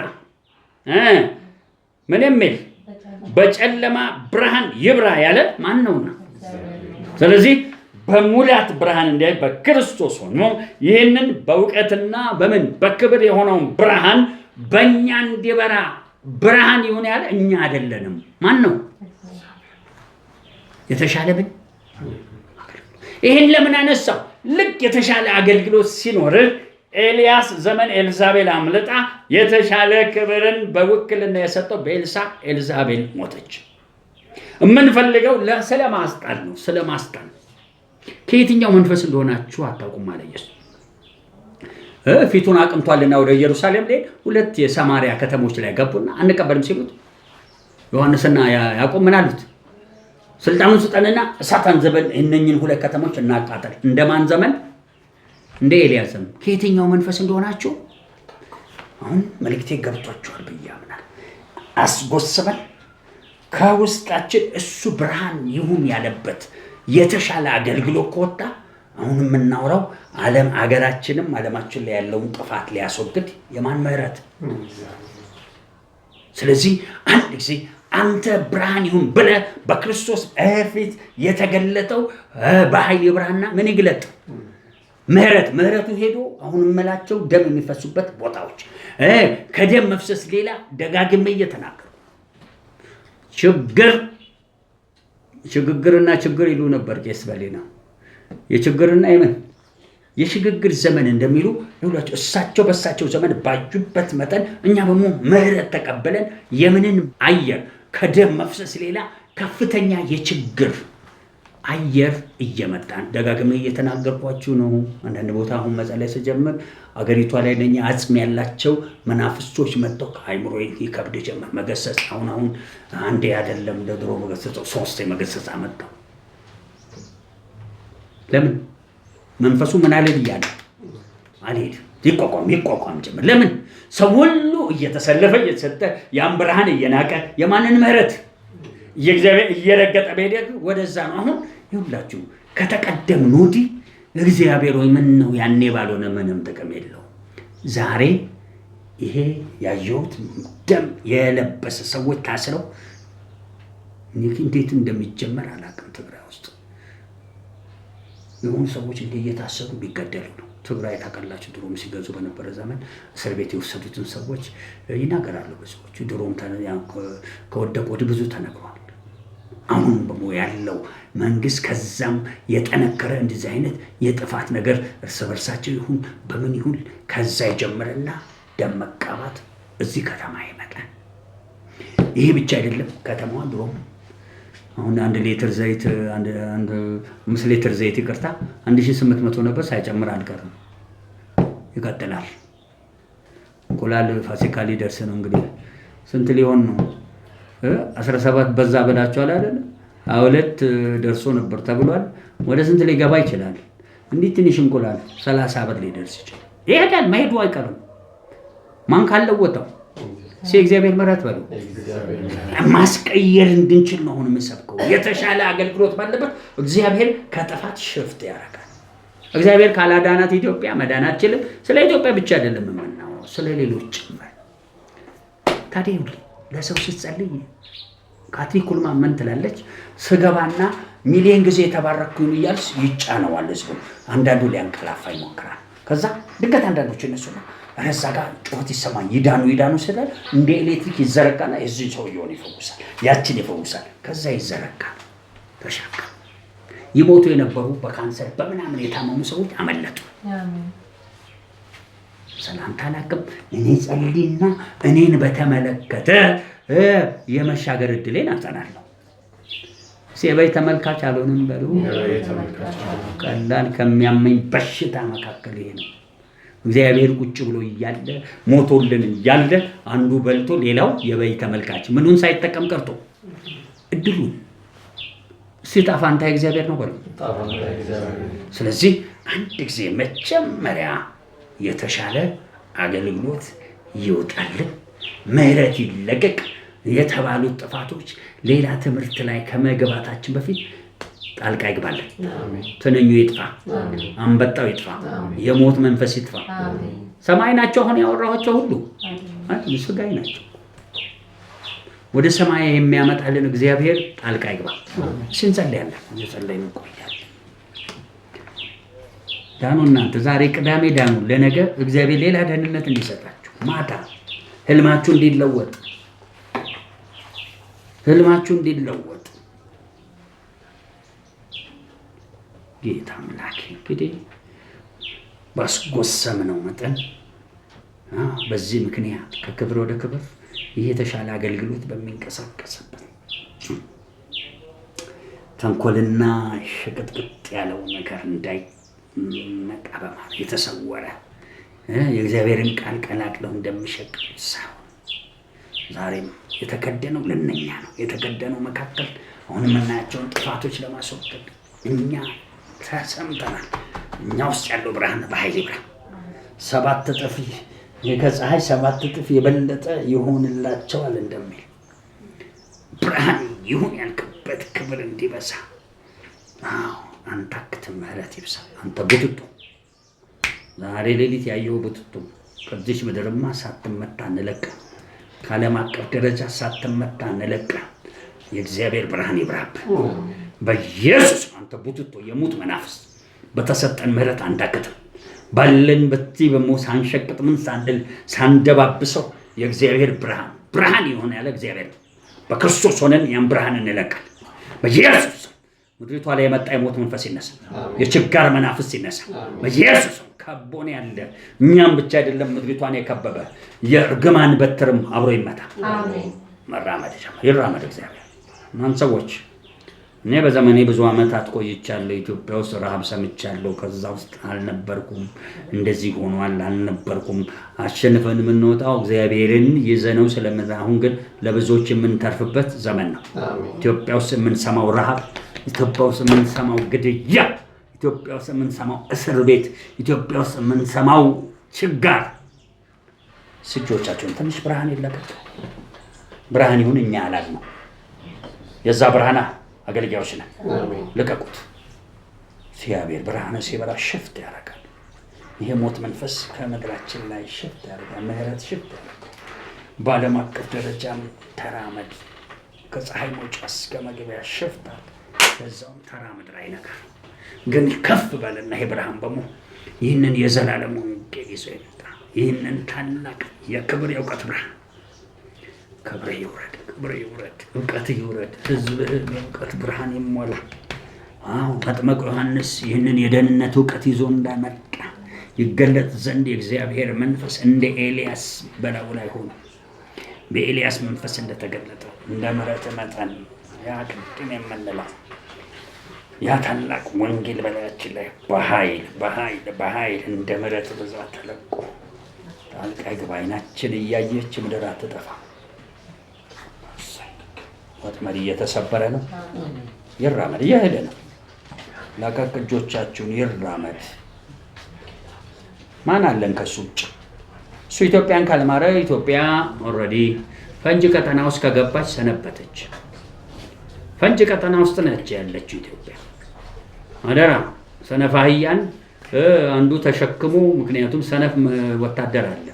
ምን የሚል በጨለማ ብርሃን ይብራ ያለ ማን ነውና? ስለዚህ በሙላት ብርሃን እንዲያይ በክርስቶስ ሆኖ ይህንን በእውቀትና በምን በክብር የሆነውን ብርሃን በእኛ እንዲበራ ብርሃን ይሁን ያለ እኛ አይደለንም። ማን ነው? የተሻለ ምን? ይህን ለምን አነሳው? ልክ የተሻለ አገልግሎት ሲኖር ኤልያስ ዘመን ኤልዛቤል አምልጣ የተሻለ ክብርን በውክልና የሰጠው በኤልሳ ኤልዛቤል ሞተች። የምንፈልገው ስለማስጣል ነው። ስለማስጣል ከየትኛው መንፈስ እንደሆናችሁ አታውቁም አለ ኢየሱስ። ፊቱን አቅንቷልና ወደ ኢየሩሳሌም ላይ 2 የሰማሪያ ከተሞች ላይ ገቡና አንቀበልም ሲሉት ዮሐንስና ያዕቆብ ምን አሉት? ስልጣኑን ስጠንና እሳት አንዘበን እነኝን 2 ከተሞች እናቃጠል። እንደማን ዘመን? እንደ ኤልያስ ዘመን። ከየትኛው መንፈስ እንደሆናችሁ አሁን መልእክቴ ገብቷችኋል ብዬ አምናለሁ። አስጎስበን ከውስጣችን እሱ ብርሃን ይሁን ያለበት የተሻለ አገልግሎት ከወጣ አሁን የምናወራው አገራችንም ዓለማችን ላይ ያለውን ጥፋት ሊያስወግድ የማን ምህረት? ስለዚህ አንድ ጊዜ አንተ ብርሃን ይሁን ብለህ በክርስቶስ ፊት የተገለጠው በኃይል ብርሃንና ምን ይግለጥ? ምህረቱ ሄዶ አሁን እምላቸው ደም የሚፈሱበት ቦታዎች ከደም መፍሰስ ሌላ ደጋግሜ እየተናገሩ ሽግግርና ችግር ይሉ ነበር ቄስ በሌና የችግርና የሽግግር ዘመን እንደሚሉ ሁላችሁ እሳቸው በእሳቸው ዘመን ባዩበት መጠን እኛ ደግሞ ምህረት ተቀበለን የምንን አየር ከደም መፍሰስ ሌላ ከፍተኛ የችግር አየር እየመጣን ደጋግሜ እየተናገርኳችሁ ነው። አንዳንድ ቦታ አሁን መጸለይ ስጀምር አገሪቷ ላይ ለኛ አጽም ያላቸው መናፍስቶች መጥተው ከአይምሮ ይከብድ ጀመር መገሰጽ። አሁን አንዴ አይደለም ለድሮ መገሰጽ 3 መገሰጽ አመጣው። ለምን? መንፈሱ ምን አለ ይያል አልሄድ ይቋቋም ጀመር። ለምን? ሰው ሁሉ እየተሰለፈ እየተሰጠ ያን ብርሃን እየናቀ የማንን ምህረት የእግዚአብሔር እየረገጠ በሄደ ወደዛ ነው። አሁን ይሁላችሁ ከተቀደም ኖዲ እግዚአብሔር ወይ ምን ነው ያኔ ባልሆነ ምንም ጥቅም የለው። ዛሬ ይሄ ያየሁት ደም የለበሰ ሰዎች ታስረው እንዴት እንደሚጀመር አላውቅም። ትግራይ ውስጥ የሆኑ ሰዎች እየታሰሩ ቢገደሉ ነው። ትግራይ ታውቃላችሁ፣ ድሮም ሲገዙ በነበረ ዘመን እስር ቤት የወሰዱትን ሰዎች ይናገራሉ። ብዙዎች ድሮም ከወደቁ ወዲህ ብዙ ተነግሯል። አሁን ደግሞ ያለው መንግስት ከዛም የጠነከረ እንደዚህ አይነት የጥፋት ነገር እርስ በርሳቸው ይሁን በምን ይሁን ከዛ ይጀምርና ደም መቃባት እዚህ ከተማ ይመጣል። ይሄ ብቻ አይደለም። ከተማዋ ድሮም አሁን 1 ሊትር ዘይት 5 ሊትር ዘይት ይቅርታ 1800 ነበር፣ ሳይጨምር አልቀርም። ይቀጥላል። እንቁላል ፋሲካ ሊደርስ ነው እንግዲህ ስንት ሊሆን ነው? 17 በዛ ብላችኋል አይደል? 2 ደርሶ ነበር ተብሏል። ወደ ስንት ሊገባ ይችላል? እንዲህ ትንሽ እንቁላል 30 ብር ሊደርስ ይችላል። ይሄዳል፣ መሄዱ አይቀርም። ማን ካለወጣው እግዚአብሔር ምህረት በለው። ማስቀየር እንድንችል ነው አሁን የምሰብከው። የተሻለ አገልግሎት ባለበት እግዚአብሔር ከጥፋት ሽፍት ያደርጋል። እግዚአብሔር ካላዳናት ኢትዮጵያ መዳን አትችልም። ስለ ኢትዮጵያ ብቻ አይደለም የምናወራው፣ ስለ ሌሎች ጭምር። ታዲያ ለሰው ስትጸልይ ካትሪኩል ማመን ትላለች። ስገባና ሚሊዮን ጊዜ የተባረኩኝ እያልስ ይጫነዋል ህዝቡ። አንዳንዱ ሊያንቀላፋ ይሞክራል። ከዛ ድንገት አንዳንዶች እነሱና ረዛ ጋር ጩኸት ይሰማኝ ይዳኑ ስላል እንደ ኤሌክትሪክ ይዘረጋና የዚህ ሰውየውን ይፈውሳል፣ ያችን ይፈውሳል። ከዛ ይዘረጋል፣ ተሻካ። ይሞቱ የነበሩ በካንሰር በምናምን የታመሙ ሰዎች አመለጡ። ሰላምታ ላክም እኔ ጸልይና እኔን በተመለከተ የመሻገር እድሌን አጸናለሁ። ሲበይ ተመልካች አልሆንም በሉ። ቀላል ከሚያመኝ በሽታ መካከል ይሄ ነው። እግዚአብሔር ቁጭ ብሎ እያለ ሞቶልን እያለ አንዱ በልቶ ሌላው የበይ ተመልካች ምኑን ሳይጠቀም ቀርቶ እድሉን ሲጣፋንታ እግዚአብሔር ነው በሉ። ስለዚህ አንድ ጊዜ መጀመሪያ የተሻለ አገልግሎት ይወጣልን፣ ምህረት ይለቀቅ፣ የተባሉት ጥፋቶች ሌላ ትምህርት ላይ ከመግባታችን በፊት ጣልቃ ይግባልን። ትንኙ ይጥፋ፣ አንበጣው ይጥፋ፣ የሞት መንፈስ ይጥፋ። ሰማይ ናቸው አሁን ያወራኋቸው ሁሉ ስጋይ ናቸው። ወደ ሰማይ የሚያመጣልን እግዚአብሔር ጣልቃ ይግባ። እንጸልያለን፣ እየጸለይን እንቆያለን። ዳኑ እናንተ ዛሬ ቅዳሜ ዳኑ። ለነገ እግዚአብሔር ሌላ ደህንነት እንዲሰጣችሁ ማታ ህልማችሁ እንዲለወጥ ጌታ አምላክ እንግዲህ ባስጎሰምነው መጠን በዚህ ምክንያት ከክብር ወደ ክብር የተሻለ አገልግሎት በሚንቀሳቀስበት ተንኮልና ሽቅጥቅጥ ያለው ነገር እንዳይመጣ በማለት የተሰወረ የእግዚአብሔርን ቃል ቀላቅለው እንደሚሸቅጡት ሳይሆን ዛሬም የተከደነው ለነኛ ነው። የተከደነው መካከል አሁን የምናያቸውን ጥፋቶች ለማስወገድ እኛ ተሰምተናል። እኛ ውስጥ ያለው ብርሃን በኃይል ይብራ። 7 እጥፍ ከፀሐይ 7 እጥፍ የበለጠ ይሆንላቸዋል እንደሚል ብርሃን ይሁን ያልክበት ክብር እንዲበዛ አንተ አክትም ምህረት ይብዛ። አንተ ቡትቱ ዛሬ ሌሊት ያየው ቡትቱ ከዚች ምድርማ ሳትመታ እንለቅ፣ ከዓለም አቀፍ ደረጃ ሳትመታ እንለቅ። የእግዚአብሔር ብርሃን ይብራብህ በኢየሱስ። አንተ ቡትቱ የሙት መናፍስ በተሰጠን ምህረት አንዳክትም ባለን በዚህ በሞ ሳንሸቅጥ ምን ሳንል ሳንደባብሰው የእግዚአብሔር ብርሃን ይሆን ያለ እግዚአብሔር በክርስቶስ ሆነን ያን ብርሃን እንለቃል በኢየሱስ። ምድሪቷ ላይ የመጣ የሞት መንፈስ ይነሳ፣ የችጋር መናፍስ ይነሳ በኢየሱስ። ከቦን ያለ እኛም ብቻ አይደለም ምድሪቷን የከበበ የእርግማን በትርም አብሮ ይመታ። መራመድ ይራመድ እግዚአብሔር። እናንተ ሰዎች እኔ በዘመኔ ብዙ ዓመታት ቆይቻለሁ። ኢትዮጵያ ውስጥ ረሃብ ሰምቻለሁ። ከዛ ውስጥ አልነበርኩም። እንደዚህ ሆኗል አልነበርኩም። አሸንፈን የምንወጣው እግዚአብሔርን ይዘነው ስለምን አሁን ግን ለብዙዎች የምንተርፍበት ዘመን ነው። ኢትዮጵያ ውስጥ የምንሰማው ረሃብ፣ ኢትዮጵያ ውስጥ የምንሰማው ግድያ፣ ኢትዮጵያ ውስጥ የምንሰማው እስር ቤት፣ ኢትዮጵያ ውስጥ የምንሰማው ችጋር እጆቻችሁን ትንሽ ብርሃን ይለቀቅ። ብርሃን ይሁን። እኛ አላልነው የዛ ብርሃና አገልጋዮች ነን። ልቀቁት። እግዚአብሔር ብርሃን ሲበራ ሽፍት ያደርጋል። ይሄ ሞት መንፈስ ከምድራችን ላይ ሽፍት ያደርጋል። ምህረት ሽፍት ያደርጋል። በዓለም አቀፍ ደረጃም ተራመድ። ከፀሐይ መውጫ እስከ መግቢያ ሽፍታል። በዛውም ተራመድ ላይ ነገር ግን ከፍ በልና ይሄ ብርሃን በሙ ይህንን የዘላለም ወንጌል ይዞ ይመጣ። ይህንን ታላቅ የክብር የእውቀት ብርሃን ክብር ይውረድ፣ ክብር ይውረድ፣ እውቀት ይውረድ። ህዝብህ በእውቀት ብርሃን ይሞላ። መጥምቁ ዮሐንስ ይህንን የደህንነት እውቀት ይዞ እንዳመጣ ይገለጥ ዘንድ የእግዚአብሔር መንፈስ እንደ ኤልያስ በላዩ ላይ ሆኖ በኤልያስ መንፈስ እንደተገለጠ እንደ ምሕረት መጠን ያ ቅድም የምንለው ያ ታላቅ ወንጌል በላያችን ላይ በኃይል እንደ ምሕረት ብዛት ተለቆ ጣልቃ ይግባ። ዓይናችን እያየች ምድር አትጠፋ። ወጥመድ እየተሰበረ ነው። ይራመድ፣ እየሄደ ነው። ለቀቅ እጆቻችሁን። ይራመድ። ማን አለን ከሱ ውጭ? እሱ ኢትዮጵያን ካልማረ ኢትዮጵያ ኦልሬዲ ፈንጅ ቀጠና ውስጥ ከገባች ሰነበተች። ፈንጅ ቀጠና ውስጥ ነች ያለችው ኢትዮጵያ። አደራ ሰነፍ አህያን አንዱ ተሸክሞ፣ ምክንያቱም ሰነፍ ወታደር አለ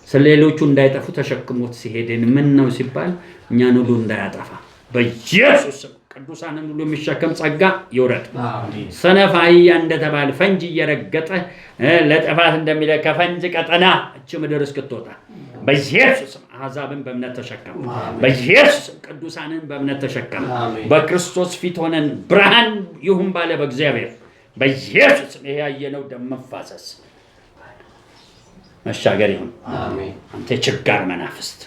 ስለሌሎቹ እንዳይጠፉ ተሸክሞት ሲሄድን ምን ነው ሲባል እኛን ሁሉ እንዳያጠፋ በኢየሱስ ቅዱሳንን ሁሉ የሚሸከም ጸጋ ይውረድ። ሰነፍ አህያ እንደተባለ ፈንጅ እየረገጠ ለጥፋት እንደሚለካ ፈንጅ ቀጠና እቺ ምድር እስክትወጣ በኢየሱስ አሕዛብን በእምነት ተሸከም። በኢየሱስ ቅዱሳንን በእምነት ተሸከም። በክርስቶስ ፊት ሆነን ብርሃን ይሁን ባለ በእግዚአብሔር በኢየሱስ ይሄ ያየነው ደም መፋሰስ መሻገር ይሁን። አንተ ችጋር መናፍስት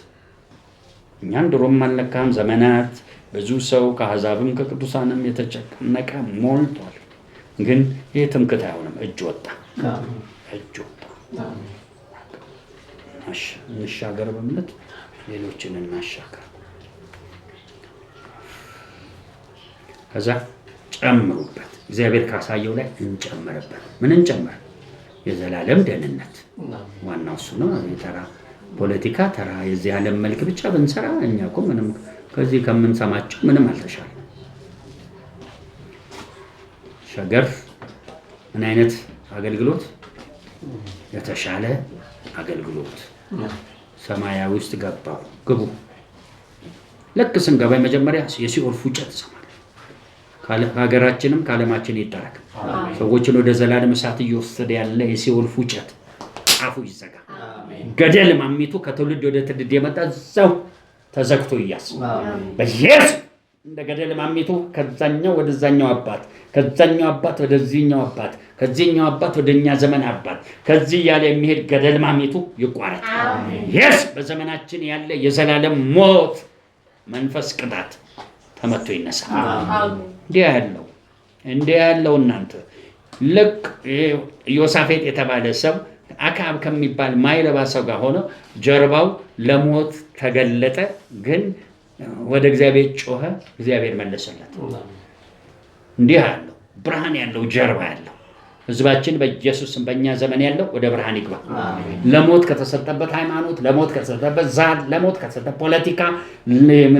እኛን ድሮም አልነካም። ዘመናት ብዙ ሰው ከአሕዛብም ከቅዱሳንም የተጨነቀ ሞልቷል። ግን ይህ ትምክህት አይሆንም። እጅ ወጣ። እንሻገር፣ በእምነት ሌሎችን እናሻገር። ከዛ ጨምሩበት። እግዚአብሔር ካሳየው ላይ እንጨምርበት። ምን እንጨምር? የዘላለም ደህንነት ዋናው እሱ ነው። የተራ ፖለቲካ ተራ የዚህ ዓለም መልክ ብቻ ብንሰራ እኛ እኮ ምንም ከዚህ ከምንሰማቸው ምንም አልተሻለ። ሸገር ምን አይነት አገልግሎት? የተሻለ አገልግሎት። ሰማያዊ ውስጥ ግቡ። ልክ ስንገባ መጀመሪያ የሲኦል ፉጨት ሰማል። ከሀገራችንም ከዓለማችን ይጠረቅ። ሰዎችን ወደ ዘላለም እሳት እየወሰደ ያለ የሲኦል ፉጨት ጫፉ ይዘጋ። ገደል ማሚቱ ከትውልድ ወደ ትውልድ የመጣ እዛው ተዘግቶ ይያዝ በኢየሱስ። እንደ ገደል ማሚቱ ከዛኛው ወደዛኛው አባት፣ ከዛኛው አባት ወደዚህኛው አባት፣ ከዚህኛው አባት ወደኛ ዘመን አባት፣ ከዚህ ያለ የሚሄድ ገደል ማሚቱ ይቋረጥ። በዘመናችን ያለ የዘላለም ሞት መንፈስ ቅጣት ተመቶ ይነሳ። እንዲህ ያለው እናንተ ልክ ዮሳፌጥ የተባለ ሰው አክዓብ ከሚባል ማይረባ ሰው ጋር ሆኖ ጀርባው ለሞት ተገለጠ፣ ግን ወደ እግዚአብሔር ጮኸ፣ እግዚአብሔር መለሰለት። እንዲህ ያለው ብርሃን ያለው ጀርባ ያለው ህዝባችን በኢየሱስ በእኛ ዘመን ያለው ወደ ብርሃን ይግባ። ለሞት ከተሰጠበት ሃይማኖት፣ ለሞት ከተሰጠበት ዛድ፣ ለሞት ከተሰጠበት ፖለቲካ፣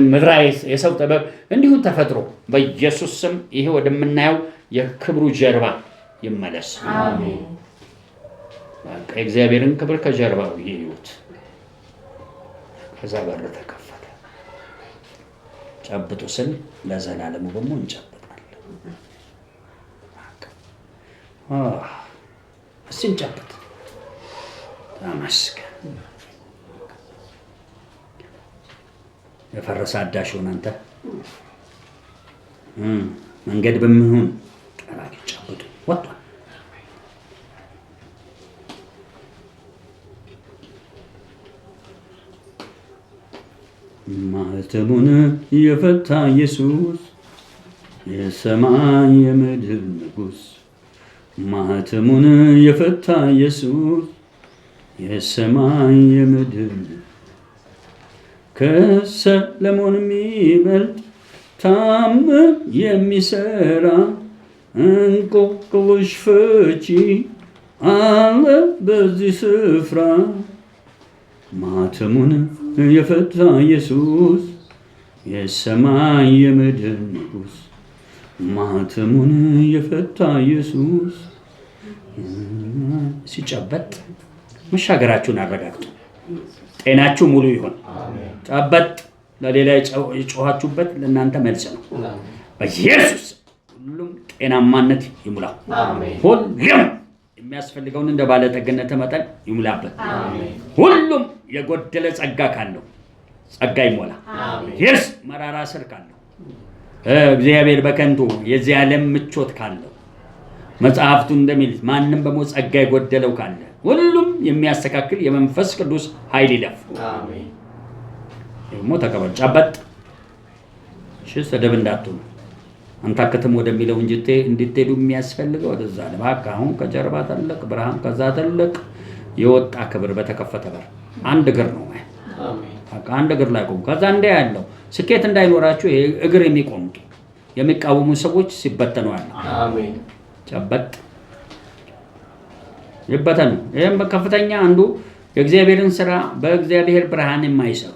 ምድራዊ የሰው ጥበብ እንዲሁ ተፈጥሮ በኢየሱስ ስም ይሄ ወደምናየው የክብሩ ጀርባ ይመለስ። አሜን። በቃ እግዚአብሔርን ክብር ከጀርባው ይዩት። ከዛ በር ተከፈተ። ጨብጡ ስል ለዘላለሙ ደግሞ እንጨብጣለን። እስቲ እንጨብጥ። ተመስገን። የፈረሰ አዳሽ ሆነ አንተ መንገድ በሚሆን ጠራቂ ጨብጡ ወጥቷል። ማኅተሙን የፈታ ኢየሱስ የሰማይ የምድር ንጉሥ፣ ማኅተሙን የፈታ ኢየሱስ የሰማይ የምድር ከሰለሞን የሚበልጥ ታምር የሚሠራ እንቆቅልሽ ፈቺ አለ በዚህ ስፍራ። ማኅተሙን የፈታ ኢየሱስ የሰማይ የምድር ንጉሥ፣ ማኅተሙን የፈታ ኢየሱስ። ሲጨበጥ መሻገራችሁን አረጋግጡ። ጤናችሁ ሙሉ ይሆን። ጨበጥ ለሌላ የጮኻችሁበት ለእናንተ መልስ ነው። በኢየሱስ ሁሉም ጤናማነት ይሙላው። ሁሉም የሚያስፈልገውን እንደ ባለጠግነት መጠን ይሙላበት። ሁሉም የጎደለ ጸጋ ካለው ጸጋ ይሞላ። ይስ መራራ ስር ካለው እግዚአብሔር በከንቱ የዚህ ዓለም ምቾት ካለው መጽሐፍቱ እንደሚል ማንም በሞት ጸጋ የጎደለው ካለ ሁሉም የሚያስተካክል የመንፈስ ቅዱስ ኃይል ይለፍ። አሜን። ደግሞ ተቀበል። ጨበጥ። እሺ፣ ሰደብ እንዳትሉ። አንታከተም ወደሚለው እንድትሄዱ የሚያስፈልገው ወደዛ ነው። በቃ አሁን ከጀርባ ትልቅ ብርሃን፣ ከዛ ትልቅ የወጣ ክብር በተከፈተ በር አንድ እግር ነው። አሜን። በቃ አንድ እግር ላይ ቆም። ከዛ እንደ ያለው ስኬት እንዳይኖራችሁ እግር የሚቆምጡ የሚቃወሙ ሰዎች ሲበተኑ አለ። አሜን። ጨበጥ ይበተኑ። ይሄም በከፍተኛ አንዱ የእግዚአብሔርን ስራ በእግዚአብሔር ብርሃን የማይሰሩ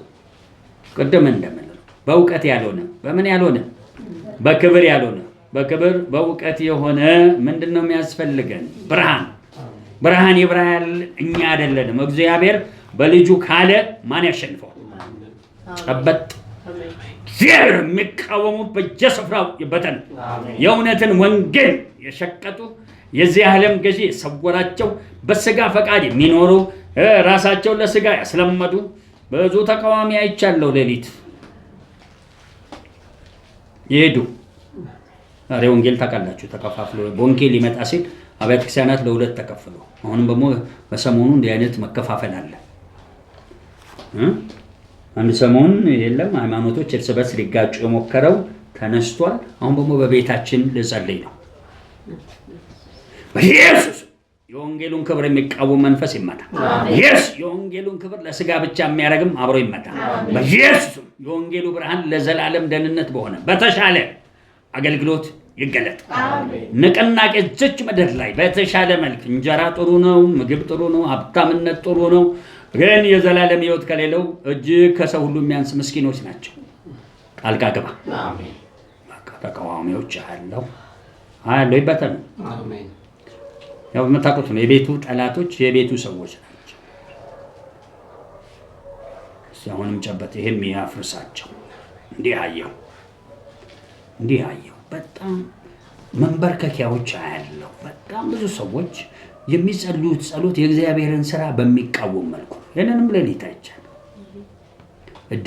ቅድም እንደምንለው በእውቀት ያልሆነ በምን ያልሆነ በክብር ያልሆነ በክብር በእውቀት የሆነ ምንድነው የሚያስፈልገን? ብርሃን ይብራል። እኛ አይደለንም። እግዚአብሔር በልጁ ካለ ማን ያሸንፈው? ጨበጥ። እግዚአብሔር የሚቃወሙ በየስፍራው ይበተኑ። የእውነትን ወንጌል የሸቀጡ የዚህ ዓለም ገዢ የሰወራቸው በስጋ ፈቃድ የሚኖሩ ራሳቸውን ለስጋ ያስለመዱ ብዙ ተቃዋሚ አይቻለሁ። ሌሊት ይሄዱ ዛሬ ወንጌል ታውቃላችሁ ተከፋፍሎ ወንጌል ሊመጣ ሲል አብያተ ክርስቲያናት ለሁለት ተከፍሎ አሁንም ደግሞ በሰሞኑ እንዲህ አይነት መከፋፈል አለ። አንድ ሰሞን የለም ሃይማኖቶች እርስ በርስ ሊጋጩ የሞከረው ተነስቷል። አሁን ደግሞ በቤታችን ልጸልይ ነው። በኢየሱስ የወንጌሉን ክብር የሚቃወም መንፈስ ይመታ። ኢየሱስ የወንጌሉን ክብር ለስጋ ብቻ የሚያረግም አብሮ ይመታ። በኢየሱስ የወንጌሉ ብርሃን ለዘላለም ደህንነት በሆነ በተሻለ አገልግሎት ይገለጥ። ንቅናቄ እዚች ምድር ላይ በተሻለ መልክ እንጀራ ጥሩ ነው፣ ምግብ ጥሩ ነው፣ ሀብታምነት ጥሩ ነው። ግን የዘላለም ሕይወት ከሌለው እጅግ ከሰው ሁሉ የሚያንስ ምስኪኖች ናቸው። ጣልቃ ግባ። በቃ ተቃዋሚዎች አለው ይበተኑ። ያው የምታውቁት ነው። የቤቱ ጠላቶች የቤቱ ሰዎች ናቸው። አሁንም ጨበጥ። ይሄም ያፍርሳቸው። እንዲህ አየሁ በጣም መንበርከኪያዎች አያለሁ። በጣም ብዙ ሰዎች የሚጸልዩት ጸሎት የእግዚአብሔርን ስራ በሚቃወም መልኩ ይህንንም ሌሊት አይቻለሁ።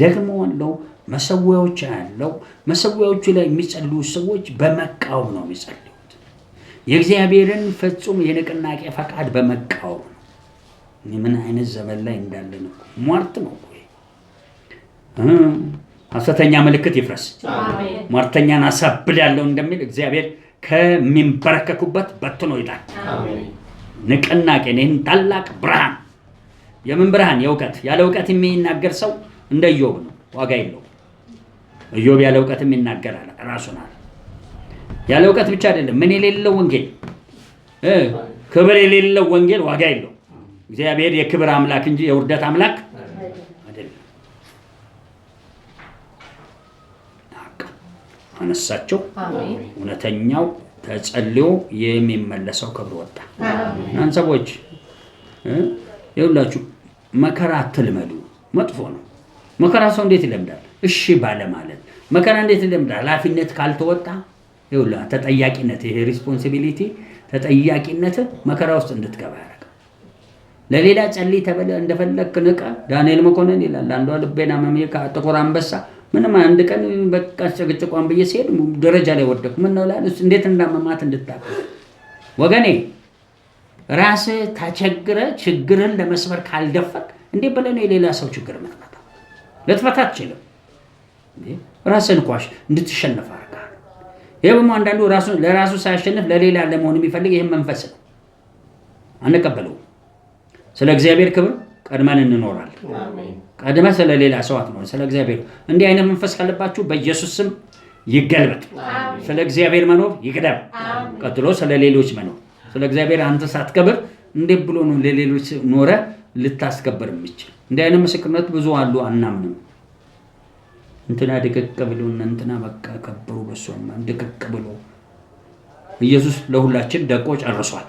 ደግሞ አለው መሰዊያዎች አያለሁ። መሰዊያዎቹ ላይ የሚጸልዩ ሰዎች በመቃወም ነው የሚጸልዩት። የእግዚአብሔርን ፍጹም የንቅናቄ ፈቃድ በመቃወም ነው። ምን አይነት ዘመን ላይ እንዳለን ሟርት ነው። ሐሰተኛ ምልክት ይፍረስ። አሜን። ሟርተኛን አሳብዳለሁ እንደሚል እግዚአብሔር ከሚንበረከኩበት በትኖ ይጣል። አሜን። ንቅናቄ ይህን ታላቅ ብርሃን የምን ብርሃን? የእውቀት። ያለ እውቀት የሚናገር ሰው እንደ ኢዮብ ነው፣ ዋጋ የለው። ኢዮብ ያለ እውቀትም ይናገራል ራሱን አለ። ያለ እውቀት ብቻ አይደለም፣ ምን የሌለው ወንጌል፣ ክብር የሌለው ወንጌል ዋጋ የለው። እግዚአብሔር የክብር አምላክ እንጂ የውርደት አምላክ አይደለም። አነሳቸው። እውነተኛው ተጸልዮ የሚመለሰው ክብር ወጣ። እናንተ ሰዎች ይኸውላችሁ መከራ አትልመዱ፣ መጥፎ ነው። መከራ ሰው እንዴት ይለምዳል? እሺ ባለ ማለት መከራ እንዴት ይለምዳል? ኃላፊነት ካልተወጣ ይኸውልህ ተጠያቂነት፣ ይሄ ሪስፖንሲቢሊቲ ተጠያቂነት መከራ ውስጥ እንድትገባ ያደርጋል። ለሌላ ጸልይ ተበለ እንደፈለክ ንቃ። ዳንኤል መኮንን ይላል አንዷ ልቤና መሜካ ጥቁር አንበሳ ምንም አንድ ቀን በቃ ጭቅጭቋን ብዬ ሲሄድ ደረጃ ላይ ወደኩ። ምን ነው ላይ እንዴት እንዳመማት እንድታውቅ ወገኔ። ራስህ ተቸግረ ችግርን ለመስበር ካልደፈቅ እንዴት ብለህ ነው የሌላ ሰው ችግር መጥፋት? ልትፈታ አትችልም። ራስህን ቋሽ እንድትሸነፍ አድርገሃል። ይሄም አንዳንዱ ለራሱ ሳያሸንፍ ለሌላ ለመሆን የሚፈልግ ይሄን መንፈስ ነው። አንቀበለውም። ስለ እግዚአብሔር ክብር ቀድመን እንኖራለን። አሜን። ቀድመህ ስለ ሌላ ሰው አትኖር፣ ስለ እግዚአብሔር። እንዲህ አይነት መንፈስ ካለባችሁ በኢየሱስ ስም ይገልበጥ። ስለ እግዚአብሔር መኖር ይቅደም። ቀጥሎ ስለ ሌሎች መኖር። ስለ እግዚአብሔር አንተ ሳትከብር እንዴት ብሎ ነው ለሌሎች ኖረ ልታስከብር የምችል? እንዲህ አይነት ምስክርነት ብዙ አሉ። አናምንም። እንትና ድቅቅ ብሎ እንትና በቃ ከበሩ በሷም ድቅቅ ብሎ ኢየሱስ ለሁላችን ደቆ ጨርሷል።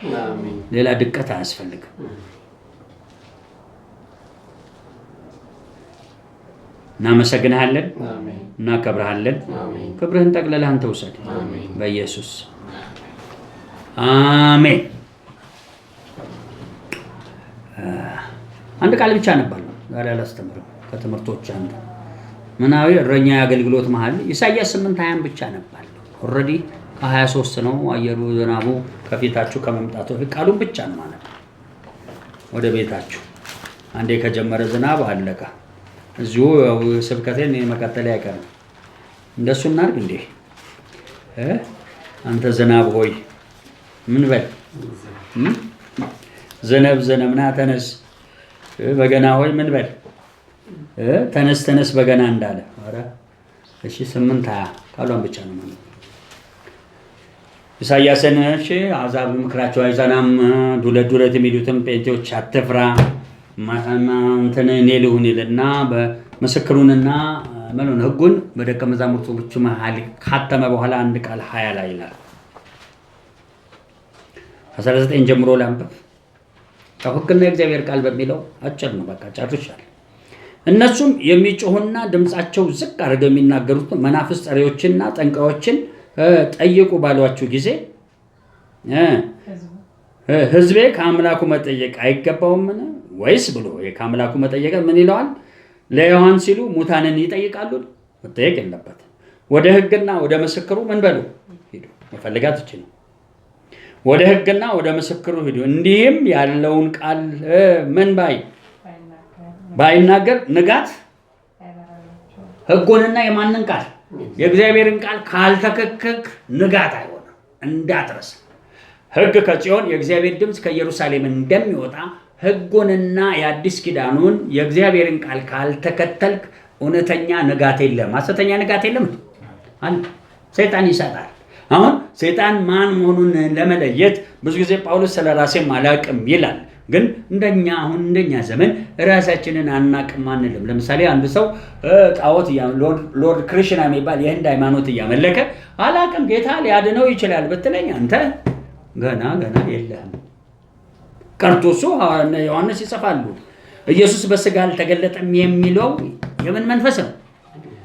ሌላ ድቀት አያስፈልግም። እናመሰግንሃለን፣ እናከብርሃለን። ክብርህን ጠቅልለህ አንተ ውሰድ በኢየሱስ አሜን። አንድ ቃል ብቻ አነባለሁ ዛሬ አላስተምርም። ከትምህርቶች አንዱ ምናዊ እረኛ የአገልግሎት መሀል ኢሳይያስ 8:20 ብቻ አነባለሁ። ኦልሬዲ ከ23 ነው አየሩ ዝናቡ ከፊታችሁ ከመምጣቱ በፊት ቃሉን ብቻ ነው ማለት ነው። ወደ ቤታችሁ አንዴ ከጀመረ ዝናብ አለቀ። እዚሁ ስብከቴን መቀጠል አይቀርም። እንደሱ እናድርግ እንዴ? አንተ ዝናብ ሆይ ምን በል? ዝናብ ና ተነስ፣ በገና ሆይ ምን በል? ተነስ ተነስ በገና እንዳለ። ኧረ እሺ 8:20 ቃሏን ብቻ ነው ማለት ኢሳይያስን እሺ አሕዛብ ምክራቸው አይጸናም፣ ዱለት የሚሉትም ጴንጤዎች አትፍራ እንትን እኔ ልሁን ይልና በምስክሩንና መሉን ሕጉን በደቀ መዛሙርቶቹ መሃል ካተመ በኋላ አንድ ቃል 20 ላይ ይላል። 19 ጀምሮ ላንብብ። ሕግና የእግዚአብሔር ቃል በሚለው አጭር ነው። በቃ ጨርሻለሁ። እነሱም የሚጮሁና ድምፃቸው ዝቅ አድርገው የሚናገሩት መናፍስት ጠሪዎችና ጠንቋዮችን ጠይቁ ባሏችሁ ጊዜ ሕዝቤ ከአምላኩ መጠየቅ አይገባውምን? ወይስ ብሎ ከአምላኩ መጠየቅ ምን ይለዋል? ለዮሐን ሲሉ ሙታንን ይጠይቃሉ? መጠየቅ የለበት። ወደ ሕግና ወደ ምስክሩ ምን በሉ ሂዱ። መፈልጋት ይችላል። ወደ ሕግና ወደ ምስክሩ ሂዱ። እንዲህም ያለውን ቃል ምን ባይናገር ንጋት ሕጉንና የማንን ቃል? የእግዚአብሔርን ቃል ካልተከከክ ንጋት አይሆንም። እንዳትረሳ። ሕግ ከጽዮን የእግዚአብሔር ድምፅ ከኢየሩሳሌም እንደሚወጣ ሕጉንና የአዲስ ኪዳኑን የእግዚአብሔርን ቃል ካልተከተልክ እውነተኛ ንጋት የለም፣ ሐሰተኛ ንጋት የለም አለ። ሰይጣን ይሰጣል። አሁን ሰይጣን ማን መሆኑን ለመለየት ብዙ ጊዜ ጳውሎስ ስለ ራሴም አላቅም ይላል። ግን እንደኛ ዘመን ራሳችንን አናቅም አንልም። ለምሳሌ አንድ ሰው ጣዖት ሎርድ ክሪሽና የሚባል የህንድ ሃይማኖት እያመለከ አላቅም ጌታ ሊያድነው ይችላል ብትለኝ አንተ ገና የለህም። ቀርቶሱ ዮሐንስ ይጽፋሉ ኢየሱስ በስጋ አልተገለጠም የሚለው የምን መንፈስ ነው?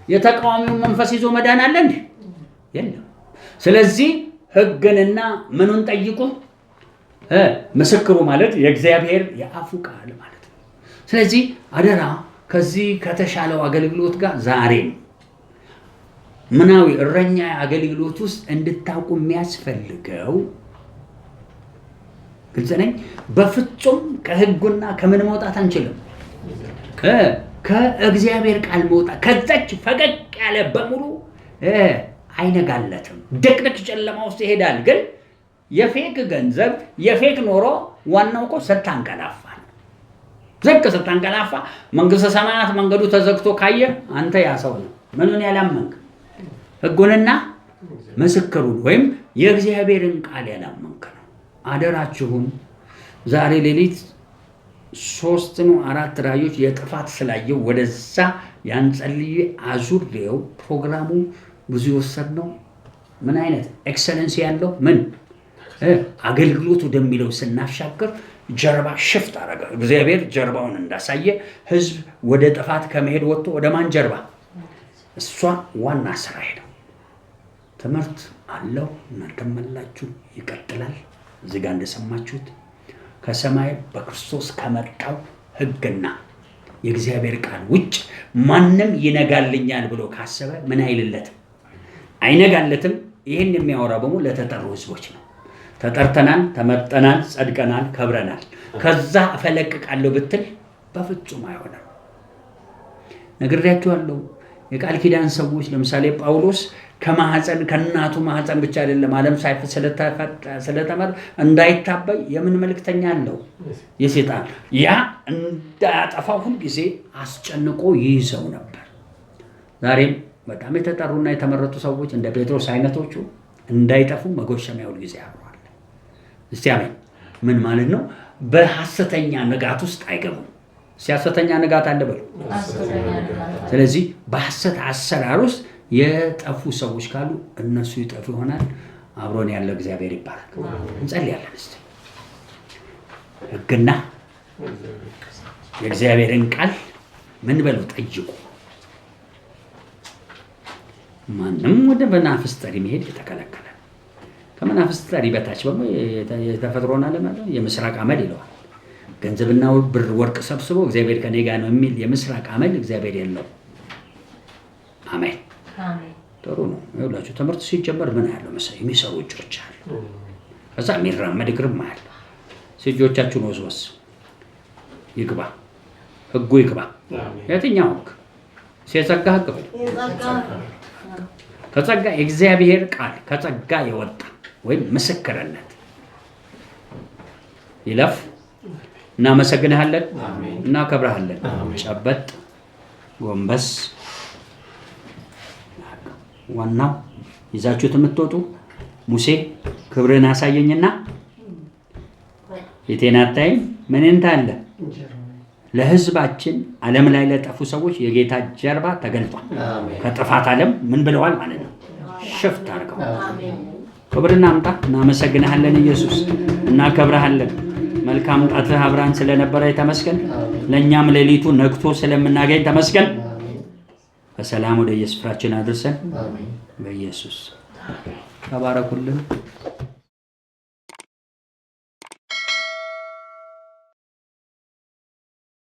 የተቃዋሚውን መንፈስ ይዞ መዳን አለ እንዴ? የለም። ስለዚህ ሕግንና ምኑን ጠይቁ? ምስክሩ ማለት የእግዚአብሔር የአፉ ቃል ማለት ነው። ስለዚህ አደራ ከዚህ ከተሻለው አገልግሎት ጋር ዛሬ ምናዊ እረኛ አገልግሎት ውስጥ እንድታውቁ የሚያስፈልገው ግልጽ ነኝ። በፍጹም ከሕጉና ከምን መውጣት አንችልም። ከእግዚአብሔር ቃል መውጣት ከዛች ፈቀቅ ያለ በሙሉ አይነጋለትም። ድቅድቅ ጨለማ ውስጥ ይሄዳል። ግን የፌክ ገንዘብ የፌክ ኖሮ ዋናው እኮ ስታንቀላፋ ዝቅ ስታንቀላፋ መንግስተ ሰማያት መንገዱ ተዘግቶ ካየ አንተ ያ ሰው ነው። ምኑን ያላመንክ? ሕጉንና ምስክሩን ወይም የእግዚአብሔርን ቃል ያላመንክ ነው። አደራችሁን ዛሬ ሌሊት 3 ነው 4 ራእዮች የጥፋት ስላየው ወደዛ ያን ጸልዬ አዙሬው ፕሮግራሙ ብዙ የወሰድነው ምን አይነት ኤክሰለንስ ያለው ምን አገልግሎት ወደሚለው ስናሻገር ጀርባ ሽፍት አረገ። እግዚአብሔር ጀርባውን እንዳሳየ ህዝብ ወደ ጥፋት ከመሄድ ወጥቶ ወደ ማን ጀርባ? እሷ ዋና ስራ ሄደው ትምህርት አለው። እናንተም አላችሁ፣ ይቀጥላል። እዚህ ጋር እንደሰማችሁት ከሰማይ በክርስቶስ ከመጣው ህግና የእግዚአብሔር ቃል ውጭ ማንም ይነጋልኛል ብሎ ካሰበ ምን አይልለትም፣ አይነጋለትም። ይህን የሚያወራ በሙሉ ለተጠሩ ህዝቦች ነው። ተጠርተናል፣ ተመርጠናል፣ ጸድቀናል፣ ከብረናል። ከዛ እፈለቅቃለሁ ብትል በፍጹም አይሆንም። ነግሬያችኋለሁ። የቃል ኪዳን ሰዎች ለምሳሌ ጳውሎስ ከማህፀን ከእናቱ ማህፀን ብቻ አይደለም ዓለም ሳይፍ ስለተመር እንዳይታበይ የምን መልእክተኛ አለው? የሴጣን ያ እንዳያጠፋው ሁል ጊዜ አስጨንቆ ይይዘው ነበር። ዛሬም በጣም የተጠሩና የተመረጡ ሰዎች እንደ ጴጥሮስ አይነቶቹ እንዳይጠፉ መጎሸሚያ ሁል ጊዜ አብረዋል። እስቲ አሜን። ምን ማለት ነው? በሐሰተኛ ንጋት ውስጥ አይገቡም። ሲያሰተኛ ንጋት አለ በሉ። ስለዚህ በሐሰት አሰራር ውስጥ የጠፉ ሰዎች ካሉ እነሱ ይጠፉ ይሆናል። አብሮን ያለ እግዚአብሔር ይባረክ። እንጸልያለን። እስቲ ሕግና የእግዚአብሔርን ቃል ምን በሉ ጠይቁ። ማንም ወደ መናፍስት ጠሪ መሄድ የተከለከለ። ከመናፍስት ጠሪ በታች ደግሞ የተፈጥሮና ለማለት የምስራቅ አመል ይለዋል። ገንዘብና ብር ወርቅ ሰብስቦ እግዚአብሔር ከኔ ጋር ነው የሚል የምስራቅ አመል እግዚአብሔር የለው። አሜን። ጥሩ ነው። ይኸውላችሁ ትምህርት ሲጀመር ምን ያለው መሰለኝ የሚሰሩ እጆች አሉ። ከዛ የሚራመድ እግርም አለ። እጆቻችሁን ወስወስ ይግባ፣ ህጉ ይግባ። የትኛው ህግ? የጸጋ ህግ ነው። ከጸጋ የእግዚአብሔር ቃል ከጸጋ የወጣ ወይም ምስክርነት ይለፍ። እናመሰግንሃለን፣ እናከብርሃለን። ጨበጥ ጎንበስ። ዋናው ይዛችሁት የምትወጡ ሙሴ ክብርን አሳየኝና ፊቴን አታይም ምንን ታለ ለህዝባችን ዓለም ላይ ለጠፉ ሰዎች የጌታ ጀርባ ተገልጧል። ከጥፋት ዓለም ምን ብለዋል ማለት ነው? ሽፍት አድርገው። ክብርና አምጣ። እናመሰግንሃለን ኢየሱስ፣ እናከብርሃለን። መልካም ጣትህ አብራን ስለነበረ ተመስገን። ለእኛም ሌሊቱ ነግቶ ስለምናገኝ ተመስገን። በሰላም ወደ የስፍራችን አድርሰን በኢየሱስ ተባረኩልን።